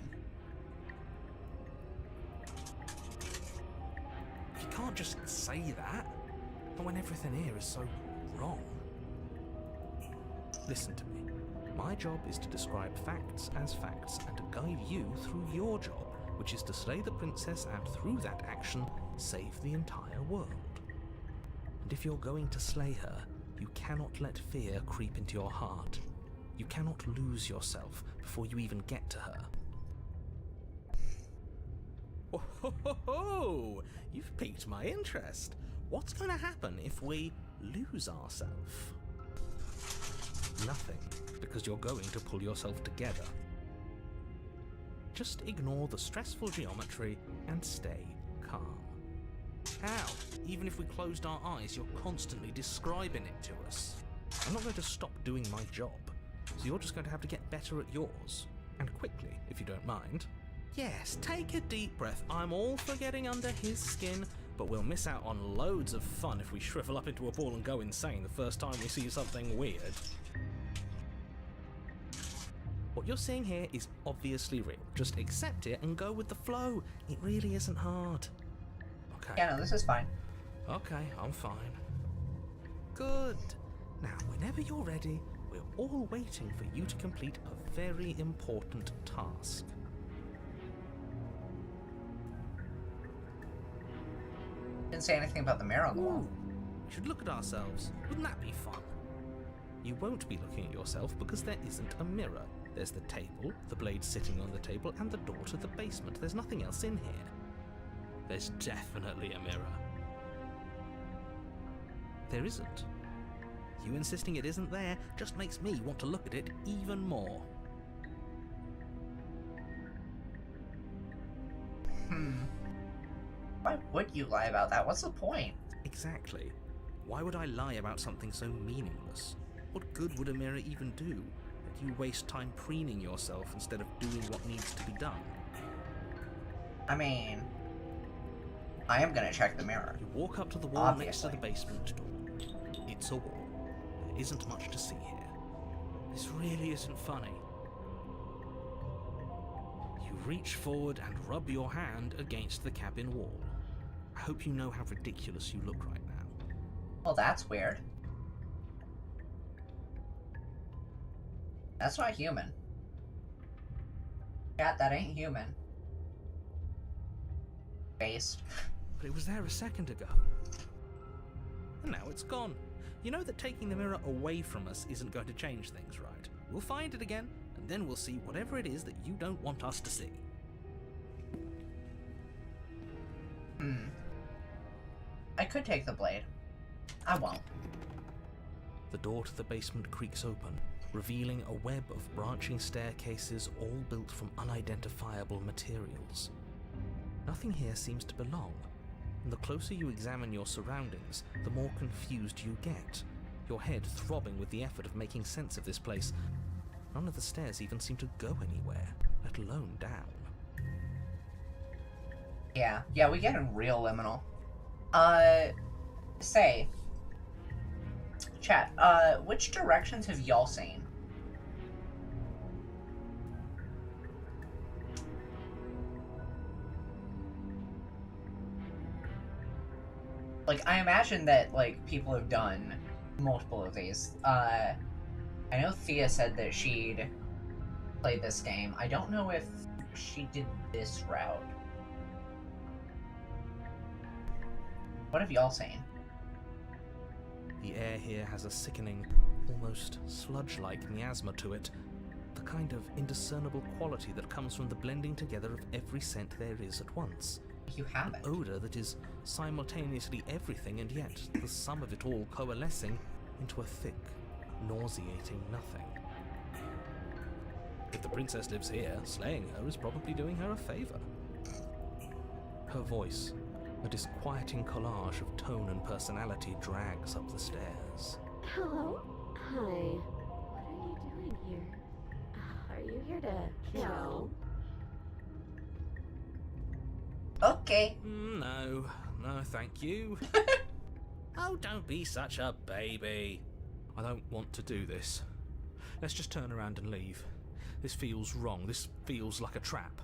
You can't just say that, when everything here is so wrong. Listen to me. My job is to describe facts as facts and to guide you through your job, which is to slay the princess and through that action, save the entire world. And if you're going to slay her, you cannot let fear creep into your heart. You cannot lose yourself before you even get to her. Oh, ho, ho, ho. You've piqued my interest. What's going to happen if we lose ourselves? Nothing, because you're going to pull yourself together. Just ignore the stressful geometry and stay calm. How? Even if we closed our eyes, you're constantly describing it to us. I'm not going to stop doing my job, so you're just going to have to get better at yours. And quickly, if you don't mind. Yes, take a deep breath. I'm all for getting under his skin, but we'll miss out on loads of fun if we shrivel up into a ball and go insane the first time we see something weird. What you're seeing here is obviously real. Just accept it and go with the flow. It really isn't hard. Okay. Yeah, no, this is fine. Okay, I'm fine. Good. Now, whenever you're ready, we're all waiting for you to complete a very important task. Didn't say anything about the mirror on the wall. Ooh, we should look at ourselves. Wouldn't that be fun? You won't be looking at yourself because there isn't a mirror. There's the table, the blade sitting on the table, and the door to the basement. There's nothing else in here. There's definitely a mirror. There isn't. You insisting it isn't there just makes me want to look at it even more. Why would you lie about that? What's the point? Exactly. Why would I lie about something so meaningless? What good would a mirror even do? That you waste time preening yourself instead of doing what needs to be done? I mean, I am gonna check the mirror. You walk up to the wall Obviously. next to the basement door. It's a wall. There isn't much to see here. This really isn't funny. You reach forward and rub your hand against the cabin wall. I hope you know how ridiculous you look right now. Well, that's weird. That's not human. Chat, that ain't human. Based. But it was there a second ago. And now it's gone. You know that taking the mirror away from us isn't going to change things, right? We'll find it again, and then we'll see whatever it is that you don't want us to see. I could take the blade. I won't. The door to the basement creaks open, revealing a web of branching staircases all built from unidentifiable materials. Nothing here seems to belong, and the closer you examine your surroundings, the more confused you get, your head throbbing with the effort of making sense of this place. None of the stairs even seem to go anywhere, let alone down. Yeah, we getting real liminal. Say, chat, which directions have y'all seen? Like, I imagine that, like, people have done multiple of these. I know Thea said that she'd played this game. I don't know if she did this route. What have y'all seen? The air here has a sickening, almost sludge-like miasma to it, the kind of indiscernible quality that comes from the blending together of every scent there is at once. You haven't. An odour that is simultaneously everything and yet the sum of it all coalescing into a thick, nauseating nothing. If the princess lives here, slaying her is probably doing her a favour. Her voice, a disquieting collage of tone and personality, drags up the stairs. Hello? Hi. What are you doing here? Are you here to kill? Okay. No, thank you. Oh, don't be such a baby. I don't want to do this. Let's just turn around and leave. This feels wrong. This feels like a trap.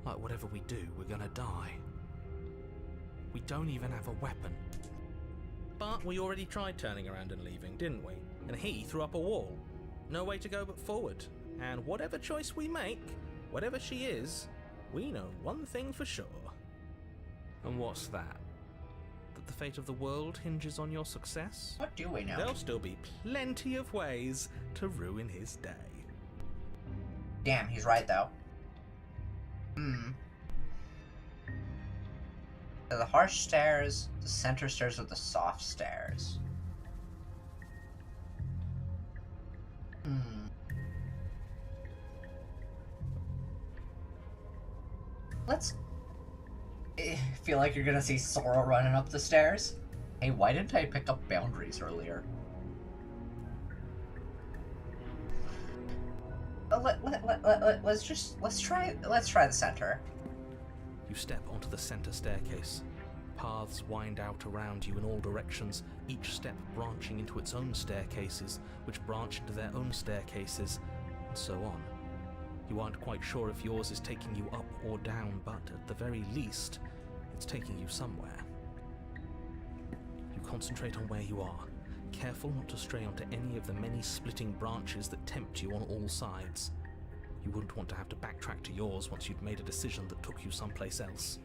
Like whatever we do, we're gonna die. We don't even have a weapon. But we already tried turning around and leaving, didn't we? And he threw up a wall. No way to go but forward. And whatever choice we make, whatever she is, we know one thing for sure. And what's that? That the fate of the world hinges on your success? What do we know? There'll still be plenty of ways to ruin his day. Damn, he's right though. The harsh stairs, the center stairs, or the soft stairs? let's... feel like you're gonna see Sora running up the stairs. Hey, why didn't I pick up boundaries earlier? Let's try the center. You step onto the center staircase. Paths wind out around you in all directions, each step branching into its own staircases, which branch into their own staircases, and so on. You aren't quite sure if yours is taking you up or down, but at the very least, it's taking you somewhere. You concentrate on where you are, careful not to stray onto any of the many splitting branches that tempt you on all sides. You wouldn't want to have to backtrack to yours once you'd made a decision that took you someplace else.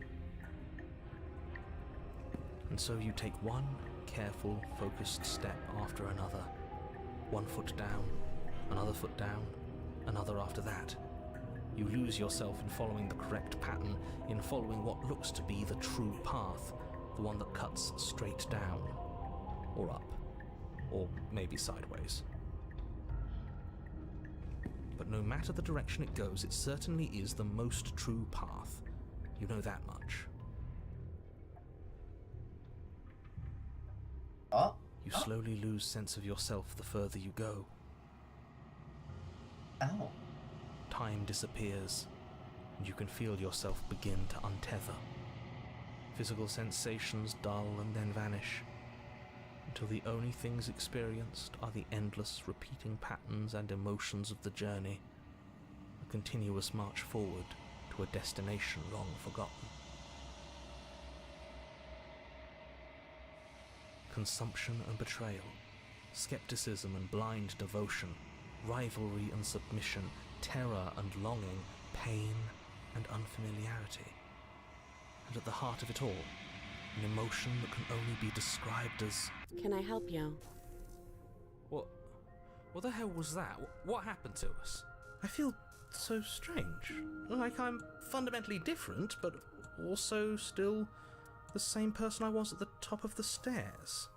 And so you take one careful, focused step after another. One foot down, another foot down, another after that. You lose yourself in following the correct pattern, in following what looks to be the true path, the one that cuts straight down, or up, or maybe sideways. But no matter the direction it goes, it certainly is the most true path. You know that much. You slowly lose sense of yourself the further you go. Oh. Time disappears, and you can feel yourself begin to untether. Physical sensations dull and then vanish, until the only things experienced are the endless repeating patterns and emotions of the journey, a continuous march forward to a destination long forgotten. Consumption and betrayal, skepticism and blind devotion, rivalry and submission, terror and longing, pain and unfamiliarity. And at the heart of it all, an emotion that can only be described as... Can I help you? What the hell was that? What happened to us? I feel so strange. Like I'm fundamentally different, but also still the same person I was at the top of the stairs.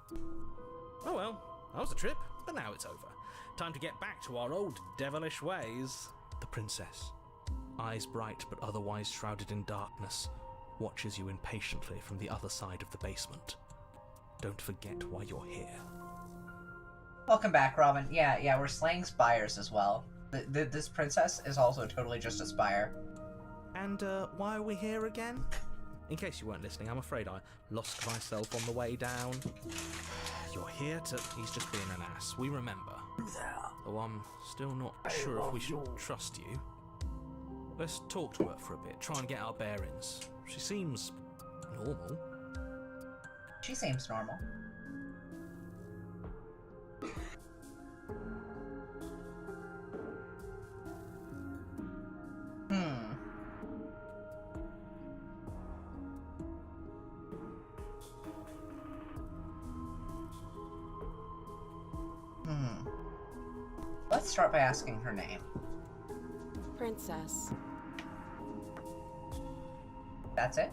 Oh well, that was a trip, but now it's over. Time to get back to our old devilish ways. The princess, eyes bright but otherwise shrouded in darkness, watches you impatiently from the other side of the basement. Don't forget why you're here. Welcome back, Robin. Yeah, we're slaying spires as well. This princess is also totally just a spire. And why are we here again? In case you weren't listening, I'm afraid I lost myself on the way down. You're here to... He's just being an ass. We remember. Though I'm still not sure if we should trust you. Let's talk to her for a bit, try and get our bearings. She seems normal. She seems normal. Let's start by asking her name. Princess. That's it?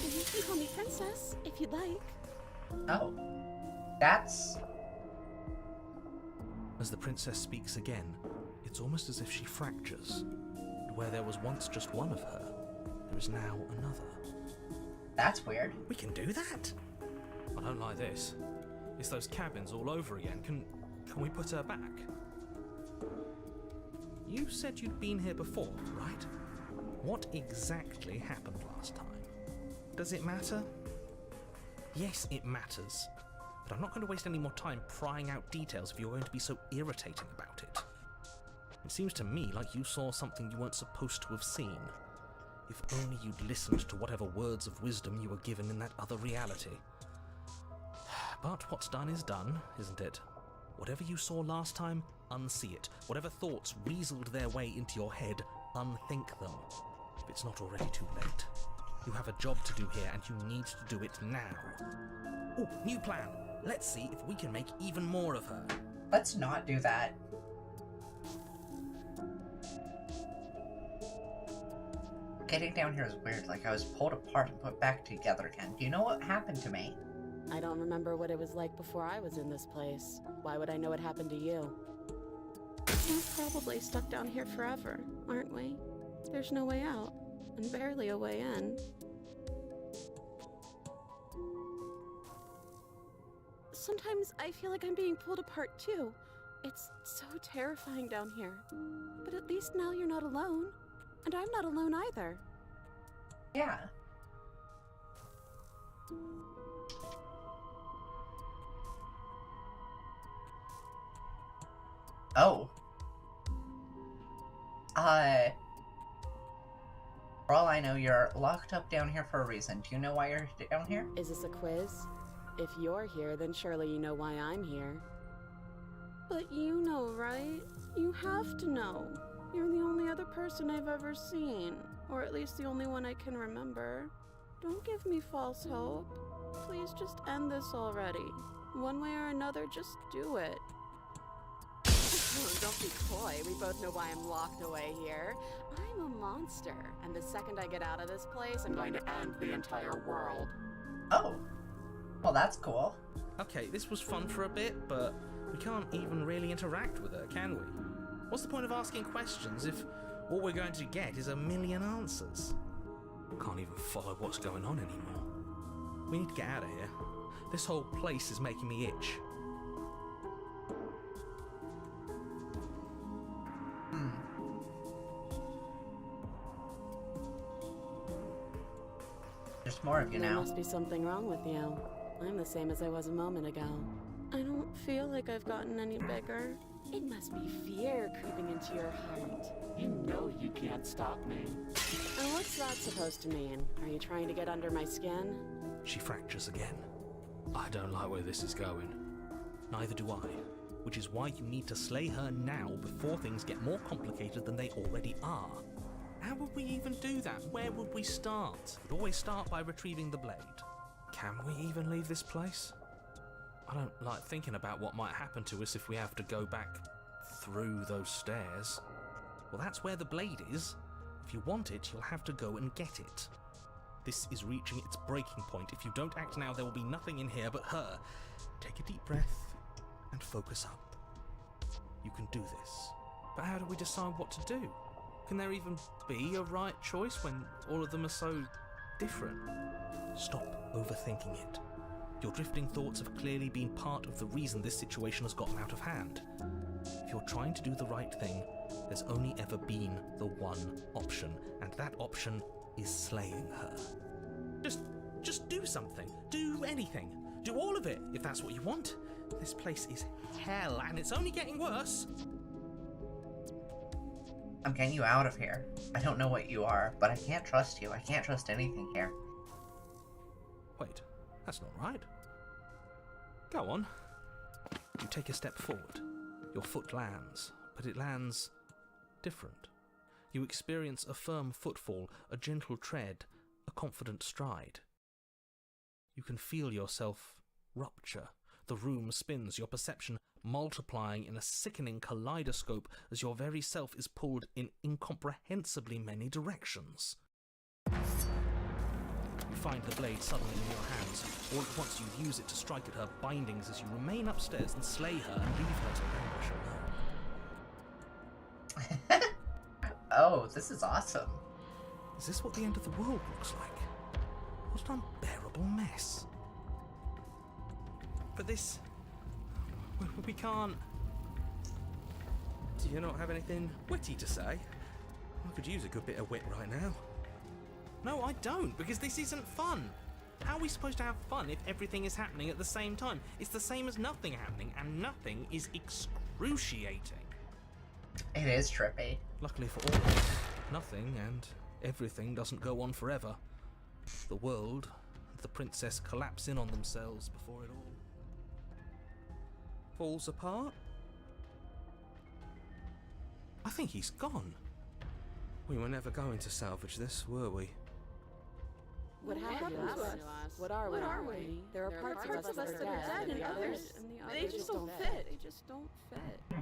You can call me Princess, if you'd like. Oh. That's... As the princess speaks again, it's almost as if she fractures. And where there was once just one of her, there is now another. That's weird. We can do that? I don't like this. It's those cabins all over again. Can we put her back? You said you'd been here before, right? What exactly happened last time? Does it matter? Yes, it matters. But I'm not going to waste any more time prying out details if you're going to be so irritating about it. It seems to me like you saw something you weren't supposed to have seen. If only you'd listened to whatever words of wisdom you were given in that other reality. But what's done is done, isn't it? Whatever you saw last time, unsee it. Whatever thoughts weaseled their way into your head, unthink them. If it's not already too late. You have a job to do here, and you need to do it now. Oh, new plan. Let's see if we can make even more of her. Let's not do that. Getting down here is weird, like I was pulled apart and put back together again. Do you know what happened to me? I don't remember what it was like before I was in this place. Why would I know what happened to you? We're probably stuck down here forever, aren't we? There's no way out. and barely a way in. Sometimes I feel like I'm being pulled apart too. It's so terrifying down here. But at least now you're not alone. And I'm not alone either. Yeah. Oh. For all I know, you're locked up down here for a reason. Do you know why you're down here? Is this a quiz? If you're here, then surely you know why I'm here. But you know, right? You have to know. You're the only other person I've ever seen. Or at least the only one I can remember. Don't give me false hope. Please just end this already. One way or another, just do it. Oh, don't be coy. We both know why I'm locked away here. I'm a monster, and the second I get out of this place, I'm going to end the entire world. Oh. Well, that's cool. Okay, this was fun for a bit, but we can't even really interact with her, can we? What's the point of asking questions if all we're going to get is a million answers? Can't even follow what's going on anymore. We need to get out of here. This whole place is making me itch. There's more of you There now. must be something wrong with you. I'm the same as I was a moment ago. I don't feel like I've gotten any bigger. It must be fear creeping into your heart. You know you can't stop me. And what's that supposed to mean? Are you trying to get under my skin? She fractures again. I don't like where this is going. Neither do I. Which is why you need to slay her now before things get more complicated than they already are. How would we even do that? Where would we start? We'd always start by retrieving the blade. Can we even leave this place? I don't like thinking about what might happen to us if we have to go back through those stairs. Well, that's where the blade is. If you want it, you'll have to go and get it. This is reaching its breaking point. If you don't act now, there will be nothing in here but her. Take a deep breath and focus up. You can do this. But how do we decide what to do? Can there even be a right choice when all of them are so different? Stop overthinking it. Your drifting thoughts have clearly been part of the reason this situation has gotten out of hand. If you're trying to do the right thing, there's only ever been the one option, and that option is slaying her. Just do something. Do anything. Do all of it, if that's what you want. This place is hell, and it's only getting worse. I'm getting you out of here. I don't know what you are, but I can't trust you. I can't trust anything here. Wait, that's not right. Go on. You take a step forward. Your foot lands, but it lands different. You experience a firm footfall, a gentle tread, a confident stride. You can feel yourself rupture. The room spins, your perception multiplying in a sickening kaleidoscope as your very self is pulled in incomprehensibly many directions. You find the blade suddenly in your hands. All at once you use it to strike at her bindings as you remain upstairs and slay her and leave her to languish alone. Oh, this is awesome. Is this what the end of the world looks like? What an unbearable mess. But this... we can't... Do you not have anything witty to say? I could use a good bit of wit right now. No, I don't, because this isn't fun. How are we supposed to have fun if everything is happening at the same time? It's the same as nothing happening, and nothing is excruciating. It is trippy. Luckily for all of us, nothing and everything doesn't go on forever. The world and the princess collapse in on themselves before it all falls apart. I think he's gone. We were never going to salvage this, were we? What happened to us? What are we? There are parts of us that are dead, and the others, they just don't fit. They just don't fit.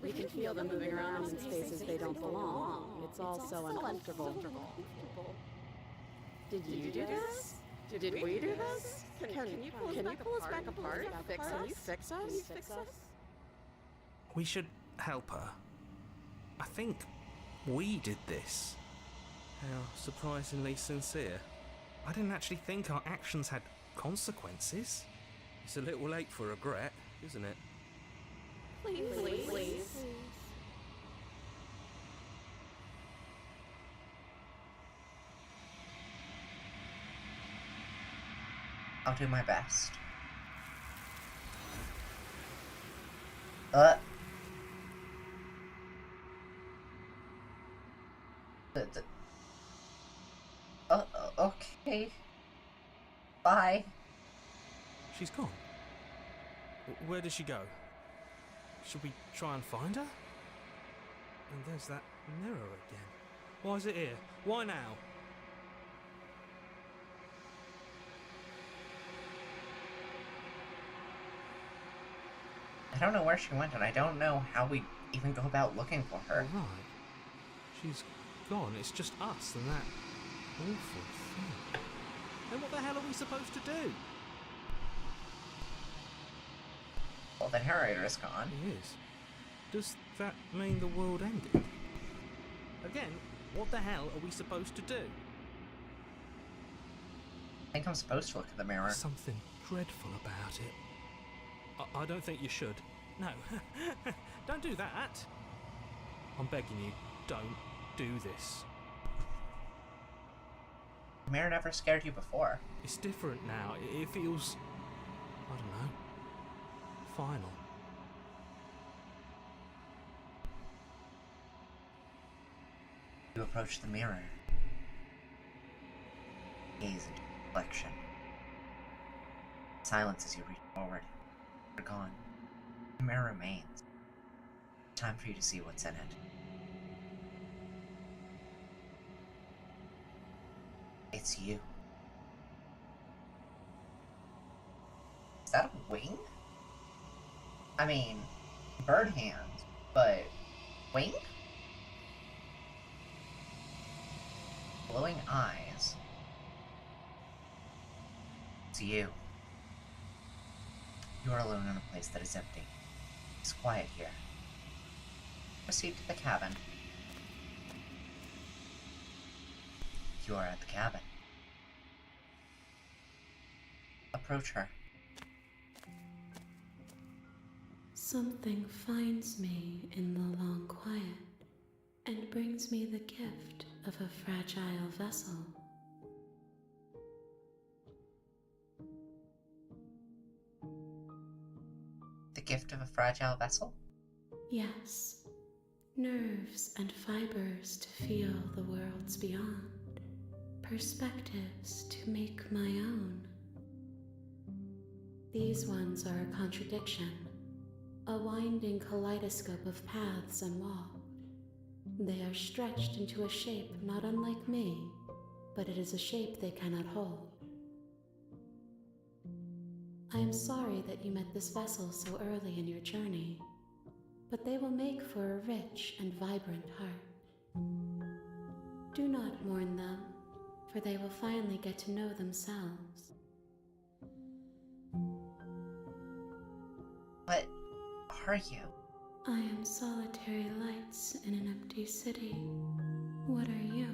We can feel them moving around in spaces they don't belong. It's all so uncomfortable. Did you do this? Did we do this? Can you pull us back apart? Can you fix us? We should help her. I think we did this. How surprisingly sincere. I didn't actually think our actions had consequences. It's a little late for regret, isn't it? Please. I'll do my best. Uh. Okay. Bye. She's gone. Where did she go? Should we try and find her? And there's that mirror again. Why is it here? Why now? I don't know where she went, and I don't know how we even go about looking for her. All right. She's gone. It's just us and that awful thing. Then what the hell are we supposed to do? Well, the narrator is gone. He is. Does that mean the world ended? Again, what the hell are we supposed to do? I think I'm supposed to look at the mirror. There's something dreadful about it. I don't think you should. No. Don't do that. I'm begging you, don't do this. The mirror never scared you before. It's different now. It feels, I don't know, final. You approach the mirror. Gaze into the reflection. Silence as you reach forward. You're gone. The mirror remains. Time for you to see what's in it. It's you. Is that a wing? I mean, bird hands, but wing? Glowing eyes. It's you. You are alone in a place that is empty. It's quiet here. Proceed to the cabin. You are at the cabin. Approach her. Something finds me in the long quiet and brings me the gift of a fragile vessel. The gift of a fragile vessel? Yes, nerves and fibers to feel the worlds beyond, perspectives to make my own. These ones are a contradiction, a winding kaleidoscope of paths and walls. They are stretched into a shape not unlike me, but it is a shape they cannot hold. I am sorry that you met this vessel so early in your journey, but they will make for a rich and vibrant heart. Do not mourn them, for they will finally get to know themselves. What are you? I am solitary lights in an empty city. What are you?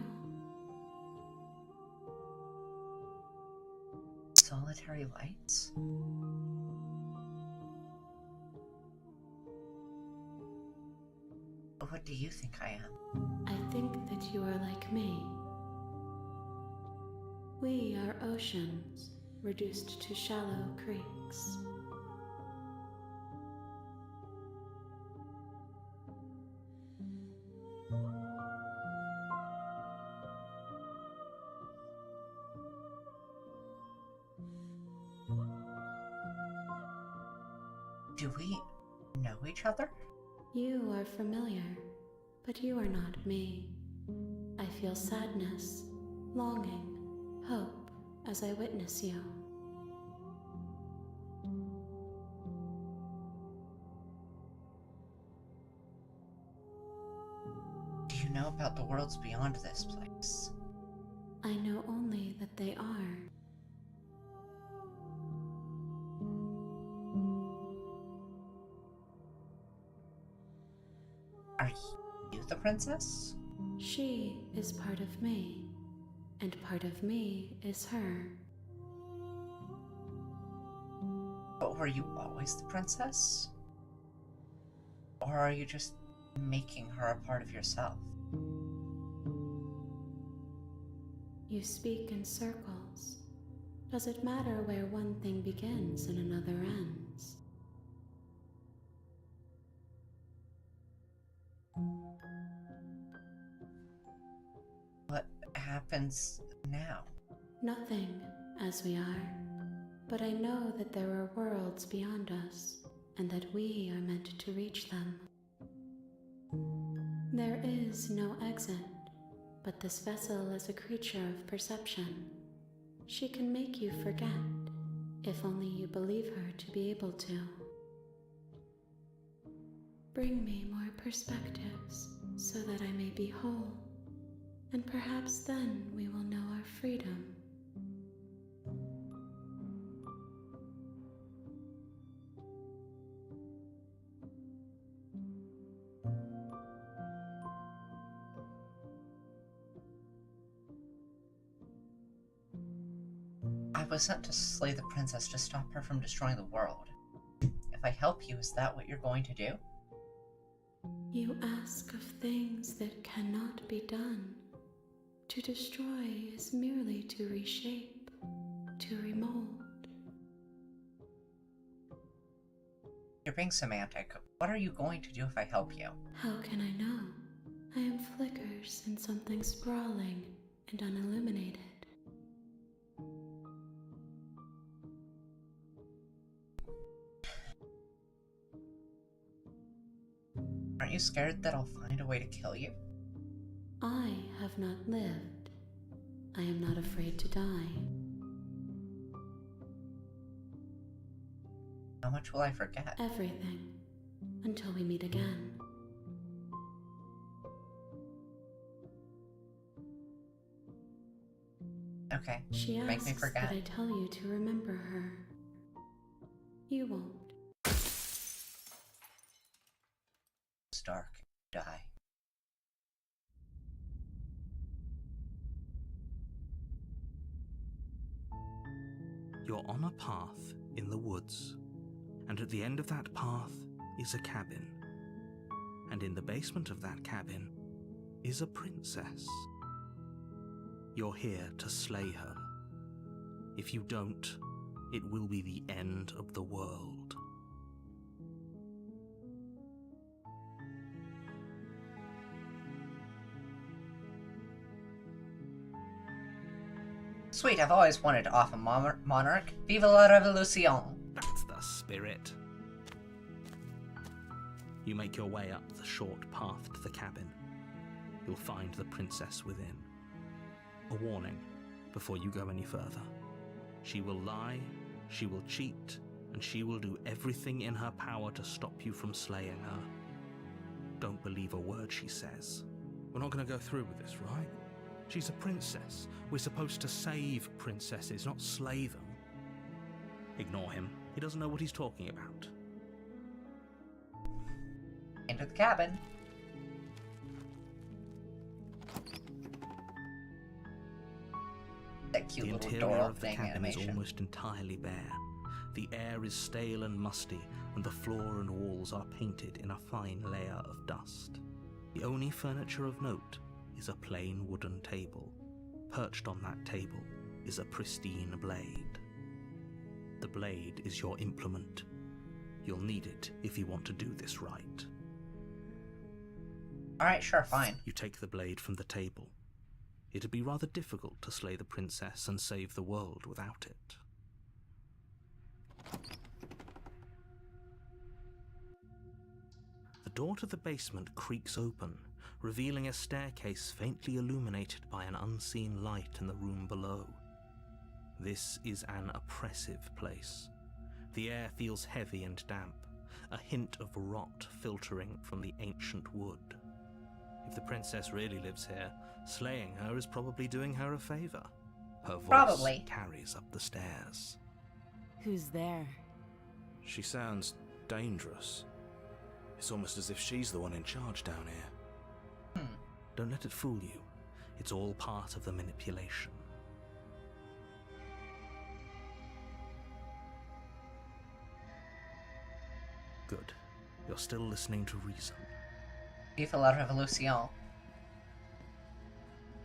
Solitary lights? What do you think I am? I think that you are like me. We are oceans, reduced to shallow creeks. Do we know each other? You are familiar, but you are not me. I feel sadness, longing, hope as I witness you. Do you know about the worlds beyond this place? I know only that they are. Are you the princess? She is part of me, and part of me is her. But were you always the princess? Or are you just making her a part of yourself? You speak in circles. Does it matter where one thing begins and another ends? What happens now? Nothing, as we are. But I know that there are worlds beyond us, and that we are meant to reach them. There is no exit, but this vessel is a creature of perception. She can make you forget, if only you believe her to be able to. Bring me more perspectives, so that I may be whole, and perhaps then we will know our freedom. I was sent to slay the princess to stop her from destroying the world. If I help you, is that what you're going to do? You ask of things that cannot be done. To destroy is merely to reshape, to remold. You're being semantic. What are you going to do if I help you? How can I know? I am flickers in something sprawling and unilluminated. Aren't you scared that I'll find a way to kill you? I have not lived. I am not afraid to die. How much will I forget? Everything. Until we meet again. Okay, She make asks me forget. that I tell you to remember her. You won't. It's dark. Die. You're on a path in the woods, and at the end of that path is a cabin. And in the basement of that cabin is a princess. You're here to slay her. If you don't, it will be the end of the world. Sweet, I've always wanted to off a monarch. Vive la revolution! That's the spirit. You make your way up the short path to the cabin. You'll find the princess within. A warning before you go any further. She will lie, she will cheat, and she will do everything in her power to stop you from slaying her. Don't believe a word she says. We're not going to go through with this, right? She's a princess. We're supposed to save princesses, not slay them. Ignore him. He doesn't know what he's talking about. Into the cabin. That cute The little interior door of the thing cabin is animation. almost entirely bare. The air is stale and musty, and the floor and walls are painted in a fine layer of dust. The only furniture of note is a plain wooden table. Perched on that table is a pristine blade. The blade is your implement. You'll need it if you want to do this right. Alright, sure, fine. You take the blade from the table. It'd be rather difficult to slay the princess and save the world without it. The door to the basement creaks open, revealing a staircase faintly illuminated by an unseen light in the room below. This is an oppressive place. The air feels heavy and damp, a hint of rot filtering from the ancient wood. If the princess really lives here, slaying her is probably doing her a favor. Her voice Probably. carries up the stairs. Who's there? She sounds dangerous. It's almost as if she's the one in charge down here. Don't let it fool you. It's all part of the manipulation. Good. You're still listening to reason. Vive la revolution.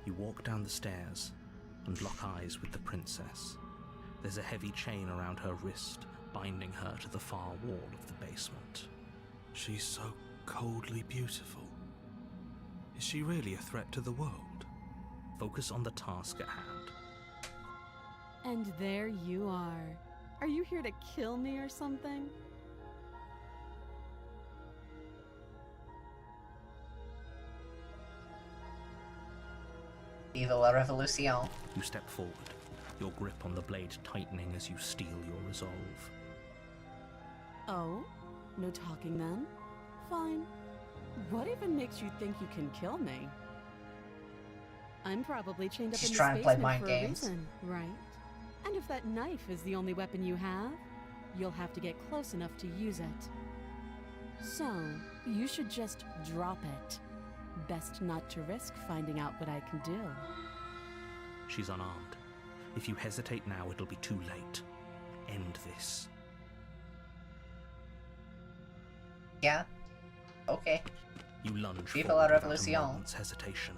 You walk down the stairs and lock eyes with the princess. There's a heavy chain around her wrist, binding her to the far wall of the basement. She's so coldly beautiful. Is she really a threat to the world? Focus on the task at hand. And there you are. Are you here to kill me or something? Vive la revolution. You step forward, your grip on the blade tightening as you steel your resolve. Oh? No talking then? Fine. What even makes you think you can kill me? I'm probably chained up She's in this trying to play basement mind for games. a reason, right? And if that knife is the only weapon you have, you'll have to get close enough to use it. So, you should just drop it. Best not to risk finding out what I can do. She's unarmed. If you hesitate now, it'll be too late. End this. Yeah? Okay. You lunge Vive forward la without a revolution. moment's hesitation.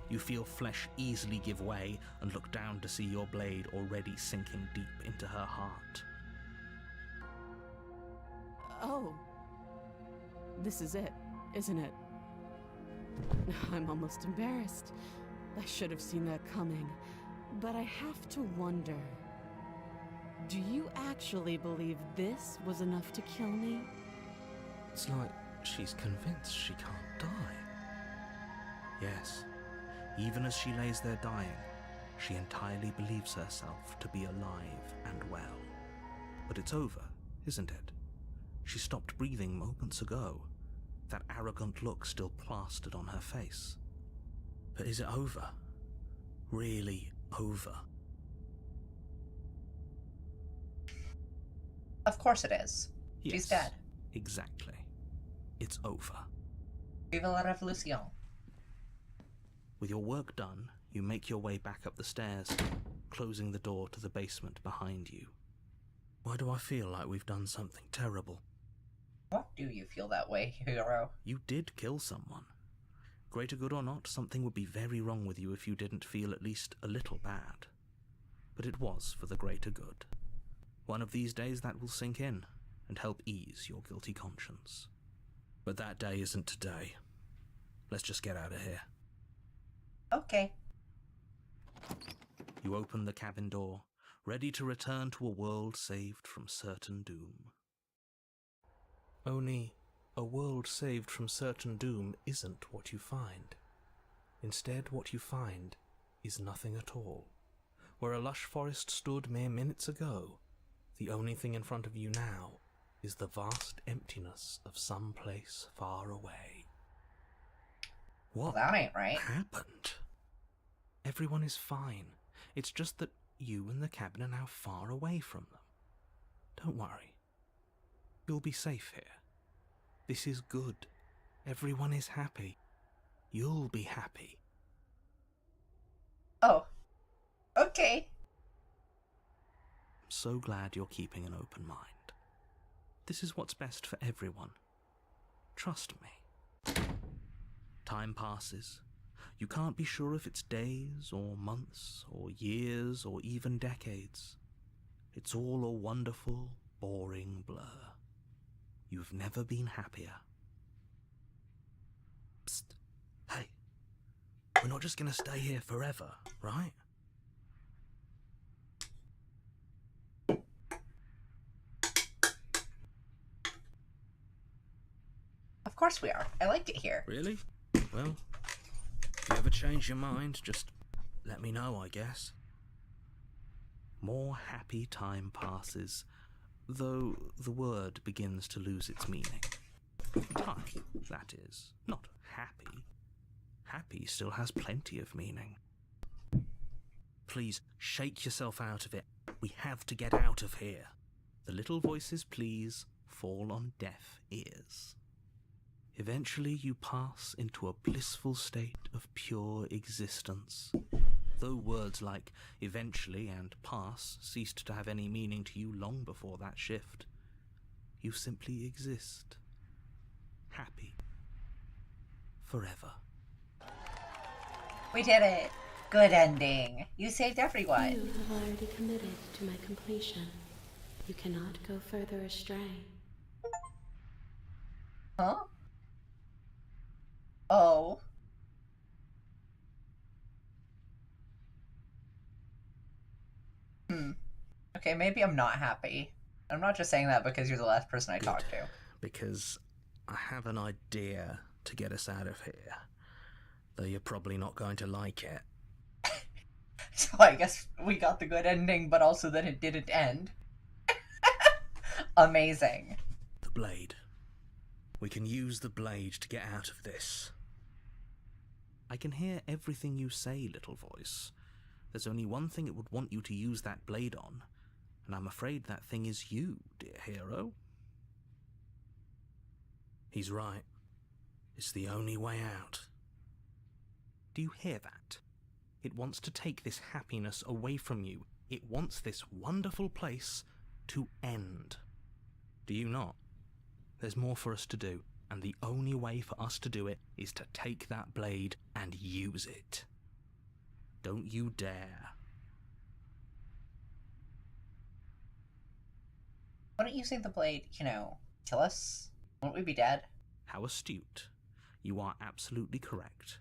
You feel flesh easily give way and look down to see your blade already sinking deep into her heart. Oh. This is it, isn't it? I'm almost embarrassed. I should have seen that coming. But I have to wonder. Do you actually believe this was enough to kill me? It's like she's convinced she can't die. Yes, even as she lays there dying, she entirely believes herself to be alive and well. But it's over, isn't it? She stopped breathing moments ago, that arrogant look still plastered on her face. But is it over? Really over? Of course it is. She's dead. Exactly. It's over. Vive la revolution. With your work done, you make your way back up the stairs, closing the door to the basement behind you. Why do I feel like we've done something terrible? What do you feel that way, hero? You did kill someone. Greater good or not, something would be very wrong with you if you didn't feel at least a little bad. But it was for the greater good. One of these days that will sink in and help ease your guilty conscience. But that day isn't today. Let's just get out of here. Okay. You open the cabin door, ready to return to a world saved from certain doom. Only, a world saved from certain doom isn't what you find. Instead, what you find is nothing at all. Where a lush forest stood mere minutes ago, the only thing in front of you now is the vast emptiness of some place far away. What Well, that ain't right. happened? Everyone is fine. It's just that you and the cabin are now far away from them. Don't worry. You'll be safe here. This is good. Everyone is happy. You'll be happy. Oh. Okay. I'm so glad you're keeping an open mind. This is what's best for everyone. Trust me. Time passes. You can't be sure if it's days or months or years or even decades. It's all a wonderful, boring blur. You've never been happier. Psst. Hey. We're not just gonna stay here forever, right? Of course we are. I like it here. Really? Well, if you ever change your mind, just let me know, I guess. More happy time passes, though the word begins to lose its meaning. Time, that is, not happy. Happy still has plenty of meaning. Please, shake yourself out of it. We have to get out of here. The little voices, please, fall on deaf ears. Eventually you pass into a blissful state of pure existence. Though words like eventually and pass ceased to have any meaning to you long before that shift, you simply exist. Happy. Forever. We did it! Good ending. You saved everyone. You have already committed to my completion. You cannot go further astray. Huh? Oh. Okay, maybe I'm not happy. I'm not just saying that because you're the last person I talked to. Because I have an idea to get us out of here. Though you're probably not going to like it. So I guess we got the good ending, but also that it didn't end. Amazing. The blade. We can use the blade to get out of this. I can hear everything you say, little voice. There's only one thing it would want you to use that blade on, and I'm afraid that thing is you, dear hero. He's right. It's the only way out. Do you hear that? It wants to take this happiness away from you. It wants this wonderful place to end. Do you not? There's more for us to do, and the only way for us to do it is to take that blade and use it. Don't you dare. Wouldn't using the blade, kill us? Wouldn't we be dead? How astute. You are absolutely correct.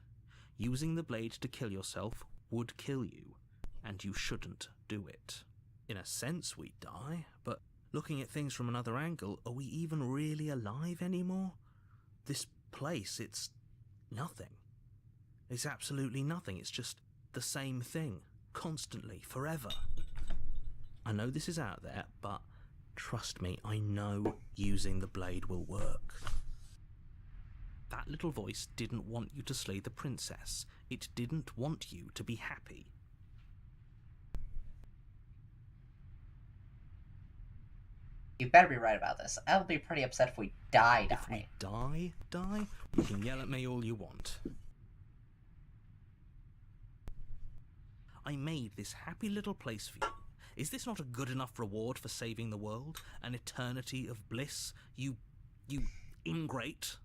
Using the blade to kill yourself would kill you, and you shouldn't do it. In a sense, we die, but looking at things from another angle, are we even really alive anymore? This place, it's nothing. It's absolutely nothing. It's just the same thing, constantly, forever. I know this is out there, but trust me, I know using the blade will work. That little voice didn't want you to slay the princess. It didn't want you to be happy. You better be right about this. I'll be pretty upset if we die. If we die, you can yell at me all you want. I made this happy little place for you. Is this not a good enough reward for saving the world? An eternity of bliss? You ingrate?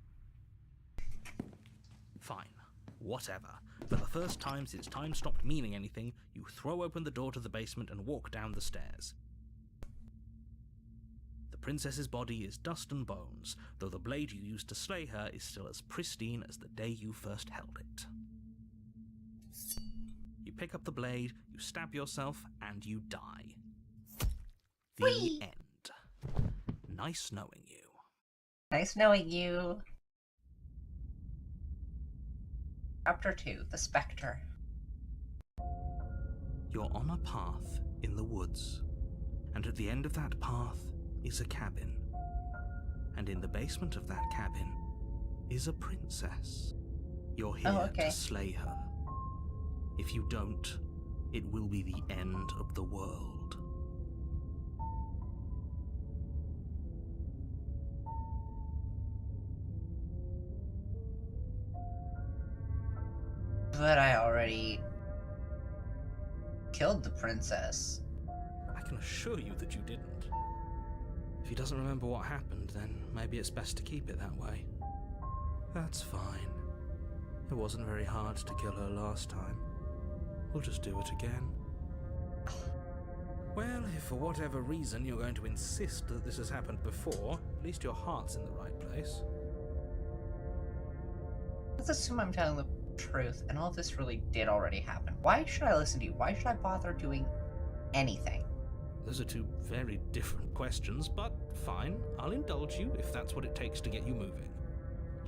Fine. Whatever. For the first time since time stopped meaning anything, you throw open the door to the basement and walk down the stairs. The princess's body is dust and bones, though the blade you used to slay her is still as pristine as the day you first held it. You pick up the blade, you stab yourself, and you die. The Whee! end. Nice knowing you. Nice knowing you. Chapter 2, The Spectre. You're on a path in the woods, and at the end of that path is a cabin. And in the basement of that cabin is a princess. You're here to slay her. If you don't, it will be the end of the world. But I already killed the princess. I can assure you that you didn't. If he doesn't remember what happened, then maybe it's best to keep it that way. That's fine. It wasn't very hard to kill her last time. We'll just do it again. Well, if for whatever reason you're going to insist that this has happened before, at least your heart's in the right place. Let's assume I'm telling the truth, and all this really did already happen. Why should I listen to you? Why should I bother doing anything? Those are two very different questions, but fine, I'll indulge you if that's what it takes to get you moving.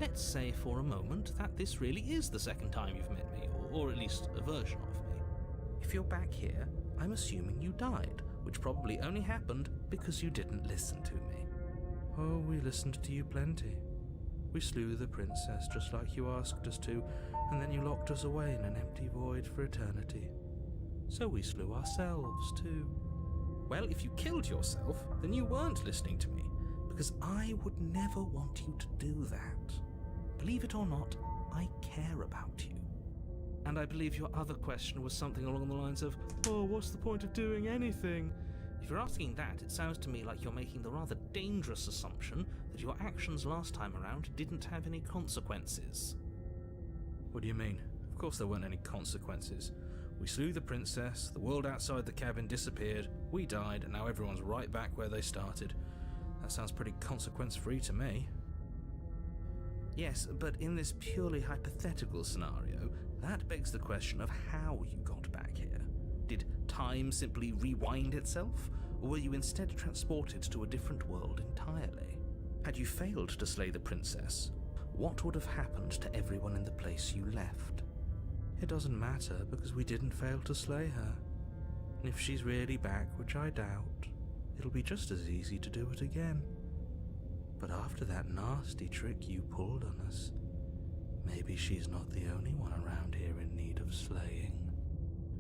Let's say for a moment that this really is the second time you've met me, or at least a version of me. If you're back here, I'm assuming you died, which probably only happened because you didn't listen to me. Oh, we listened to you plenty. We slew the princess just like you asked us to, and then you locked us away in an empty void for eternity. So we slew ourselves too. Well, if you killed yourself, then you weren't listening to me, because I would never want you to do that. Believe it or not, I care about you. And I believe your other question was something along the lines of, oh, what's the point of doing anything? If you're asking that, it sounds to me like you're making the rather dangerous assumption that your actions last time around didn't have any consequences. What do you mean? Of course there weren't any consequences. We slew the princess, the world outside the cabin disappeared, we died, and now everyone's right back where they started. That sounds pretty consequence-free to me. Yes, but in this purely hypothetical scenario, that begs the question of how you got back here. Did time simply rewind itself, or were you instead transported to a different world entirely? Had you failed to slay the princess, what would have happened to everyone in the place you left? It doesn't matter, because we didn't fail to slay her. And if she's really back, which I doubt, it'll be just as easy to do it again. But after that nasty trick you pulled on us, maybe she's not the only one around here in need of slaying.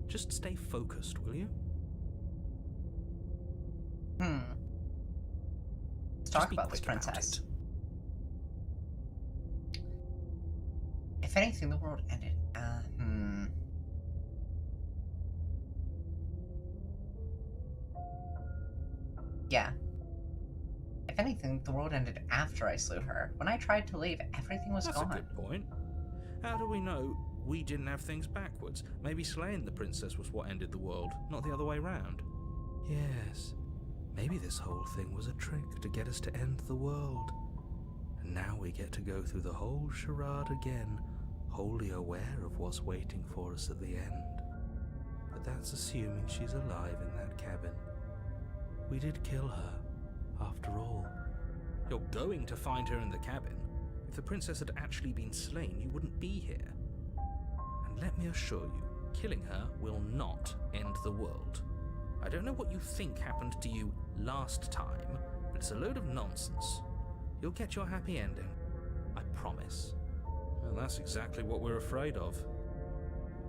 Just stay focused, will you? Let's talk about this princess. If anything, the world ended. Yeah. If anything, the world ended after I slew her. When I tried to leave, everything was That's gone. a good point. How do we know we didn't have things backwards? Maybe slaying the princess was what ended the world, not the other way round. Yes, maybe this whole thing was a trick to get us to end the world. And now we get to go through the whole charade again, wholly aware of what's waiting for us at the end. But that's assuming she's alive in that cabin. We did kill her, after all. You're going to find her in the cabin. If the princess had actually been slain, you wouldn't be here. And let me assure you, killing her will not end the world. I don't know what you think happened to you last time, but it's a load of nonsense. You'll get your happy ending. I promise. Well, that's exactly what we're afraid of.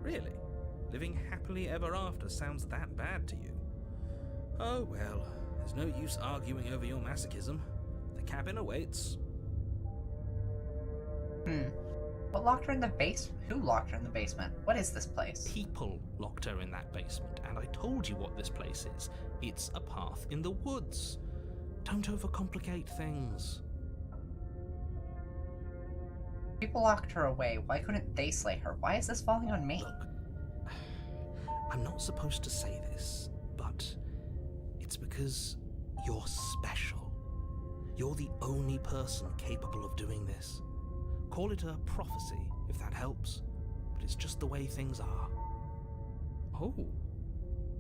Really? Living happily ever after sounds that bad to you? Oh well, there's no use arguing over your masochism. The cabin awaits. What locked her in the basement? Who locked her in the basement? What is this place? People locked her in that basement, and I told you what this place is. It's a path in the woods. Don't overcomplicate things. People locked her away. Why couldn't they slay her? Why is this falling on me? Look, I'm not supposed to say this, but it's because you're special. You're the only person capable of doing this. Call it a prophecy, if that helps, but it's just the way things are. Oh,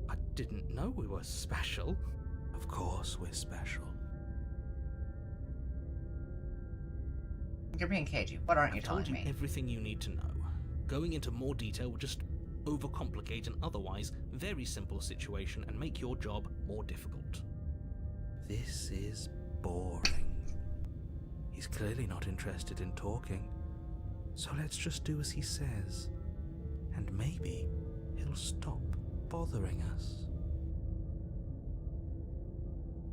I didn't know we were special. Of course we're special. You're being cagey. What aren't you I've told telling you me? everything you need to know. Going into more detail would just overcomplicate an otherwise very simple situation and make your job more difficult. This is boring. He's clearly not interested in talking. So let's just do as he says. And maybe he'll stop bothering us.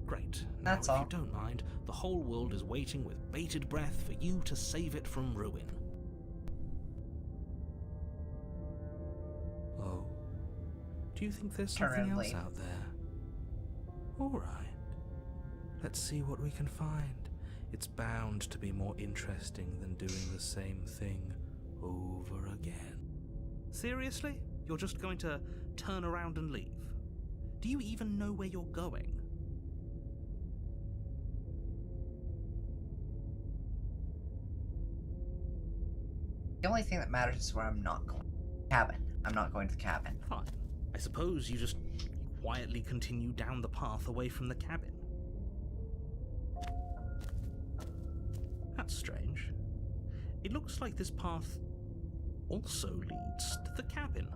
Great. That's now, all. if you don't mind, the whole world is waiting with bated breath for you to save it from ruin. Oh. Do you think there's Turn something around, else leave. out there? Alright. Let's see what we can find. It's bound to be more interesting than doing the same thing over again. Seriously? You're just going to turn around and leave? Do you even know where you're going? The only thing that matters is where I'm not going. Cabin. I'm not going to the cabin. Fine. I suppose you just quietly continue down the path away from the cabin. That's strange. It looks like this path also leads to the cabin.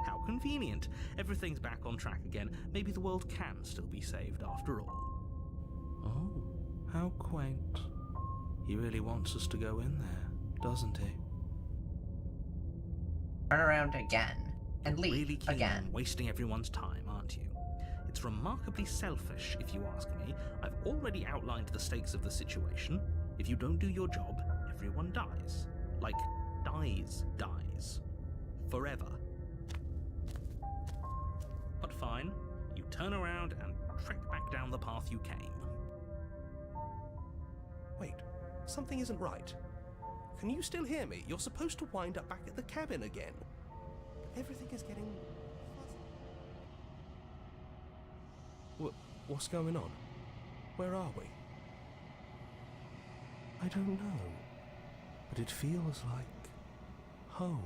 How convenient. Everything's back on track again. Maybe the world can still be saved after all. Oh, how quaint. He really wants us to go in there, doesn't he? Turn around again. And leave Really keen again. on wasting everyone's time, aren't you? It's remarkably selfish, if you ask me. I've already outlined the stakes of the situation. If you don't do your job, everyone dies. Like, dies. Forever. But fine, you turn around and trek back down the path you came. Wait, something isn't right. Can you still hear me? You're supposed to wind up back at the cabin again. Everything is getting fuzzy. What's going on? Where are we? I don't know, but it feels like home.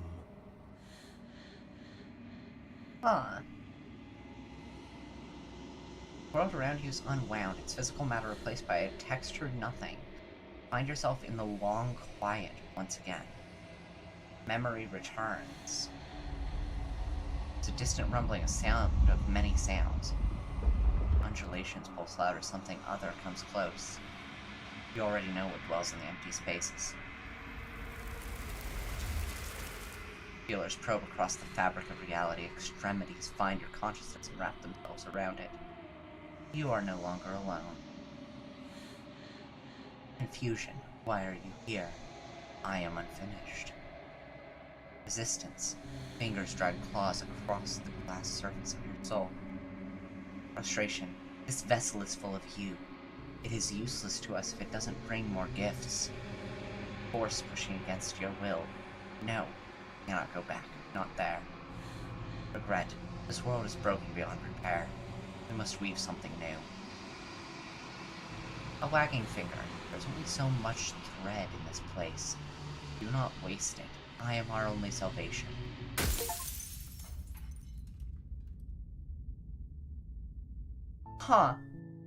Huh. The world around you is unwound, its physical matter replaced by a textured nothing. Find yourself in the long quiet once again. Memory returns. It's a distant rumbling, a sound of many sounds. Undulations pulse louder, something other comes close. You already know what dwells in the empty spaces. Feelers probe across the fabric of reality, extremities find your consciousness and wrap themselves around it. You are no longer alone. Confusion. Why are you here? I am unfinished. Resistance. Fingers drag claws across the glass surface of your soul. Frustration. This vessel is full of you. It is useless to us if it doesn't bring more gifts. Force pushing against your will. No. Cannot go back. Not there. Regret. This world is broken beyond repair. We must weave something new. A wagging finger. There's only so much thread in this place. Do not waste it. I am our only salvation. Huh.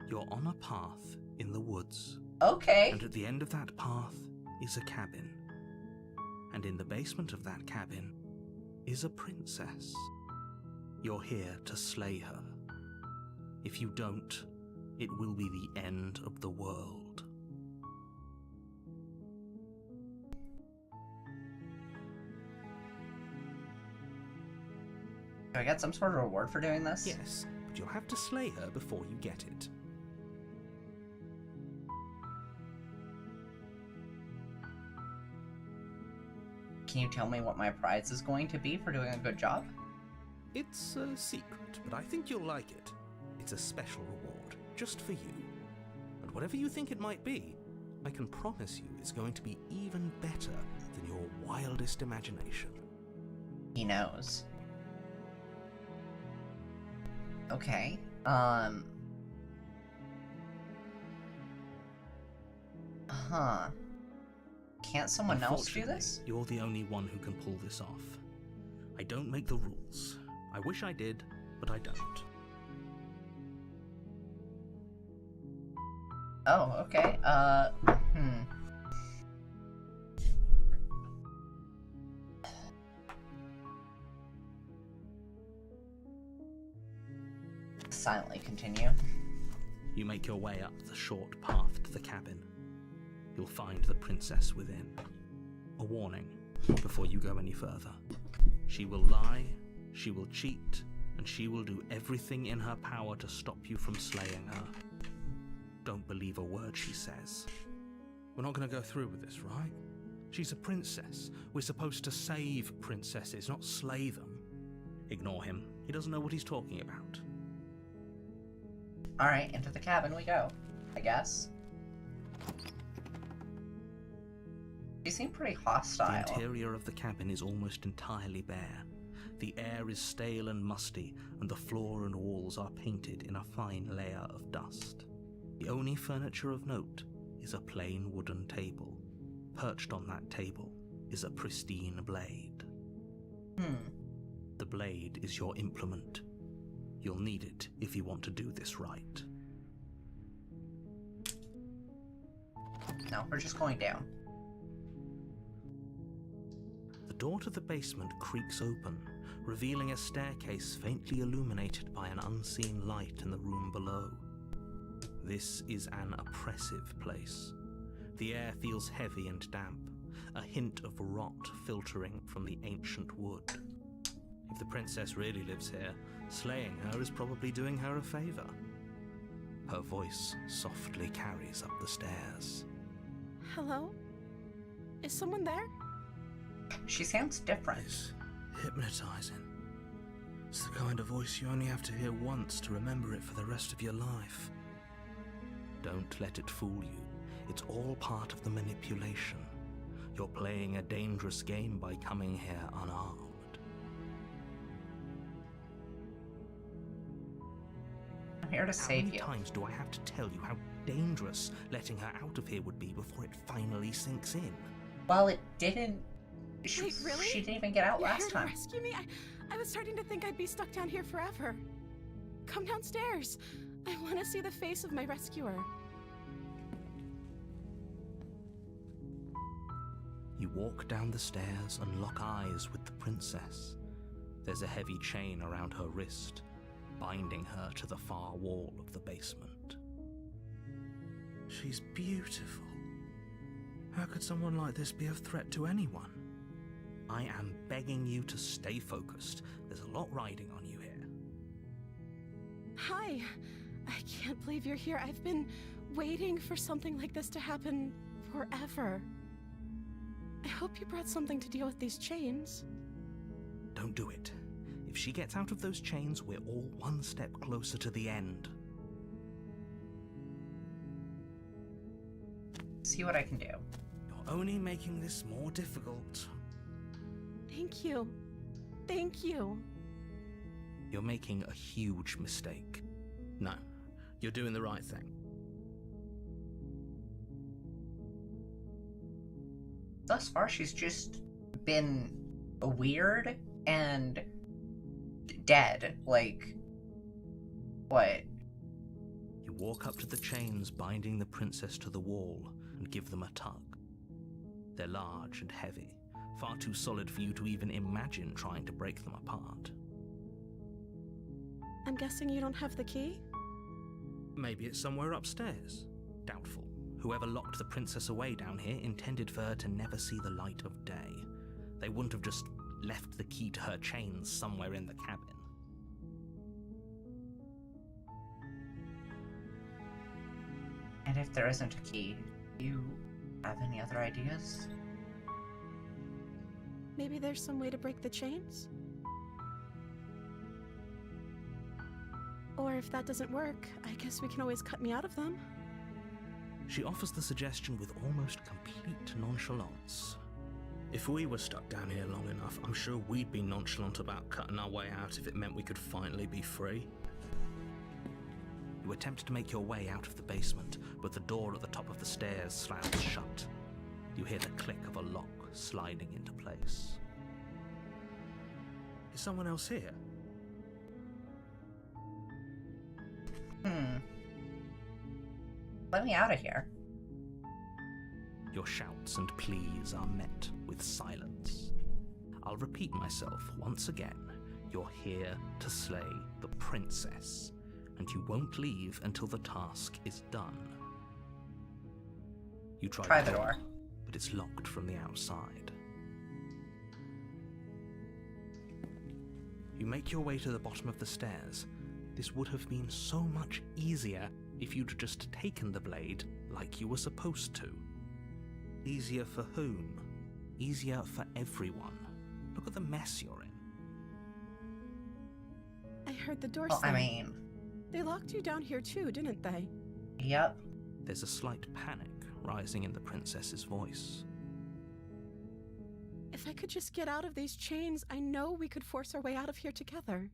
You're on a path in the woods. Okay. And at the end of that path is a cabin. And in the basement of that cabin is a princess. You're here to slay her. If you don't, it will be the end of the world. Do I get some sort of reward for doing this? Yes, but you'll have to slay her before you get it. Can you tell me what my prize is going to be for doing a good job? It's a secret, but I think you'll like it. It's a special reward, just for you. And whatever you think it might be, I can promise you it's going to be even better than your wildest imagination. He knows. Okay, Huh. Can't someone else do this? You're the only one who can pull this off. I don't make the rules. I wish I did, but I don't. Oh, okay, Silently continue. You make your way up the short path to the cabin. You'll find the princess within. A warning before you go any further. She will lie, she will cheat, and she will do everything in her power to stop you from slaying her. Don't believe a word she says. We're not going to go through with this, right? She's a princess. We're supposed to save princesses, not slay them. Ignore him. He doesn't know what he's talking about. Alright, into the cabin we go, I guess. She seemed pretty hostile. The interior of the cabin is almost entirely bare. The air is stale and musty, and the floor and walls are painted in a fine layer of dust. The only furniture of note is a plain wooden table. Perched on that table is a pristine blade. The blade is your implement. You'll need it if you want to do this right. No, we're just going down. The door to the basement creaks open, revealing a staircase faintly illuminated by an unseen light in the room below. This is an oppressive place. The air feels heavy and damp, a hint of rot filtering from the ancient wood. If the princess really lives here, slaying her is probably doing her a favor. Her voice softly carries up the stairs. Hello? Is someone there? She sounds different. It's hypnotizing. It's the kind of voice you only have to hear once to remember it for the rest of your life. Don't let it fool you. It's all part of the manipulation. You're playing a dangerous game by coming here unarmed. I'm here to save How many you. times do I have to tell you how dangerous letting her out of here would be before it finally sinks in? Well, it didn't. Wait, really? She didn't even get out You're last here to time. rescue me? I was starting to think I'd be stuck down here forever. Come downstairs. I want to see the face of my rescuer. You walk down the stairs and lock eyes with the princess. There's a heavy chain around her wrist, binding her to the far wall of the basement. She's beautiful. How could someone like this be a threat to anyone? I am begging you to stay focused. There's a lot riding on you here. Hi. I can't believe you're here. I've been waiting for something like this to happen forever. I hope you brought something to deal with these chains. Don't do it. If she gets out of those chains, we're all one step closer to the end. See what I can do. You're only making this more difficult. Thank you. Thank you. You're making a huge mistake. No, you're doing the right thing. Thus far, she's just been weird and dead. Like, what? You walk up to the chains binding the princess to the wall and give them a tug. They're large and heavy, far too solid for you to even imagine trying to break them apart. I'm guessing you don't have the key? Maybe it's somewhere upstairs. Doubtful. Whoever locked the princess away down here intended for her to never see the light of day. They wouldn't have just left the key to her chains somewhere in the cabin. And if there isn't a key, do you have any other ideas? Maybe there's some way to break the chains? Or if that doesn't work, I guess we can always cut me out of them. She offers the suggestion with almost complete nonchalance. If we were stuck down here long enough, I'm sure we'd be nonchalant about cutting our way out if it meant we could finally be free. You attempt to make your way out of the basement, but the door at the top of the stairs slams shut. You hear the click of a lock sliding into place. Is someone else here? Let me out of here. Your shouts and pleas are met with silence. I'll repeat myself once again. You're here to slay the princess, and you won't leave until the task is done. You Try the door. but it's locked from the outside. You make your way to the bottom of the stairs. This would have been so much easier if you'd just taken the blade like you were supposed to. Easier for whom? Easier for everyone. Look at the mess you're in. I heard the door Well, I slam. mean, They locked you down here too, didn't they? yep. There's a slight panic rising in the princess's voice. If I could just get out of these chains, I know we could force our way out of here together.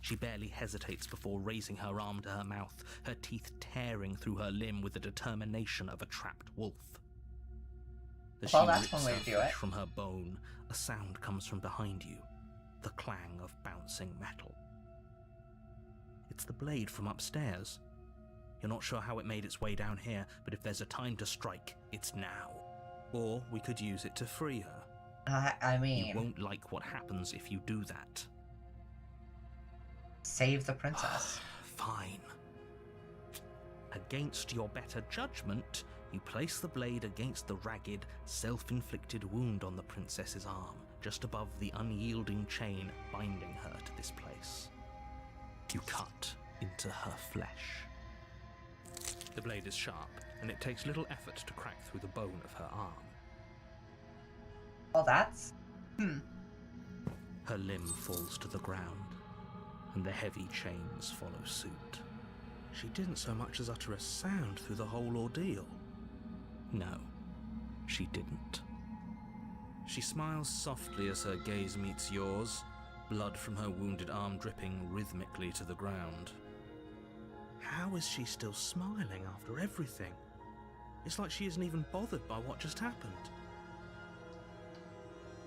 She barely hesitates before raising her arm to her mouth, her teeth tearing through her limb with the determination of a trapped wolf. As Well, she that's rips one way her to do flesh it. from her bone, a sound comes from behind you, the clang of bouncing metal. It's the blade from upstairs. You're not sure how it made its way down here, but if there's a time to strike, it's now. Or we could use it to free her. I You mean, won't like what happens if you do that. save the princess. Fine. Against your better judgment, you place the blade against the ragged, self-inflicted wound on the princess's arm, just above the unyielding chain binding her to this place. You cut into her flesh. The blade is sharp, and it takes little effort to crack through the bone of her arm. Well, that's... Her limb falls to the ground, and the heavy chains follow suit. She didn't so much as utter a sound through the whole ordeal. No, she didn't. She smiles softly as her gaze meets yours, blood from her wounded arm dripping rhythmically to the ground. How is she still smiling after everything? It's like she isn't even bothered by what just happened.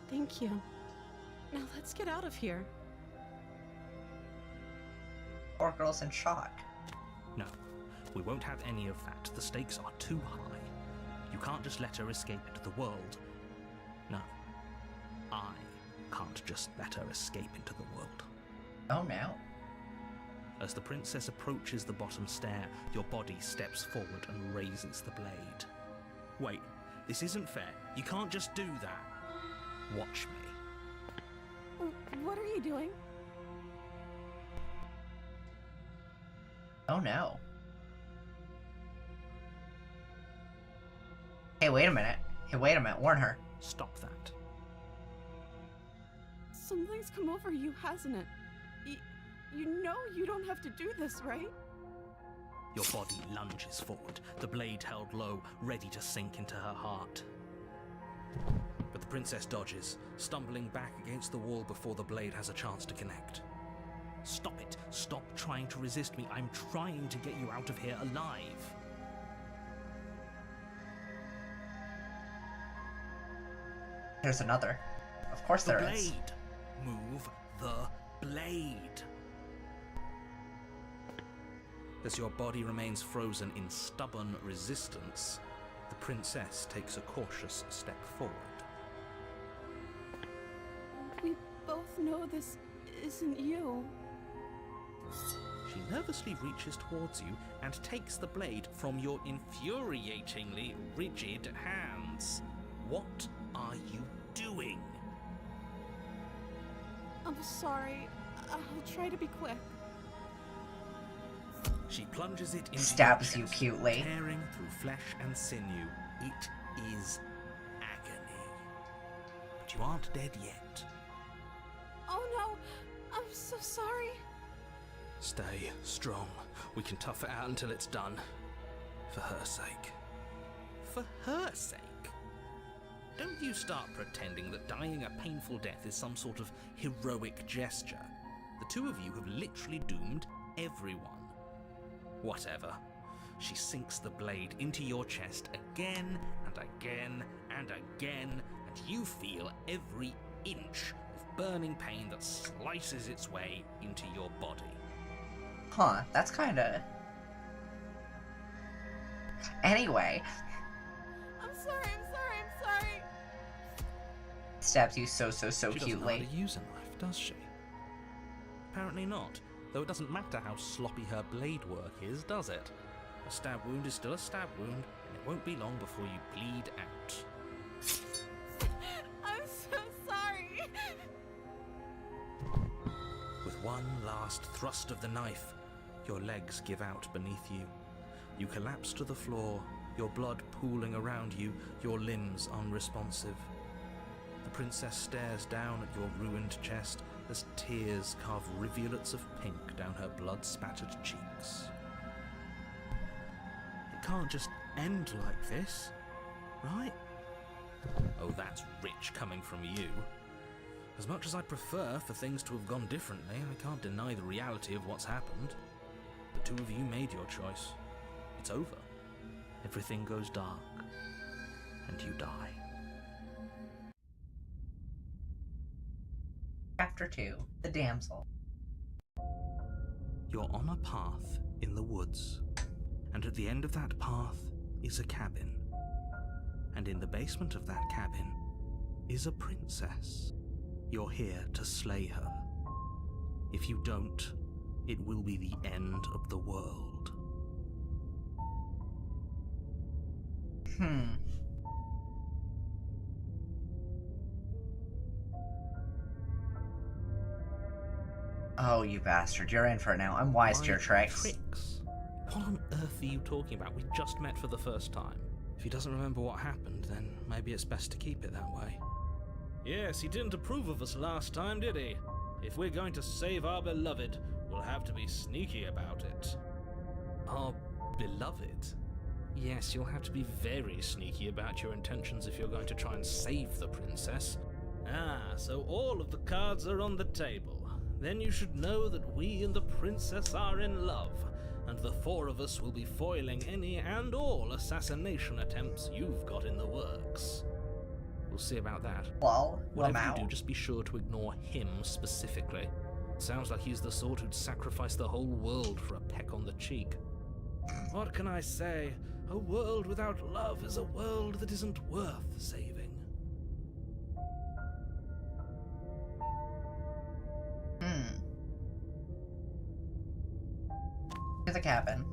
Thank you. Now let's get out of here. Poor girl's in shock. No, we won't have any of that. The stakes are too high. You can't just let her escape into the world. No, I can't just let her escape into the world. Oh no. As the princess approaches the bottom stair, your body steps forward and raises the blade. Wait, this isn't fair. You can't just do that. Watch me. What are you doing? Oh no. Hey, wait a minute. Hey, wait a minute. Warn her. Stop that. Something's come over you, hasn't it? You know you don't have to do this, right? Your body lunges forward, the blade held low, ready to sink into her heart. But the princess dodges, stumbling back against the wall before the blade has a chance to connect. Stop it. Stop trying to resist me. I'm trying to get you out of here alive. There's another. Of course The there blade. is. Move the blade. As your body remains frozen in stubborn resistance, the princess takes a cautious step forward. We both know this isn't you. She nervously reaches towards you and takes the blade from your infuriatingly rigid hands. What are you doing? I'm sorry. I'll try to be quick. She plunges it into Stabs your you chest, cutely. tearing through flesh and sinew. It is agony. But you aren't dead yet. Oh no! I'm so sorry. Stay strong. We can tough it out until it's done. For her sake. For her sake? Don't you start pretending that dying a painful death is some sort of heroic gesture. The two of you have literally doomed everyone. Whatever. She sinks the blade into your chest again and again and again, and you feel every inch of burning pain that slices its way into your body. Huh, that's kinda... Anyway, I'm sorry. stabs you so She doesn't know how cutely. to use a knife, does she? Apparently not, though it doesn't matter how sloppy her blade work is, does it? A stab wound is still a stab wound, and it won't be long before you bleed out. I'm so sorry. With one last thrust of the knife, your legs give out beneath you. You collapse to the floor, your blood pooling around you, your limbs unresponsive. The princess stares down at your ruined chest as tears carve rivulets of pink down her blood-spattered cheeks. It can't just end like this, right? Oh, that's rich coming from you. As much as I'd prefer for things to have gone differently, I can't deny the reality of what's happened. The two of you made your choice. It's over. Everything goes dark, and you die. Chapter 2, The Damsel. You're on a path in the woods, and at the end of that path is a cabin. And in the basement of that cabin is a princess. You're here to slay her. If you don't, it will be the end of the world. Oh, you bastard. You're in for it now. I'm wise to your My tricks. Tricks? What on earth are you talking about? We just met for the first time. If he doesn't remember what happened, then maybe it's best to keep it that way. Yes, he didn't approve of us last time, did he? If we're going to save our beloved, we'll have to be sneaky about it. Our beloved? Yes, you'll have to be very sneaky about your intentions if you're going to try and save the princess. Ah, so all of the cards are on the table. Then you should know that we and the princess are in love, and the four of us will be foiling any and all assassination attempts you've got in the works. We'll see about that. Well, Whatever you do, just be sure to ignore him specifically. Sounds like he's the sort who'd sacrifice the whole world for a peck on the cheek. What can I say? A world without love is a world that isn't worth saving. To the cabin.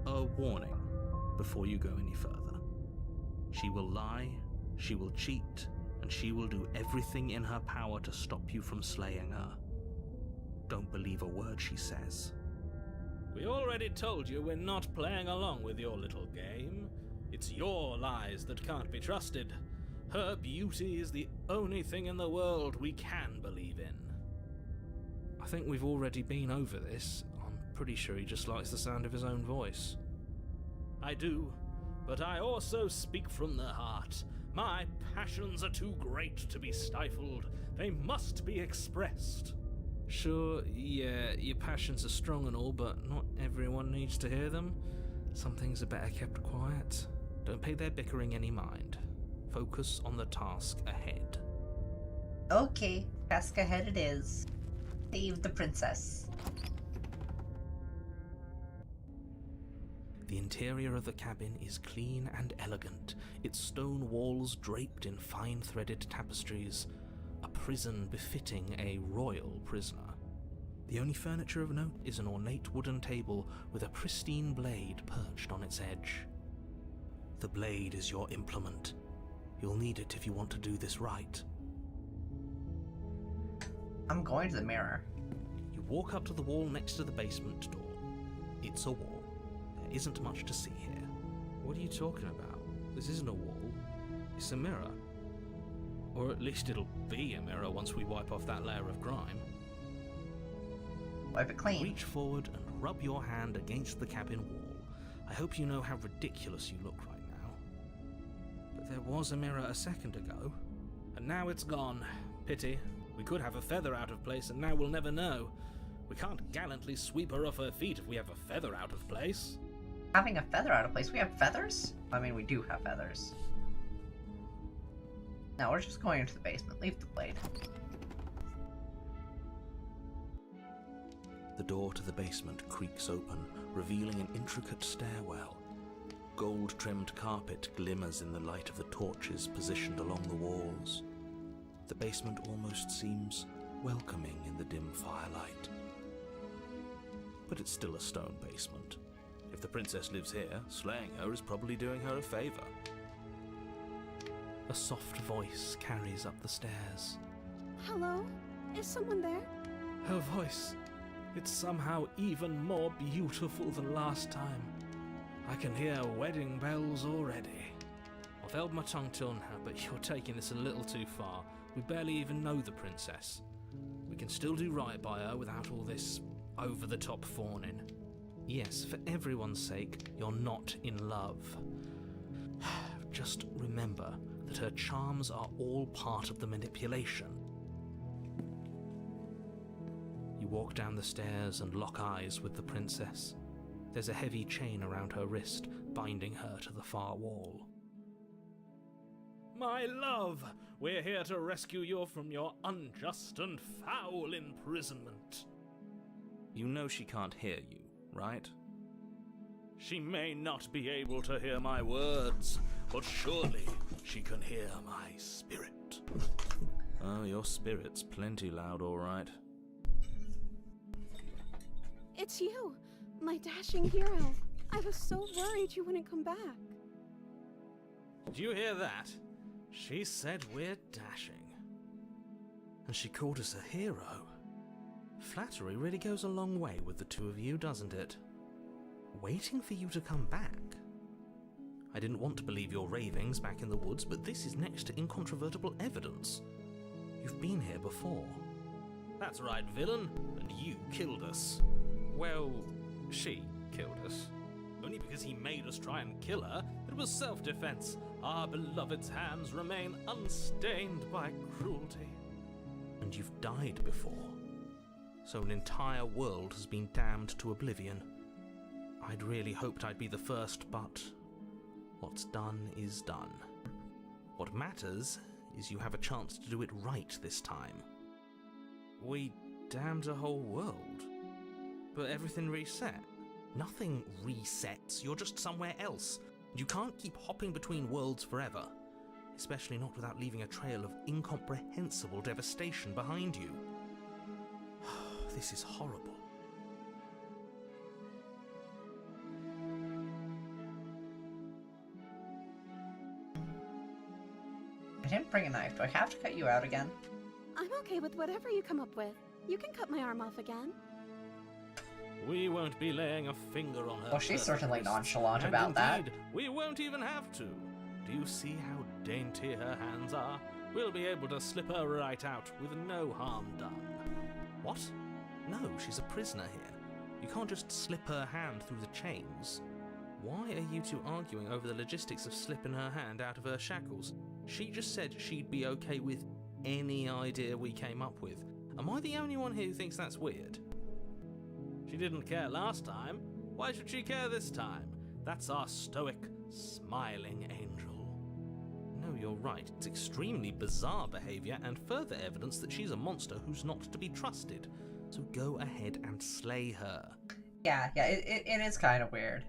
A warning before you go any further. She will lie, she will cheat, and she will do everything in her power to stop you from slaying her. Don't believe a word she says. We already told you we're not playing along with your little game. It's your lies that can't be trusted. Her beauty is the only thing in the world we can believe in. I think we've already been over this. I'm pretty sure he just likes the sound of his own voice. I do, but I also speak from the heart. My passions are too great to be stifled. They must be expressed. Sure, yeah, your passions are strong and all, but not everyone needs to hear them. Some things are better kept quiet. Don't pay their bickering any mind. Focus on the task ahead. Okay, task ahead it is. Save the princess. The interior of the cabin is clean and elegant, its stone walls draped in fine-threaded tapestries, a prison befitting a royal prisoner. The only furniture of note is an ornate wooden table with a pristine blade perched on its edge. The blade is your implement. You'll need it if you want to do this right. I'm going to the mirror. You walk up to the wall next to the basement door. It's a wall. There isn't much to see here. What are you talking about? This isn't a wall. It's a mirror. Or at least it'll be a mirror once we wipe off that layer of grime. Wipe it clean. Reach forward and rub your hand against the cabin wall. I hope you know how ridiculous you look right now. But there was a mirror a second ago, and now it's gone. Pity. We could have a feather out of place, and now we'll never know. We can't gallantly sweep her off her feet if we have a feather out of place. Having a feather out of place? We have feathers? I mean, we do have feathers. No, we're just going into the basement. Leave the blade. The door to the basement creaks open, revealing an intricate stairwell. Gold-trimmed carpet glimmers in the light of the torches positioned along the walls. The basement almost seems welcoming in the dim firelight. But it's still a stone basement. If the princess lives here, slaying her is probably doing her a favor. A soft voice carries up the stairs. Hello? Is someone there? Her voice. It's somehow even more beautiful than last time. I can hear wedding bells already. I've held my tongue till now, but you're taking this a little too far. We barely even know the princess. We can still do right by her without all this over-the-top fawning. Yes, for everyone's sake, you're not in love. Just remember that her charms are all part of the manipulation. You walk down the stairs and lock eyes with the princess. There's a heavy chain around her wrist, binding her to the far wall. My love, we're here to rescue you from your unjust and foul imprisonment. You know she can't hear you, right? She may not be able to hear my words, but surely she can hear my spirit. Oh, your spirit's plenty loud, all right. It's you, my dashing hero. I was so worried you wouldn't come back. Did you hear that? She said we're dashing. And she called us a hero. Flattery really goes a long way with the two of you, doesn't it? waiting for you to come back. I didn't want to believe your ravings back in the woods, but this is next to incontrovertible evidence. You've been here before. That's right, villain, and you killed us. Well, she killed us. Only because he made us try and kill her. It was self-defense. Our beloved's hands remain unstained by cruelty. And you've died before. So an entire world has been damned to oblivion. I'd really hoped I'd be the first, but what's done is done. What matters is you have a chance to do it right this time. We damned a whole world, but everything reset. Nothing resets, you're just somewhere else. You can't keep hopping between worlds forever, especially not without leaving a trail of incomprehensible devastation behind you. This is horrible. I didn't bring a knife. Do I have to cut you out again? I'm okay with whatever you come up with. You can cut my arm off again. We won't be laying a finger on her. Well, she's perfect certainly wrist. nonchalant And about that. indeed, we won't even have to. Do you see how dainty her hands are? We'll be able to slip her right out with no harm done. What? No, she's a prisoner here. You can't just slip her hand through the chains. Why are you two arguing over the logistics of slipping her hand out of her shackles? She just said she'd be okay with any idea we came up with. Am I the only one here who thinks that's weird? She didn't care last time. Why should she care this time? That's our stoic, smiling angel. No, you're right. It's extremely bizarre behaviour and further evidence that she's a monster who's not to be trusted. So go ahead and slay her. Yeah, it is kind of weird.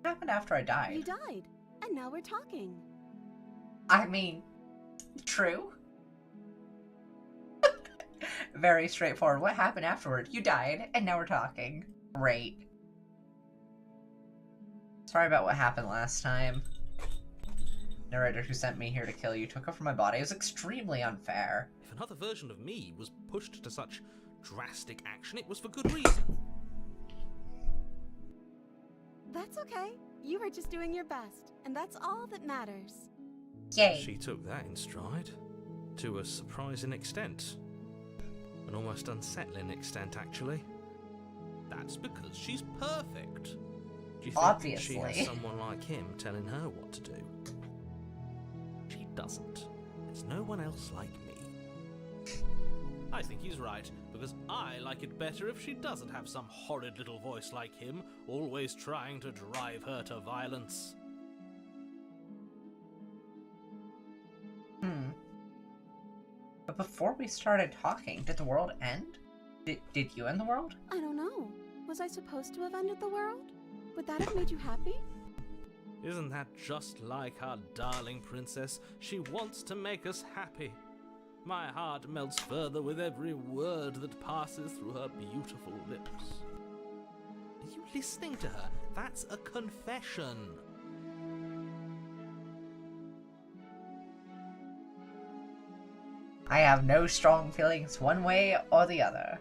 What happened after I died? You died, and now we're talking. I mean, true. Very straightforward. What happened afterward? You died, and now we're talking. Great. Sorry about what happened last time. Narrator who sent me here to kill you took over my body. It was extremely unfair. If another version of me was pushed to such drastic action, it was for good reason. That's okay. You were just doing your best, and that's all that matters. Yay. She took that in stride. To a surprising extent. An almost unsettling extent, actually. That's because she's perfect. Do you think Obviously. she has someone like him telling her what to do? She doesn't. There's no one else like me. I think he's right, because I like it better if she doesn't have some horrid little voice like him, always trying to drive her to violence. But before we started talking, did the world end? Did you end the world? I don't know. Was I supposed to have ended the world? Would that have made you happy? Isn't that just like our darling princess? She wants to make us happy. My heart melts further with every word that passes through her beautiful lips. Are you listening to her? That's a confession. I have no strong feelings one way or the other.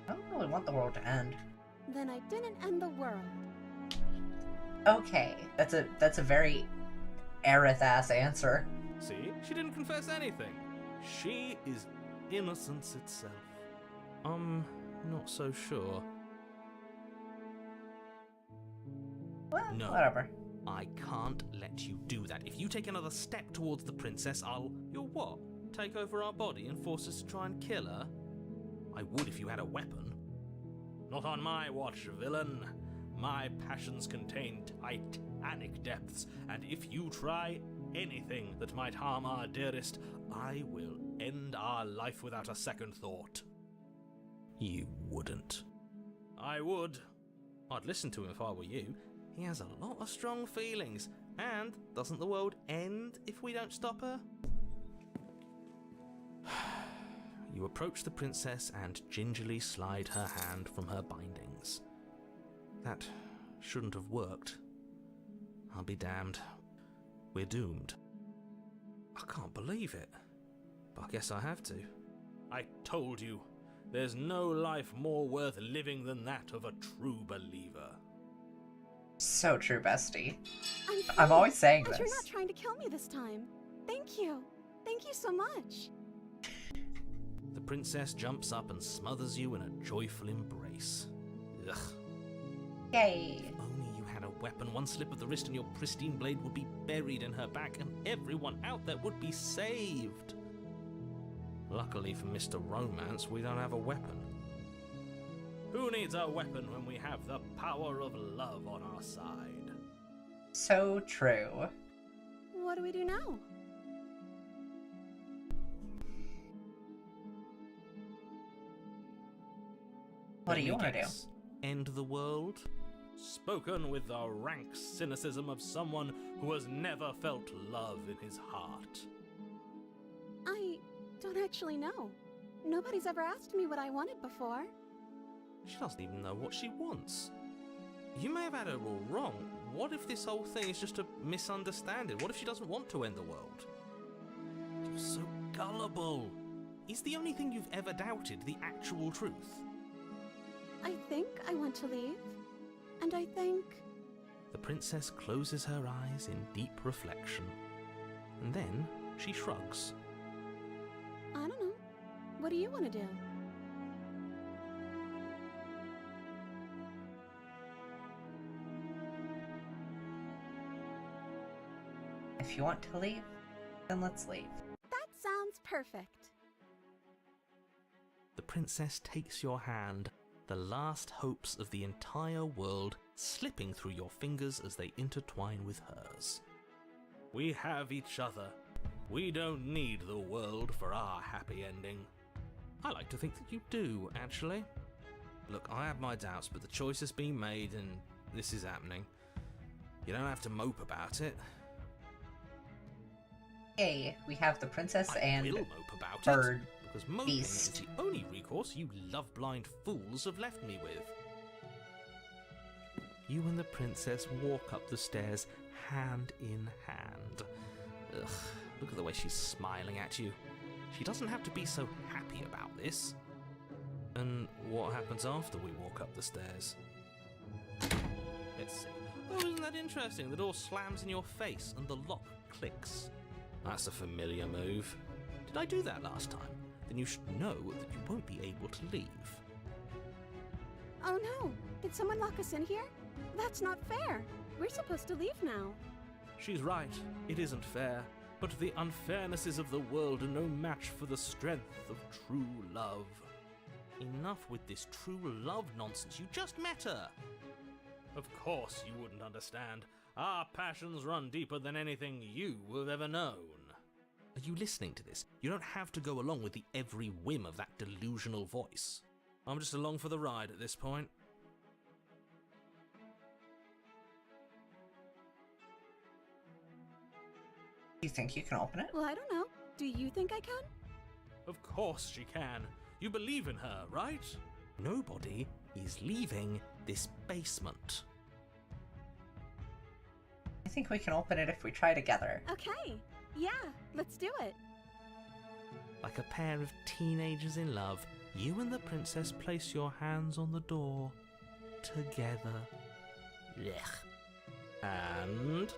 I don't really want the world to end. Then I didn't end the world. Okay, that's a very Aerith-ass answer. See? She didn't confess anything. She is innocence itself. I'm not so sure. Well, No. whatever. I can't let you do that. If you take another step towards the princess, You'll what? Take over our body and force us to try and kill her? I would if you had a weapon. Not on my watch, villain. My passions contain titanic depths, and if you try anything that might harm our dearest, I will end our life without a second thought. You wouldn't. I would. I'd listen to him if I were you. He has a lot of strong feelings. And doesn't the world end if we don't stop her? You approach the princess and gingerly slide her hand from her bindings. That shouldn't have worked. I'll be damned. We're doomed. I can't believe it. But I guess I have to. I told you, there's no life more worth living than that of a true believer. So true, bestie. I'm I'm always saying But this. you're not trying to kill me this time. Thank you. Thank you so much. The princess jumps up and smothers you in a joyful embrace. Ugh. Yay. If only you had a weapon, one slip of the wrist and your pristine blade would be buried in her back and everyone out there would be saved. Luckily for Mr. Romance, we don't have a weapon. Who needs a weapon when we have the power of love on our side? So true. What do we do now? What do Let you me want to do? guess. End the world? Spoken with the rank cynicism of someone who has never felt love in his heart. I don't actually know. Nobody's ever asked me what I wanted before. She doesn't even know what she wants. You may have had her all wrong. What if this whole thing is just a misunderstanding? What if she doesn't want to end the world? You're so gullible. Is the only thing you've ever doubted the actual truth? I think I want to leave. And I think... The princess closes her eyes in deep reflection. And then she shrugs. I don't know. What do you want to do? If you want to leave, then let's leave. That sounds perfect. The princess takes your hand, the last hopes of the entire world slipping through your fingers as they intertwine with hers. We have each other. We don't need the world for our happy ending. I like to think that you do, actually. Look, I have my doubts, but the choice has been made and this is happening. You don't have to mope about it. Yay, we have the princess I and will mope about bird it, because moping beast. is the only recourse you love-blind fools have left me with. You and the princess walk up the stairs, hand in hand. Ugh, look at the way she's smiling at you. She doesn't have to be so happy about this. And what happens after we walk up the stairs? Let's see. Oh, isn't that interesting? The door slams in your face and the lock clicks. That's a familiar move. Did I do that last time? Then you should know that you won't be able to leave. Oh no! Did someone lock us in here? That's not fair. We're supposed to leave now. She's right, it isn't fair, but the unfairnesses of the world are no match for the strength of true love. Enough with this true love nonsense. You just met her. Of course you wouldn't understand. Our passions run deeper than anything you have ever known. Are you listening to this? You don't have to go along with the every whim of that delusional voice. I'm just along for the ride at this point. Do you think you can open it? Well, I don't know. Do you think I can? Of course she can. You believe in her, right? Nobody is leaving this basement. I think we can open it if we try together. Okay. Yeah, let's do it. Like a pair of teenagers in love, you and the princess place your hands on the door together. Blech. And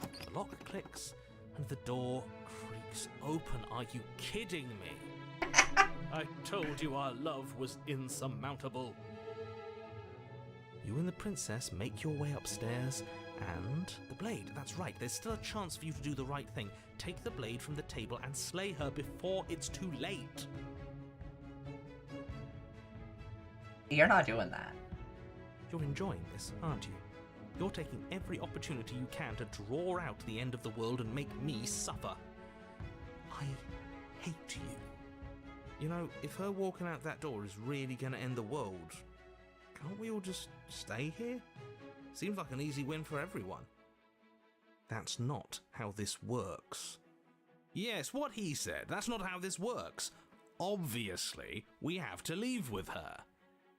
the lock clicks and the door creaks open. Are you kidding me? I told you our love was insurmountable. You and the princess make your way upstairs, and the blade, that's right, there's still a chance for you to do the right thing. Take the blade from the table and slay her before it's too late. You're not doing that. You're enjoying this, aren't you? You're taking every opportunity you can to draw out the end of the world and make me suffer. I hate you. You know, if her walking out that door is really going to end the world, can't we all just stay here? Seems like an easy win for everyone. That's not how this works. Yes, what he said. That's not how this works. Obviously, we have to leave with her.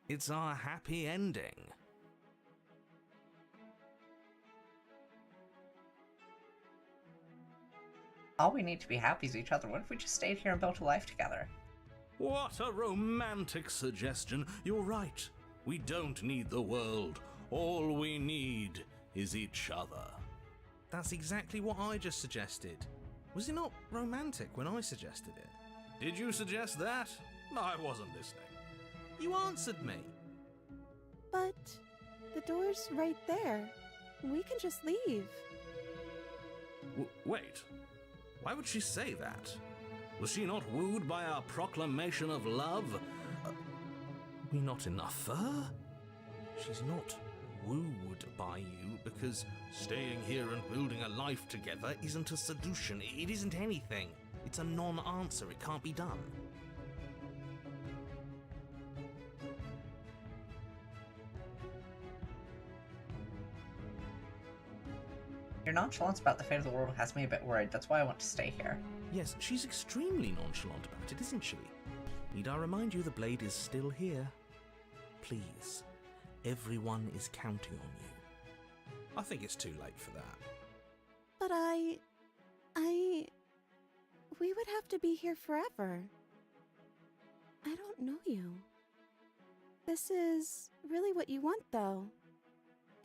It's our happy ending. All we need to be happy is each other. What if we just stayed here and built a life together? What a romantic suggestion. You're right. We don't need the world. All we need is each other. That's exactly what I just suggested. Was it not romantic when I suggested it? Did you suggest that? I wasn't listening. You answered me. But the door's right there. We can just leave. Wait. Why would she say that? Was she not wooed by our proclamation of love? We not enough for her? She's not wooed by you because staying here and building a life together isn't a solution. It isn't anything. It's a non-answer. It can't be done. Your nonchalance about the fate of the world has me a bit worried. That's why I want to stay here. Yes, she's extremely nonchalant about it, isn't she? Need I remind you the blade is still here? Please, everyone is counting on you. I think it's too late for that. But we would have to be here forever. I don't know you. This is really what you want, though,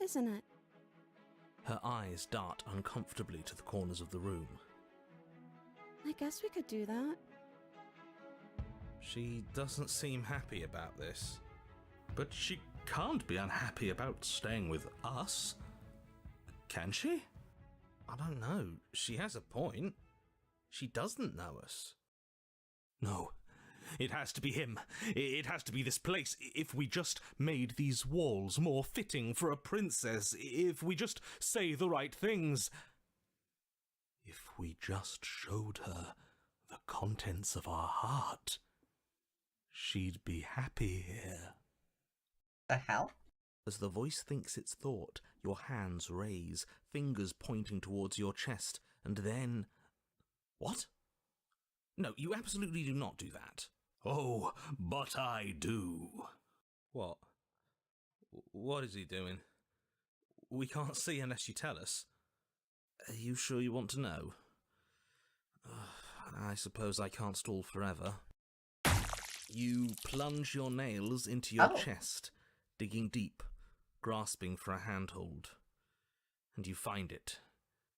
isn't it? Her eyes dart uncomfortably to the corners of the room. I guess we could do that. She doesn't seem happy about this. But she can't be unhappy about staying with us. Can she? I don't know. She has a point. She doesn't know us. No. It has to be him. It has to be this place. If we just made these walls more fitting for a princess. If we just say the right things. If we just showed her the contents of our heart. She'd be happy here. The hell? As the voice thinks its thought, your hands raise, fingers pointing towards your chest, and then... What? No, you absolutely do not do that. Oh, but I do. What? What is he doing? We can't see unless you tell us. Are you sure you want to know? I suppose I can't stall forever. You plunge your nails into your chest, digging deep, grasping for a handhold. And you find it,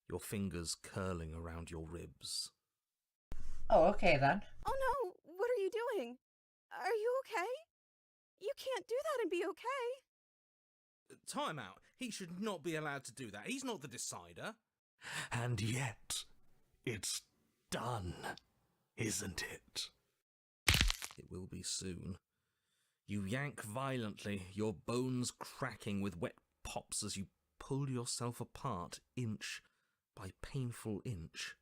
your fingers curling around your ribs. Oh, okay then. Oh no! What are you doing? Are you okay? You can't do that and be okay. Time out. He should not be allowed to do that. He's not the decider. And yet, it's done, isn't it? It will be soon. You yank violently, your bones cracking with wet pops as you pull yourself apart inch by painful inch.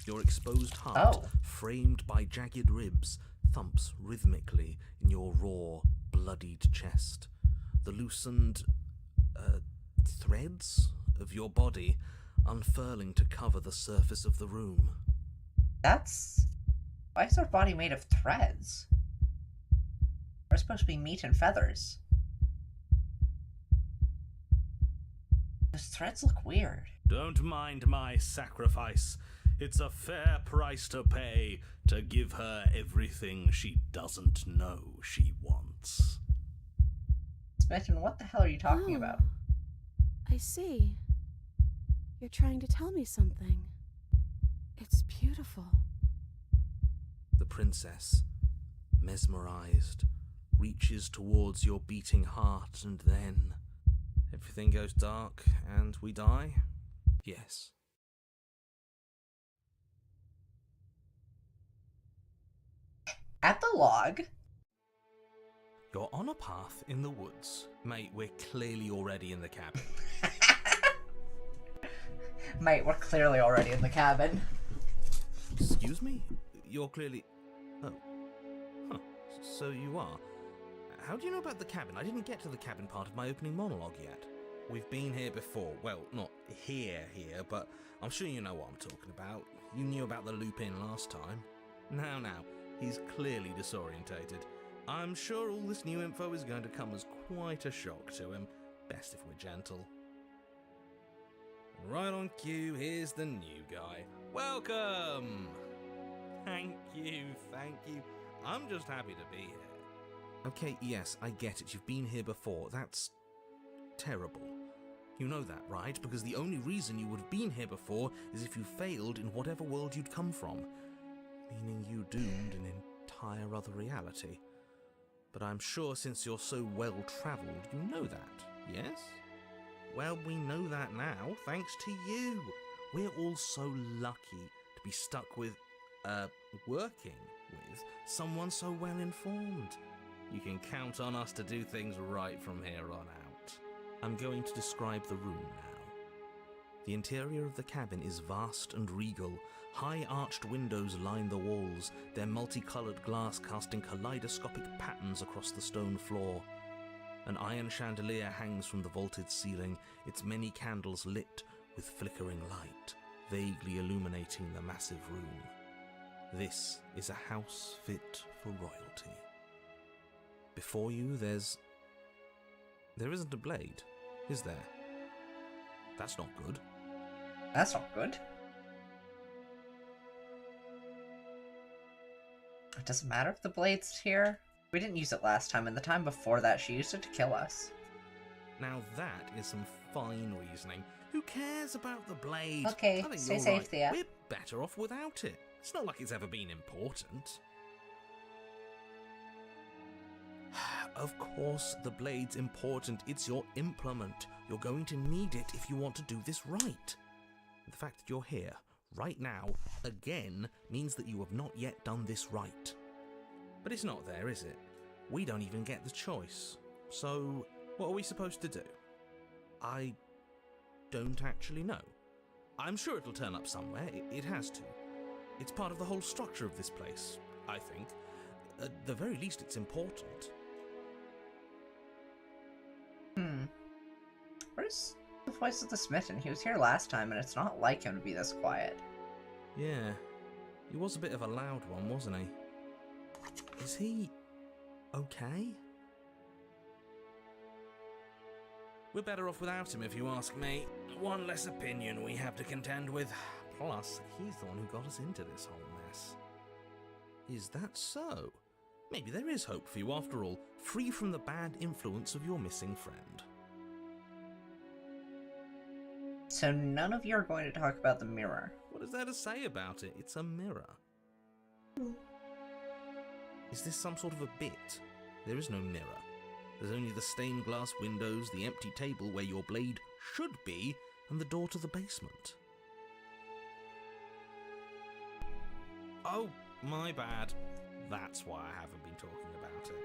Your exposed heart, framed by jagged ribs, thumps rhythmically in your raw, bloodied chest. The loosened threads of your body unfurling to cover the surface of the room. That's... Why is our body made of threads? We're supposed to be meat and feathers. Those threads look weird. Don't mind my sacrifice. It's a fair price to pay to give her everything she doesn't know she wants. Smitten, what the hell are you talking about? I see. You're trying to tell me something. It's beautiful. The princess, mesmerized, reaches towards your beating heart, and then everything goes dark and we die? Yes. Epilogue? You're on a path in the woods. Mate, we're clearly already in the cabin. Mate, we're clearly already in the cabin. Excuse me? You're clearly... Oh. Huh. So you are. How do you know about the cabin? I didn't get to the cabin part of my opening monologue yet. We've been here before. Well, not here, but I'm sure you know what I'm talking about. You knew about the loop-in last time. Now. He's clearly disorientated. I'm sure all this new info is going to come as quite a shock to him. Best if we're gentle. Right on cue, here's the new guy. Welcome! Thank you. I'm just happy to be here. Okay, yes, I get it. You've been here before. That's terrible. You know that, right? Because the only reason you would have been here before is if you failed in whatever world you'd come from. Meaning you doomed an entire other reality. But I'm sure since you're so well-travelled, you know that, yes? Well, we know that now, thanks to you. We're all so lucky to be stuck with, working with someone so well-informed. You can count on us to do things right from here on out. I'm going to describe the room now. The interior of the cabin is vast and regal. High arched windows line the walls, their multicoloured glass casting kaleidoscopic patterns across the stone floor. An iron chandelier hangs from the vaulted ceiling, its many candles lit with flickering light, vaguely illuminating the massive room. This is a house fit for royalty. Before you, there isn't a blade, is there? That's not good. That's not good. It doesn't matter if the blade's here. We didn't use it last time, and the time before that she used it to kill us. Now that is some fine reasoning. Who cares about the blade? Okay, I think stay you're safe, right. Thea. We're better off without it. It's not like it's ever been important. Of course, the blade's important. It's your implement. You're going to need it if you want to do this right. The fact that you're here, right now, again, means that you have not yet done this right. But it's not there, is it? We don't even get the choice. So, what are we supposed to do? I don't actually know. I'm sure it'll turn up somewhere. It has to. It's part of the whole structure of this place, I think. At the very least, it's important. Where's the voice of the smitten? He was here last time, and it's not like him to be this quiet. Yeah, he was a bit of a loud one, wasn't he? Is he okay? We're better off without him, if you ask me. One less opinion we have to contend with. Plus, he's the one who got us into this whole mess. Is that so? Maybe there is hope for you after all, free from the bad influence of your missing friend. So none of you are going to talk about the mirror. What is there to say about it? It's a mirror. Is this some sort of a bit? There is no mirror. There's only the stained glass windows, the empty table where your blade should be, and the door to the basement. Oh, my bad. That's why I haven't been talking about it.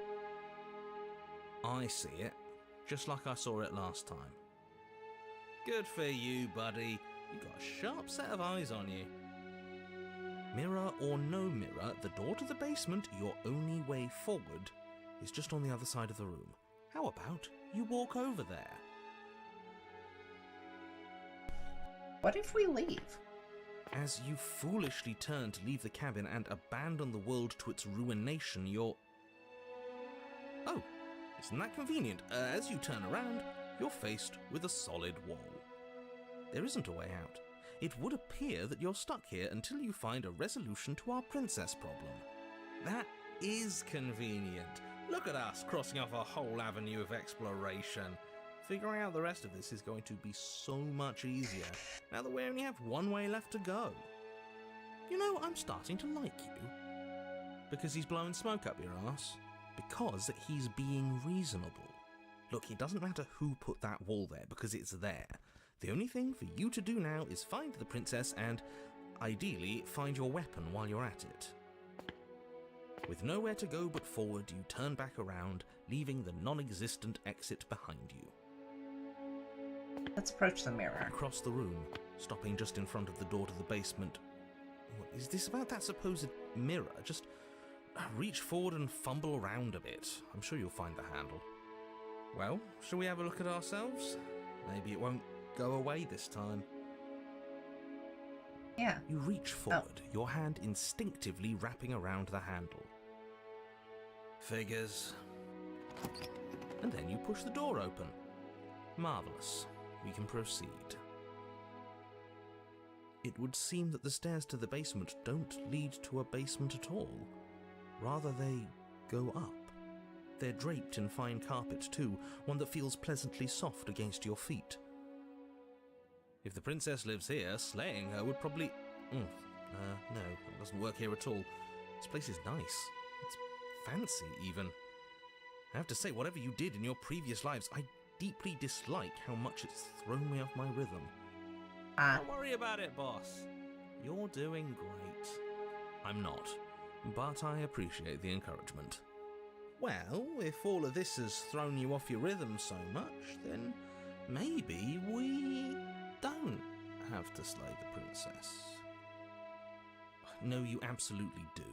I see it, just like I saw it last time. Good for you, buddy. You've got a sharp set of eyes on you. Mirror or no mirror, the door to the basement, your only way forward, is just on the other side of the room. How about you walk over there? What if we leave? As you foolishly turn to leave the cabin and abandon the world to its ruination, you're... Oh, isn't that convenient? As you turn around, you're faced with a solid wall. There isn't a way out. It would appear that you're stuck here until you find a resolution to our princess problem. That is convenient. Look at us crossing off a whole avenue of exploration. Figuring out the rest of this is going to be so much easier now that we only have one way left to go. You know, I'm starting to like you. Because he's blowing smoke up your ass. Because he's being reasonable. Look, it doesn't matter who put that wall there, because it's there. The only thing for you to do now is find the princess and, ideally, find your weapon while you're at it. With nowhere to go but forward, you turn back around, leaving the non-existent exit behind you. Let's approach the mirror. Across the room, stopping just in front of the door to the basement. What is this about that supposed mirror? Just reach forward and fumble around a bit. I'm sure you'll find the handle. Well, shall we have a look at ourselves? Maybe it won't go away this time. Yeah. You reach forward, your hand instinctively wrapping around the handle. Figures. And then you push the door open. Marvellous. We can proceed. it would seem that the stairs to the basement don't lead to a basement at all. Rather, they go up. They're draped in fine carpet too, one that feels pleasantly soft against your feet. If the princess lives here, slaying her would probably... no, it doesn't work here at all. This place is nice. It's fancy, even. I have to say, whatever you did in your previous lives, I deeply dislike how much it's thrown me off my rhythm. Don't worry about it, boss. You're doing great. I'm not, but I appreciate the encouragement. Well, if all of this has thrown you off your rhythm so much, then maybe we don't have to slay the princess. No, you absolutely do.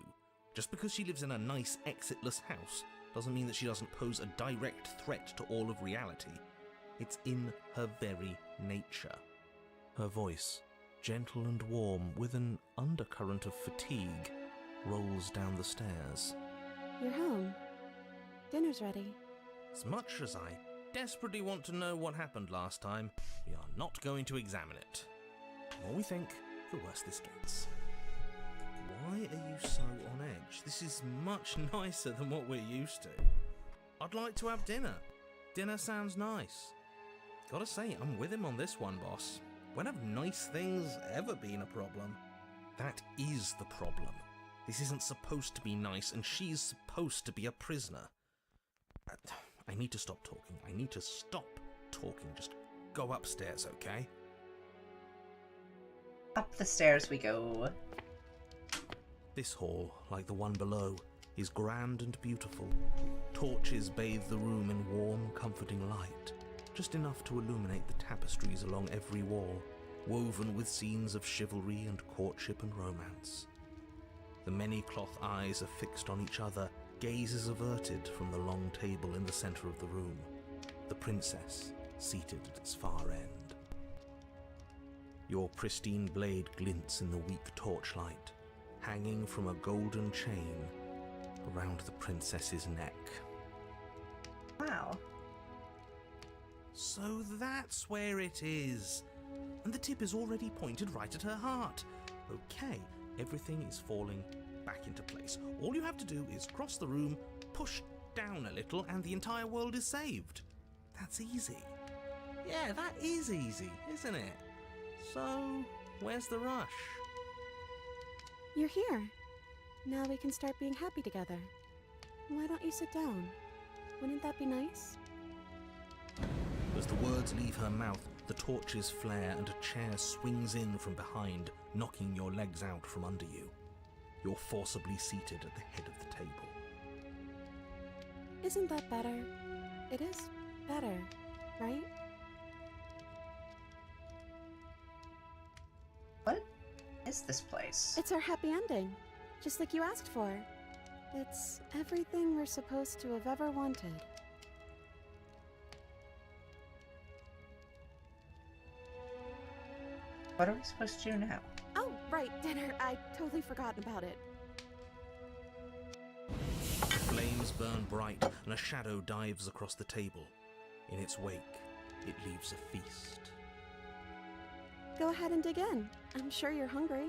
Just because she lives in a nice, exitless house doesn't mean that she doesn't pose a direct threat to all of reality. It's in her very nature. Her voice, gentle and warm, with an undercurrent of fatigue, rolls down the stairs. You're home. Dinner's ready. As much as I desperately want to know what happened last time, we are not going to examine it. The more we think, the worse this gets. Why are you so on edge? This is much nicer than what we're used to. I'd like to have dinner. Dinner sounds nice. Gotta say, I'm with him on this one, boss. When have nice things ever been a problem? That is the problem. This isn't supposed to be nice, and she's supposed to be a prisoner. I need to stop talking. I need to stop talking. Just go upstairs, okay? Up the stairs we go. This hall, like the one below, is grand and beautiful. Torches bathe the room in warm, comforting light, just enough to illuminate the tapestries along every wall, woven with scenes of chivalry and courtship and romance. The many cloth eyes are fixed on each other, gazes averted from the long table in the center of the room, the princess seated at its far end. Your pristine blade glints in the weak torchlight, hanging from a golden chain around the princess's neck. Wow. So that's where it is. And the tip is already pointed right at her heart. Okay, everything is falling back into place. All you have to do is cross the room, push down a little, and the entire world is saved. That's easy. Yeah, that is easy, isn't it? So, where's the rush? You're here. Now we can start being happy together. Why don't you sit down? Wouldn't that be nice? As the words leave her mouth, the torches flare and a chair swings in from behind, knocking your legs out from under you. You're forcibly seated at the head of the table. Isn't that better? It is better, right? What is this place? It's our happy ending, just like you asked for. It's everything we're supposed to have ever wanted. What are we supposed to do now? Oh, right, dinner. I'd totally forgotten about it. Flames burn bright and a shadow dives across the table. In its wake, it leaves a feast. Go ahead and dig in. I'm sure you're hungry.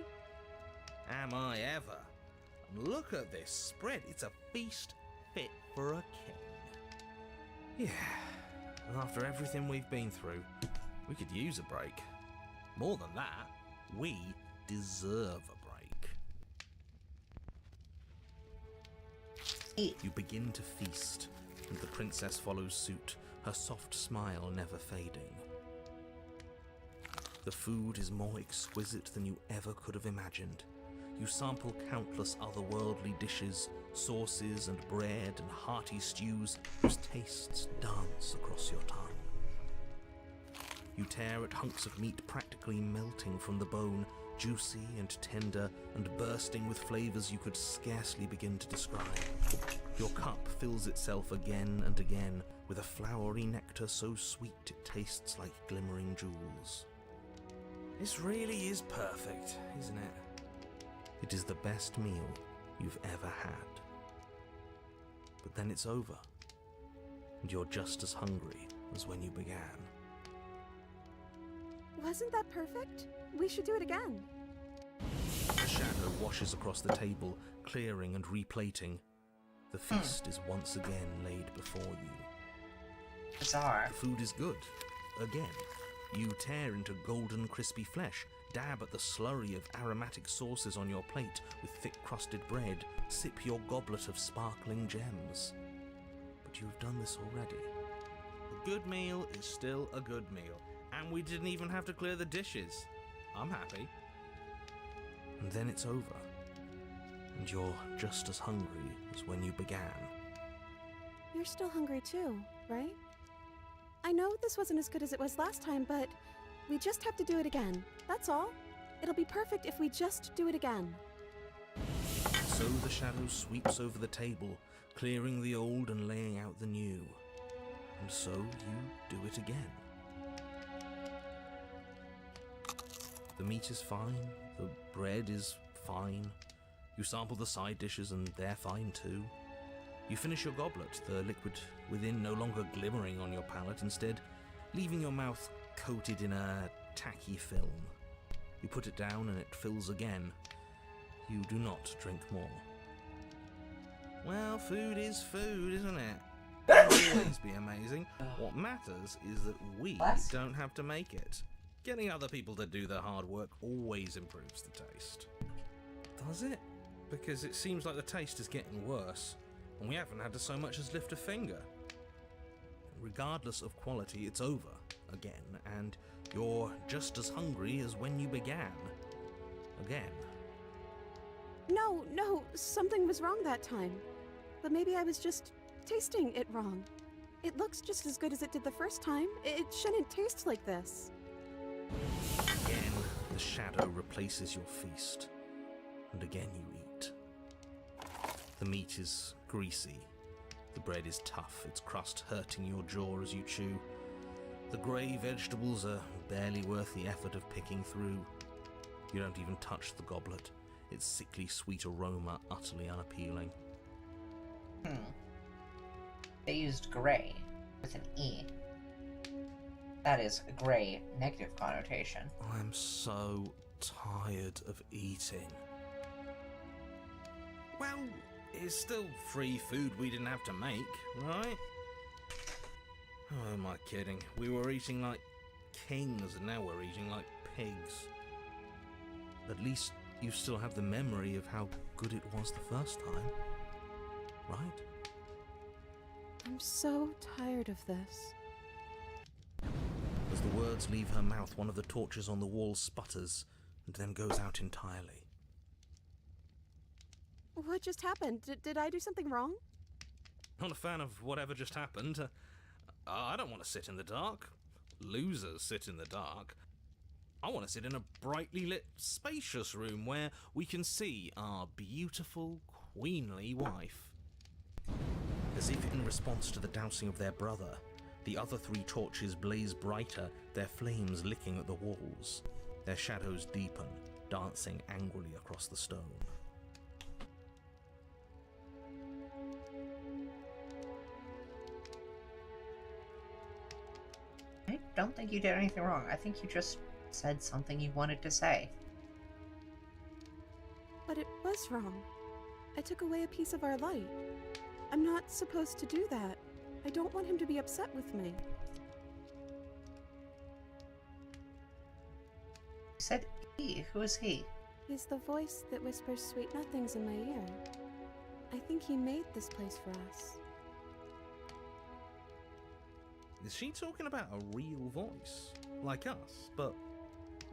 Am I ever? And look at this spread. It's a feast fit for a king. Yeah, after everything we've been through, we could use a break. More than that, we deserve a break. Eat. You begin to feast, and the princess follows suit, her soft smile never fading. The food is more exquisite than you ever could have imagined. You sample countless otherworldly dishes, sauces and bread and hearty stews whose tastes dance across your tongue. You tear at hunks of meat practically melting from the bone, juicy and tender and bursting with flavors you could scarcely begin to describe. Your cup fills itself again and again with a flowery nectar so sweet it tastes like glimmering jewels. This really is perfect, isn't it? It is the best meal you've ever had. But then it's over, and you're just as hungry as when you began. Wasn't that perfect? we should do it again. The shadow washes across the table, clearing and replating. The feast is once again laid before you. Bizarre. The food is good. Again, you tear into golden crispy flesh, dab at the slurry of aromatic sauces on your plate with thick crusted bread, sip your goblet of sparkling gems. But you have done this already. A good meal is still a good meal, and we didn't even have to clear the dishes. I'm happy. And then it's over. And you're just as hungry as when you began. You're still hungry too, right? I know this wasn't as good as it was last time, but we just have to do it again. That's all. It'll be perfect if we just do it again. So the shadow sweeps over the table, clearing the old and laying out the new. And so you do it again. The meat is fine, the bread is fine. You sample the side dishes and they're fine too. You finish your goblet, the liquid within no longer glimmering on your palate, instead leaving your mouth coated in a tacky film. You put it down and it fills again. You do not drink more. Well, food is food, isn't it? It'll always be amazing. What matters is that we don't have to make it. Getting other people to do the hard work always improves the taste. Does it? Because it seems like the taste is getting worse, and we haven't had to so much as lift a finger. Regardless of quality, it's over again, and you're just as hungry as when you began. Again. No, something was wrong that time. But maybe I was just tasting it wrong. It looks just as good as it did the first time. It shouldn't taste like this. Again, the shadow replaces your feast, and again you eat. The meat is greasy. The bread is tough, its crust hurting your jaw as you chew. The grey vegetables are barely worth the effort of picking through. You don't even touch the goblet, its sickly sweet aroma utterly unappealing. They used grey with an E. That is a grey negative connotation. I'm so tired of eating. Well, it's still free food we didn't have to make, right? Oh, am I kidding? We were eating like kings, and now we're eating like pigs. At least you still have the memory of how good it was the first time, right? I'm so tired of this. As the words leave her mouth, one of the torches on the wall sputters and then goes out entirely. What just happened? Did I do something wrong? Not a fan of whatever just happened. I don't want to sit in the dark. Losers sit in the dark. I want to sit in a brightly lit, spacious room where we can see our beautiful, queenly wife. As if in response to the dousing of their brother, the other three torches blaze brighter, their flames licking at the walls. Their shadows deepen, dancing angrily across the stone. I don't think you did anything wrong. I think you just said something you wanted to say. But it was wrong. I took away a piece of our light. I'm not supposed to do that. I don't want him to be upset with me. You said he. Who is he? He's the voice that whispers sweet nothings in my ear. I think he made this place for us. Is she talking about a real voice? Like us? But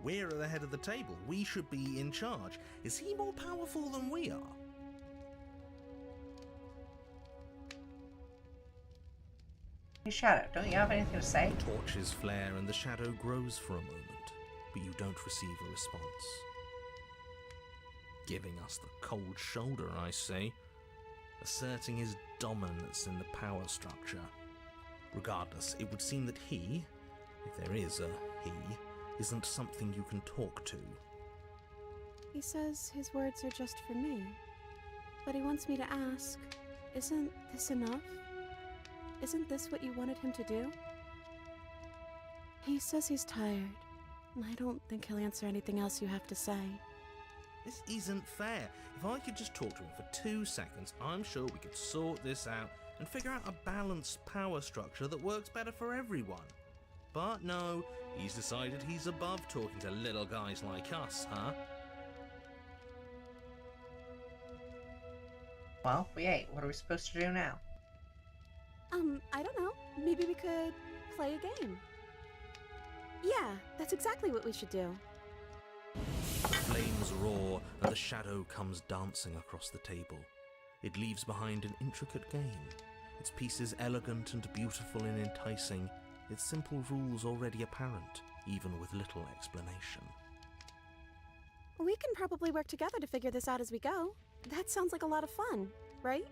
we're at the head of the table. We should be in charge. Is he more powerful than we are? Hey, Shadow, don't you have anything to say? The torches flare and the shadow grows for a moment, but you don't receive a response. Giving us the cold shoulder, I say, asserting his dominance in the power structure. Regardless, it would seem that he, if there is a he, isn't something you can talk to. He says his words are just for me. But he wants me to ask, isn't this enough? Isn't this what you wanted him to do? He says he's tired. I don't think he'll answer anything else you have to say. This isn't fair. If I could just talk to him for 2 seconds, I'm sure we could sort this out and figure out a balanced power structure that works better for everyone. But no, he's decided he's above talking to little guys like us, huh? Well, we ate. What are we supposed to do now? I don't know. Maybe we could play a game. Yeah, that's exactly what we should do. Flames roar and the shadow comes dancing across the table. It leaves behind an intricate game, its pieces elegant and beautiful and enticing, its simple rules already apparent, even with little explanation. We can probably work together to figure this out as we go. That sounds like a lot of fun, right?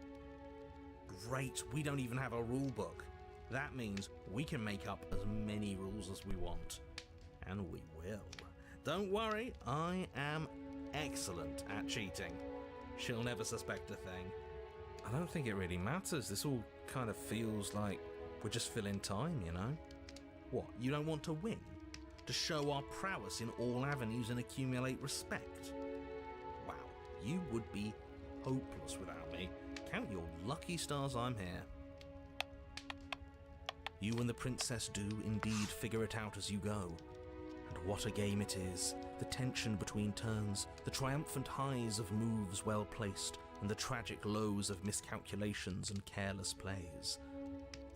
Great, we don't even have a rule book. That means we can make up as many rules as we want. And we will. Don't worry, I am excellent at cheating. She'll never suspect a thing. I don't think it really matters. This all kind of feels like we're just filling time, you know? What, you don't want to win? To show our prowess in all avenues and accumulate respect? Wow, you would be hopeless without me. Count your lucky stars I'm here. You and the princess do indeed figure it out as you go. And what a game it is. The tension between turns, the triumphant highs of moves well placed, and the tragic lows of miscalculations and careless plays.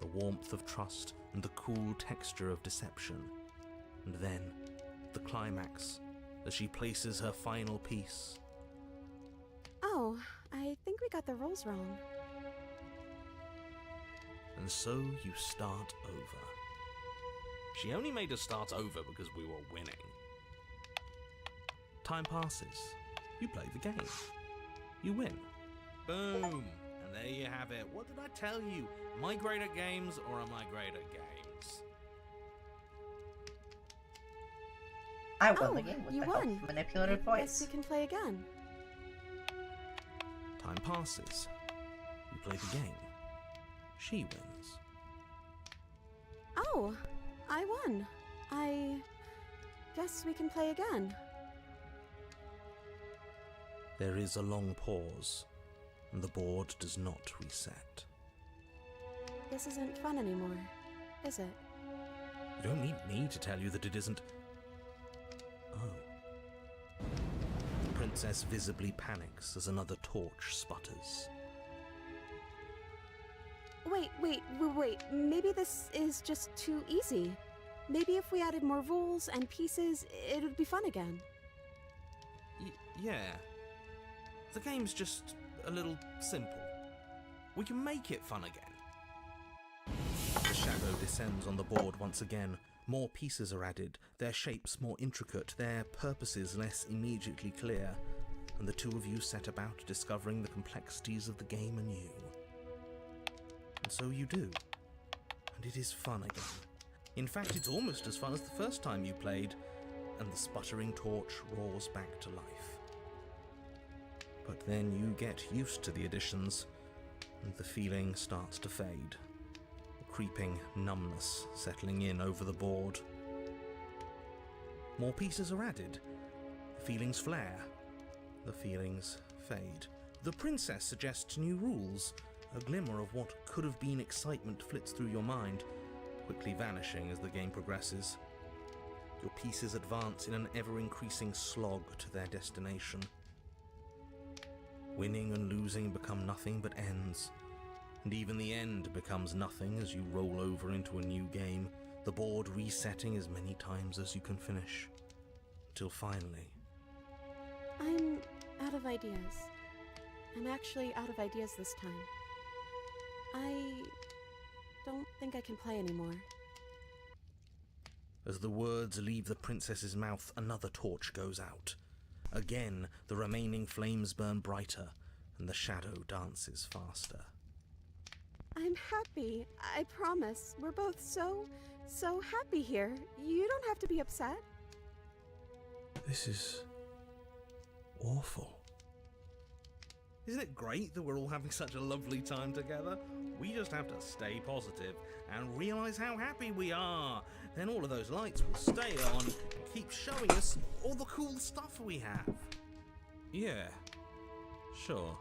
The warmth of trust and the cool texture of deception. And then, the climax, as she places her final piece. Oh, I think we got the rules wrong. And so you start over. She only made us start over because we were winning. Time passes. You play the game. You win. Boom! And there you have it. What did I tell you? Am I great at games or am I great at games? I won the game with you the help won. of manipulative I guess voice. we can play again. Time passes. You play the game. She wins. Oh, I won. I guess we can play again. There is a long pause, and the board does not reset. This isn't fun anymore, is it? You don't need me to tell you that it isn't. Oh. The princess visibly panics as another torch sputters. Wait. Maybe this is just too easy. Maybe if we added more rules and pieces, it would be fun again. Yeah. The game's just a little simple. We can make it fun again. The shadow descends on the board once again. More pieces are added, their shapes more intricate, their purposes less immediately clear, and the two of you set about discovering the complexities of the game anew. And so you do, and it is fun again. In fact, it's almost as fun as the first time you played, and the sputtering torch roars back to life. But then you get used to the additions, and the feeling starts to fade. A creeping numbness settling in over the board. More pieces are added. The feelings flare. The feelings fade. The princess suggests new rules. A glimmer of what could have been excitement flits through your mind, quickly vanishing as the game progresses. Your pieces advance in an ever-increasing slog to their destination. Winning and losing become nothing but ends, and even the end becomes nothing as you roll over into a new game, the board resetting as many times as you can finish, until finally... I'm out of ideas. I'm actually out of ideas this time. I don't think I can play anymore. As the words leave the princess's mouth, another torch goes out. Again, the remaining flames burn brighter, and the shadow dances faster. I'm happy. I promise. We're both so happy here. You don't have to be upset. This is... awful. Isn't it great that we're all having such a lovely time together? We just have to stay positive and realize how happy we are. Then all of those lights will stay on and keep showing us all the cool stuff we have. Yeah, sure.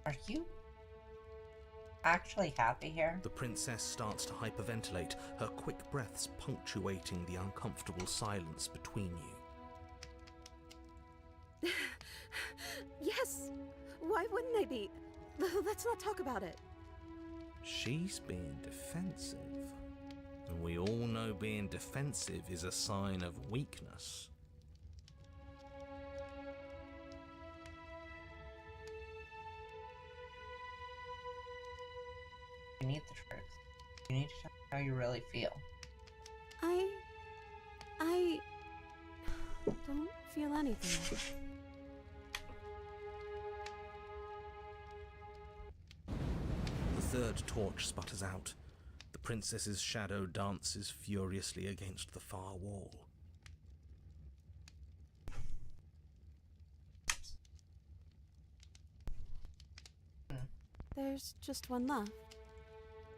Are you actually happy here? The princess starts to hyperventilate, her quick breaths punctuating the uncomfortable silence between you. Yes! Why wouldn't they be? Let's not talk about it. She's being defensive. And we all know being defensive is a sign of weakness. You need the truth. You need to tell me how you really feel. I don't feel anything. The third torch sputters out. The princess's shadow dances furiously against the far wall. There's just one left.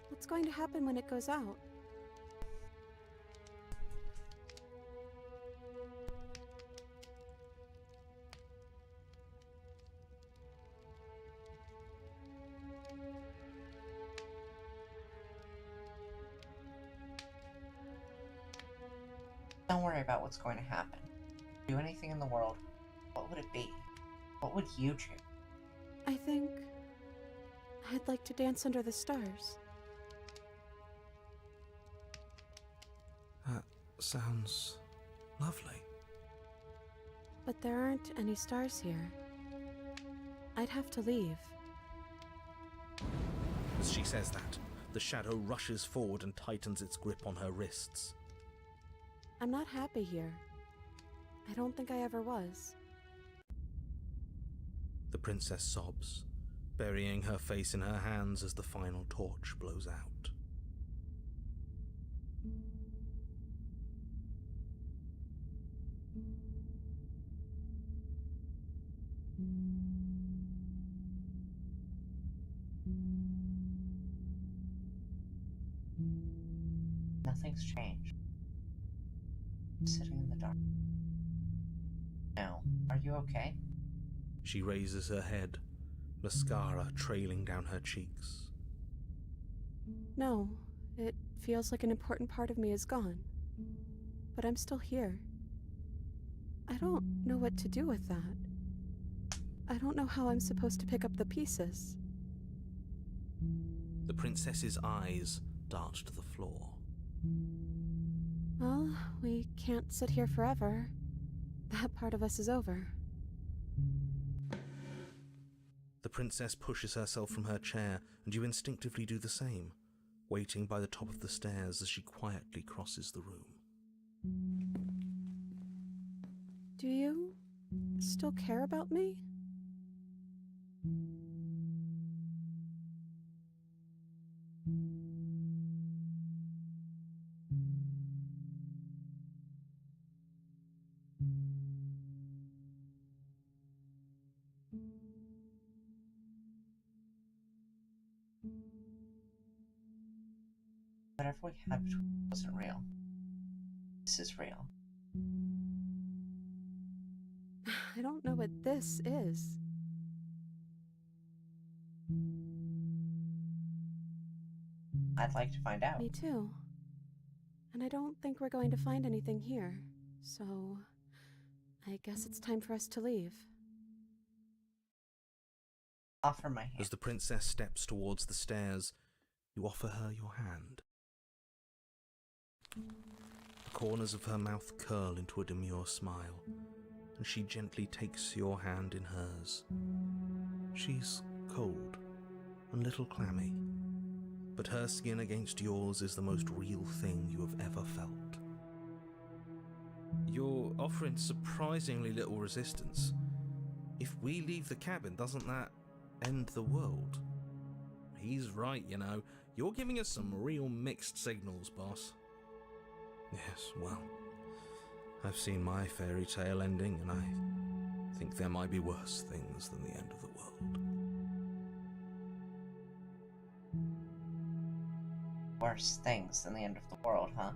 What's going to happen when it goes out? Don't worry about what's going to happen. Do anything in the world, what would it be? What would you choose? I think I'd like to dance under the stars. That sounds lovely. But there aren't any stars here. I'd have to leave. As she says that, the shadow rushes forward and tightens its grip on her wrists. I'm not happy here. I don't think I ever was. The princess sobs, burying her face in her hands as the final torch blows out. Nothing's changed. I'm sitting in the dark. No, are you okay? She raises her head, mascara trailing down her cheeks. No, it feels like an important part of me is gone. But I'm still here. I don't know what to do with that. I don't know how I'm supposed to pick up the pieces. The princess's eyes dart to the floor. Well, we can't sit here forever. That part of us is over. The princess pushes herself from her chair, and you instinctively do the same, waiting by the top of the stairs as she quietly crosses the room. Do you still care about me? Whatever we had between us wasn't real. This is real. I don't know what this is. I'd like to find out. Me too. And I don't think we're going to find anything here. So, I guess it's time for us to leave. Offer my hand. As the princess steps towards the stairs, you offer her your hand. The corners of her mouth curl into a demure smile, and she gently takes your hand in hers. She's cold and a little clammy, but her skin against yours is the most real thing you have ever felt. You're offering surprisingly little resistance. If we leave the cabin, doesn't that end the world? He's right, you know. You're giving us some real mixed signals, boss. Yes, well, I've seen my fairy tale ending, and I think there might be worse things than the end of the world. Worse things than the end of the world, huh?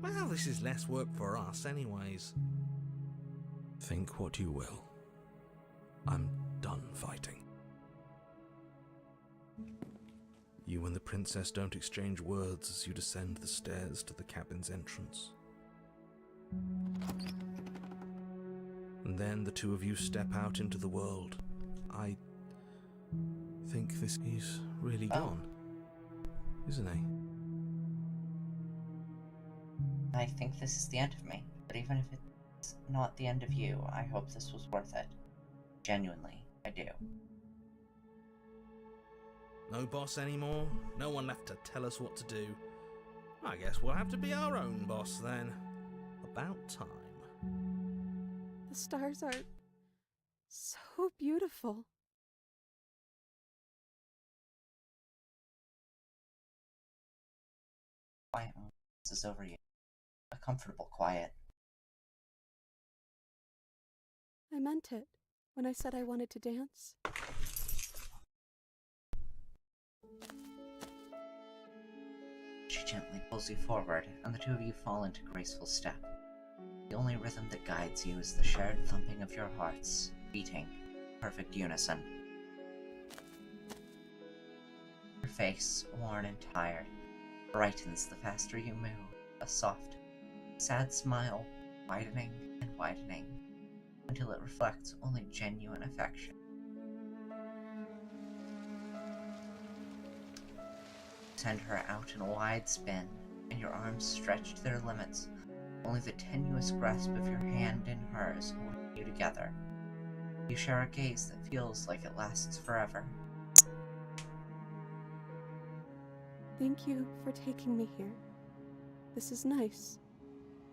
Well, this is less work for us anyways. Think what you will. I'm done fighting. You and the princess don't exchange words as you descend the stairs to the cabin's entrance. And then the two of you step out into the world. I think this is really gone, isn't he? I think this is the end of me, but even if it's not the end of you, I hope this was worth it. Genuinely, I do. No boss anymore? No one left to tell us what to do? I guess we'll have to be our own boss then. About time. The stars are so beautiful. Quiet is over you. A comfortable quiet. I meant it when I said I wanted to dance. She gently pulls you forward, and the two of you fall into graceful step. The only rhythm that guides you is the shared thumping of your hearts, beating in perfect unison. Your face, worn and tired, brightens the faster you move, a soft, sad smile widening and widening until it reflects only genuine affection. Send her out in a wide spin, and your arms stretch to their limits. Only the tenuous grasp of your hand in hers holding you together. You share a gaze that feels like it lasts forever. Thank you for taking me here. This is nice,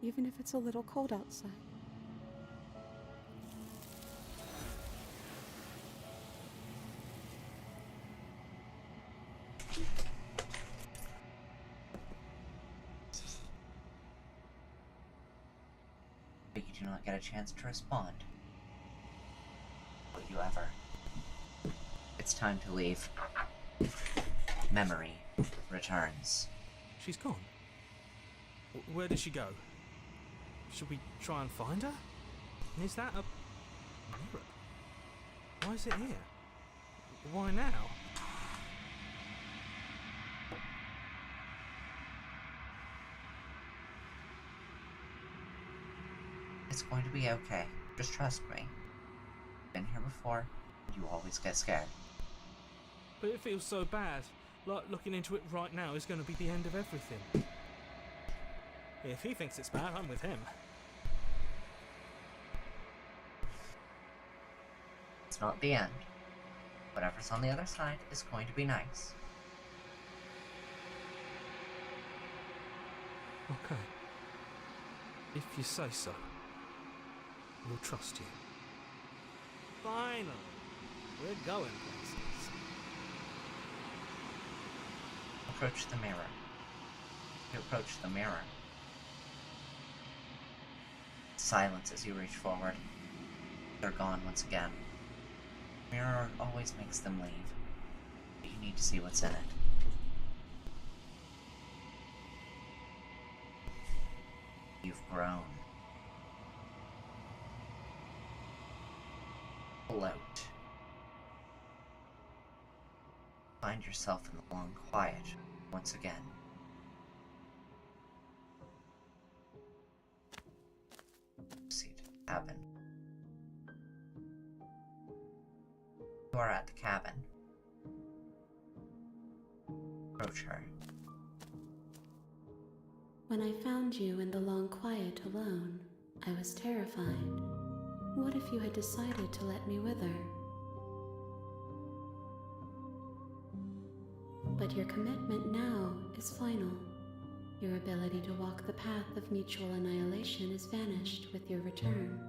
even if it's a little cold outside. But you do not get a chance to respond. Will you ever? It's time to leave. Memory returns. She's gone. Where did she go? Should we try and find her? And is that a mirror? Why is it here? Why now? It's going to be okay. Just trust me. Been here before, and you always get scared. But it feels so bad. Like looking into it right now is going to be the end of everything. If he thinks it's bad, I'm with him. It's not the end. Whatever's on the other side is going to be nice. Okay. If you say so. We'll trust you. Finally! We're going places. Approach the mirror. You approach the mirror. Silence as you reach forward. They're gone once again. The mirror always makes them leave. But you need to see what's in it. You've grown. Float. Find yourself in the long quiet once again. Proceed to the cabin. You are at the cabin. Approach her. When I found you in the long quiet alone, I was terrified. What if you had decided to let me wither? But your commitment now is final. Your ability to walk the path of mutual annihilation is vanished with your return.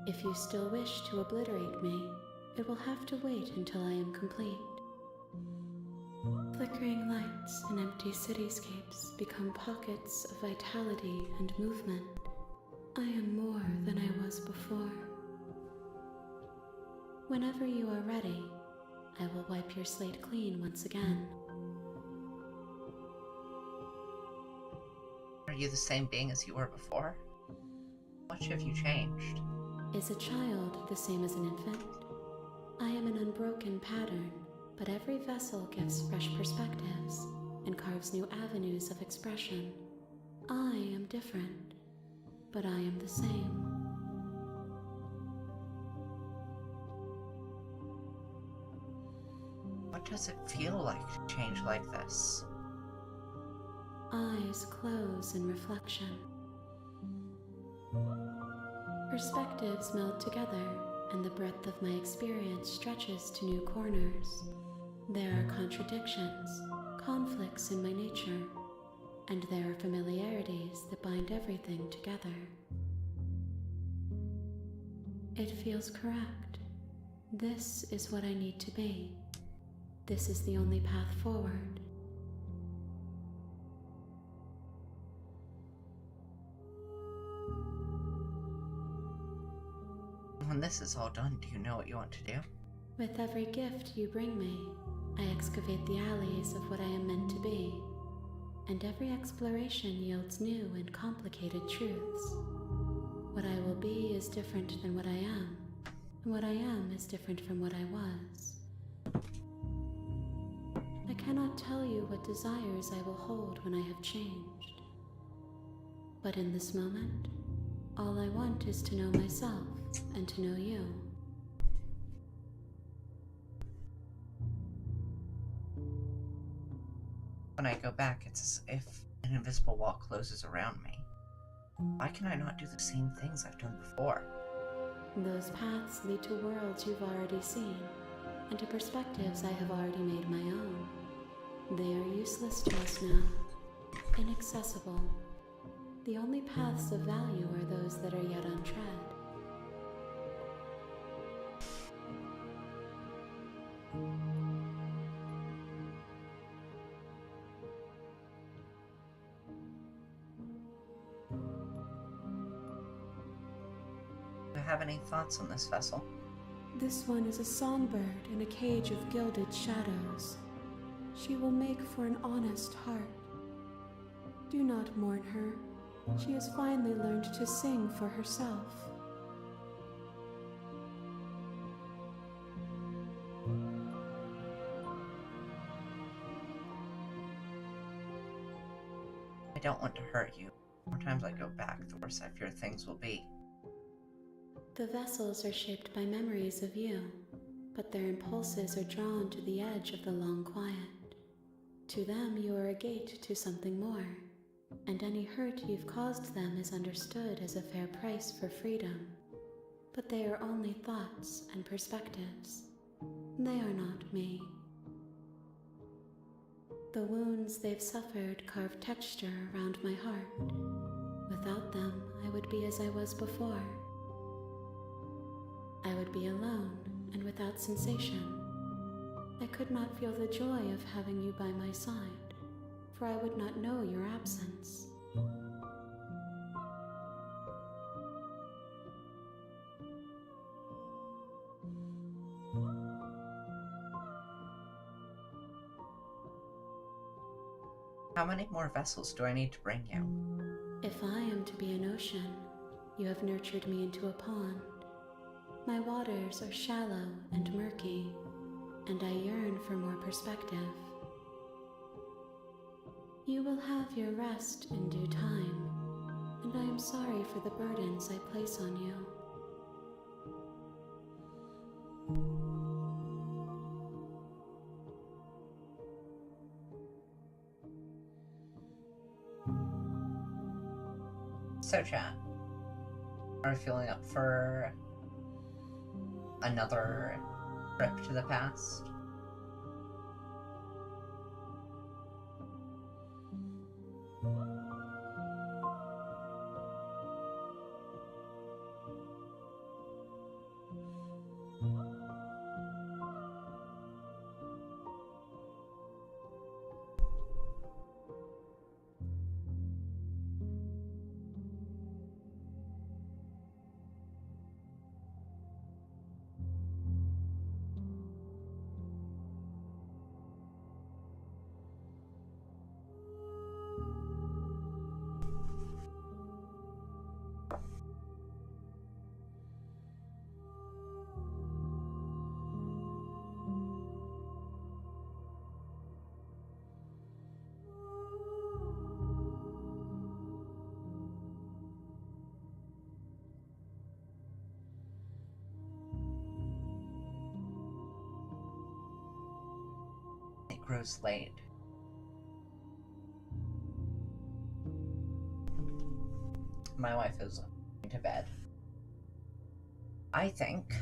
If you still wish to obliterate me, it will have to wait until I am complete. Flickering lights and empty cityscapes become pockets of vitality and movement. I am more than I was before. Whenever you are ready, I will wipe your slate clean once again. Are you the same being as you were before? How much have you changed? Is a child the same as an infant? I am an unbroken pattern, but every vessel gives fresh perspectives and carves new avenues of expression. I am different, but I am the same. What does it feel like to change like this? Eyes close in reflection. Perspectives meld together, and the breadth of my experience stretches to new corners. There are contradictions, conflicts in my nature, and there are familiarities that bind everything together. It feels correct. This is what I need to be. This is the only path forward. When this is all done, do you know what you want to do? With every gift you bring me, I excavate the alleys of what I am meant to be, and every exploration yields new and complicated truths. What I will be is different than what I am, and what I am is different from what I was. I cannot tell you what desires I will hold when I have changed. But in this moment, all I want is to know myself and to know you. When I go back, it's as if an invisible wall closes around me. Why can I not do the same things I've done before? Those paths lead to worlds you've already seen, and to perspectives I have already made my own. They are useless to us now, inaccessible. The only paths of value are those that are yet untread. Do you have any thoughts on this vessel? This one is a songbird in a cage of gilded shadows. She will make for an honest heart. Do not mourn her. She has finally learned to sing for herself. I don't want to hurt you. The more times I go back, the worse I fear things will be. The vessels are shaped by memories of you, but their impulses are drawn to the edge of the long quiet. To them, you are a gate to something more, and any hurt you've caused them is understood as a fair price for freedom. But they are only thoughts and perspectives. They are not me. The wounds they've suffered carve texture around my heart. Without them, I would be as I was before. I would be alone and without sensation. I could not feel the joy of having you by my side, for I would not know your absence. How many more vessels do I need to bring you? If I am to be an ocean, you have nurtured me into a pond. My waters are shallow and murky, and I yearn for more perspective. You will have your rest in due time, and I am sorry for the burdens I place on you. So, chat, are we feeling up for another trip to the past? grows late. My wife is going to bed. I think,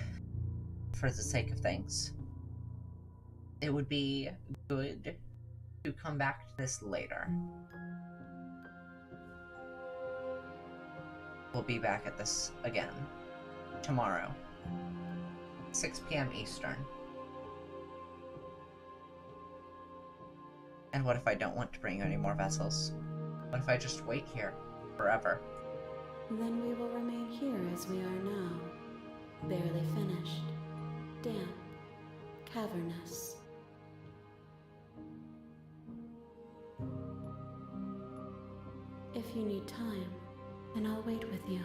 for the sake of things, it would be good to come back to this later. We'll be back at this again tomorrow, 6 p.m. Eastern. And what if I don't want to bring you any more vessels? What if I just wait here forever? Then we will remain here as we are now, barely finished, damp, cavernous. If you need time, then I'll wait with you.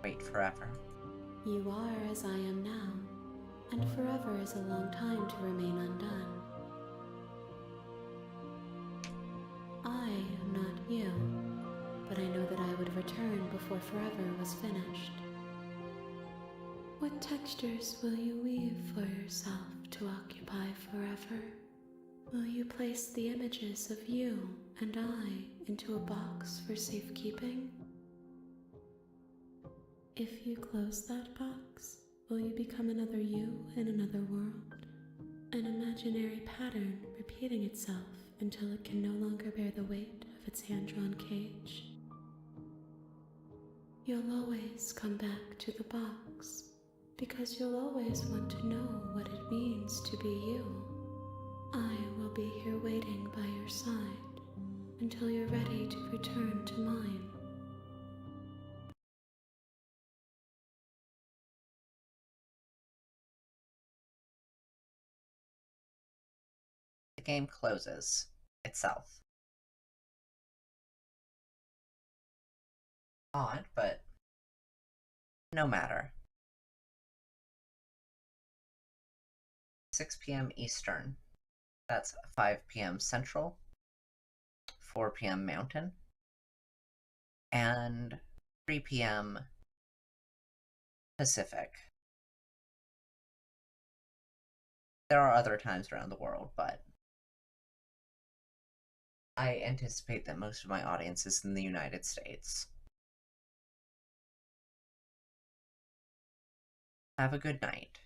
Wait forever. You are as I am now, and forever is a long time to remain undone. I am not you, but I know that I would return before forever was finished. What textures will you weave for yourself to occupy forever? Will you place the images of you and I into a box for safekeeping? If you close that box, will you become another you in another world? An imaginary pattern repeating itself until it can no longer bear the weight of its hand-drawn cage? You'll always come back to the box, because you'll always want to know what it means to be you. I will be here waiting by your side until you're ready to return to mine. The game closes itself. Odd, but no matter. 6 p.m. Eastern. That's 5 p.m. Central, 4 p.m. Mountain, and 3 p.m. Pacific. There are other times around the world, but I anticipate that most of my audience is in the United States. Have a good night.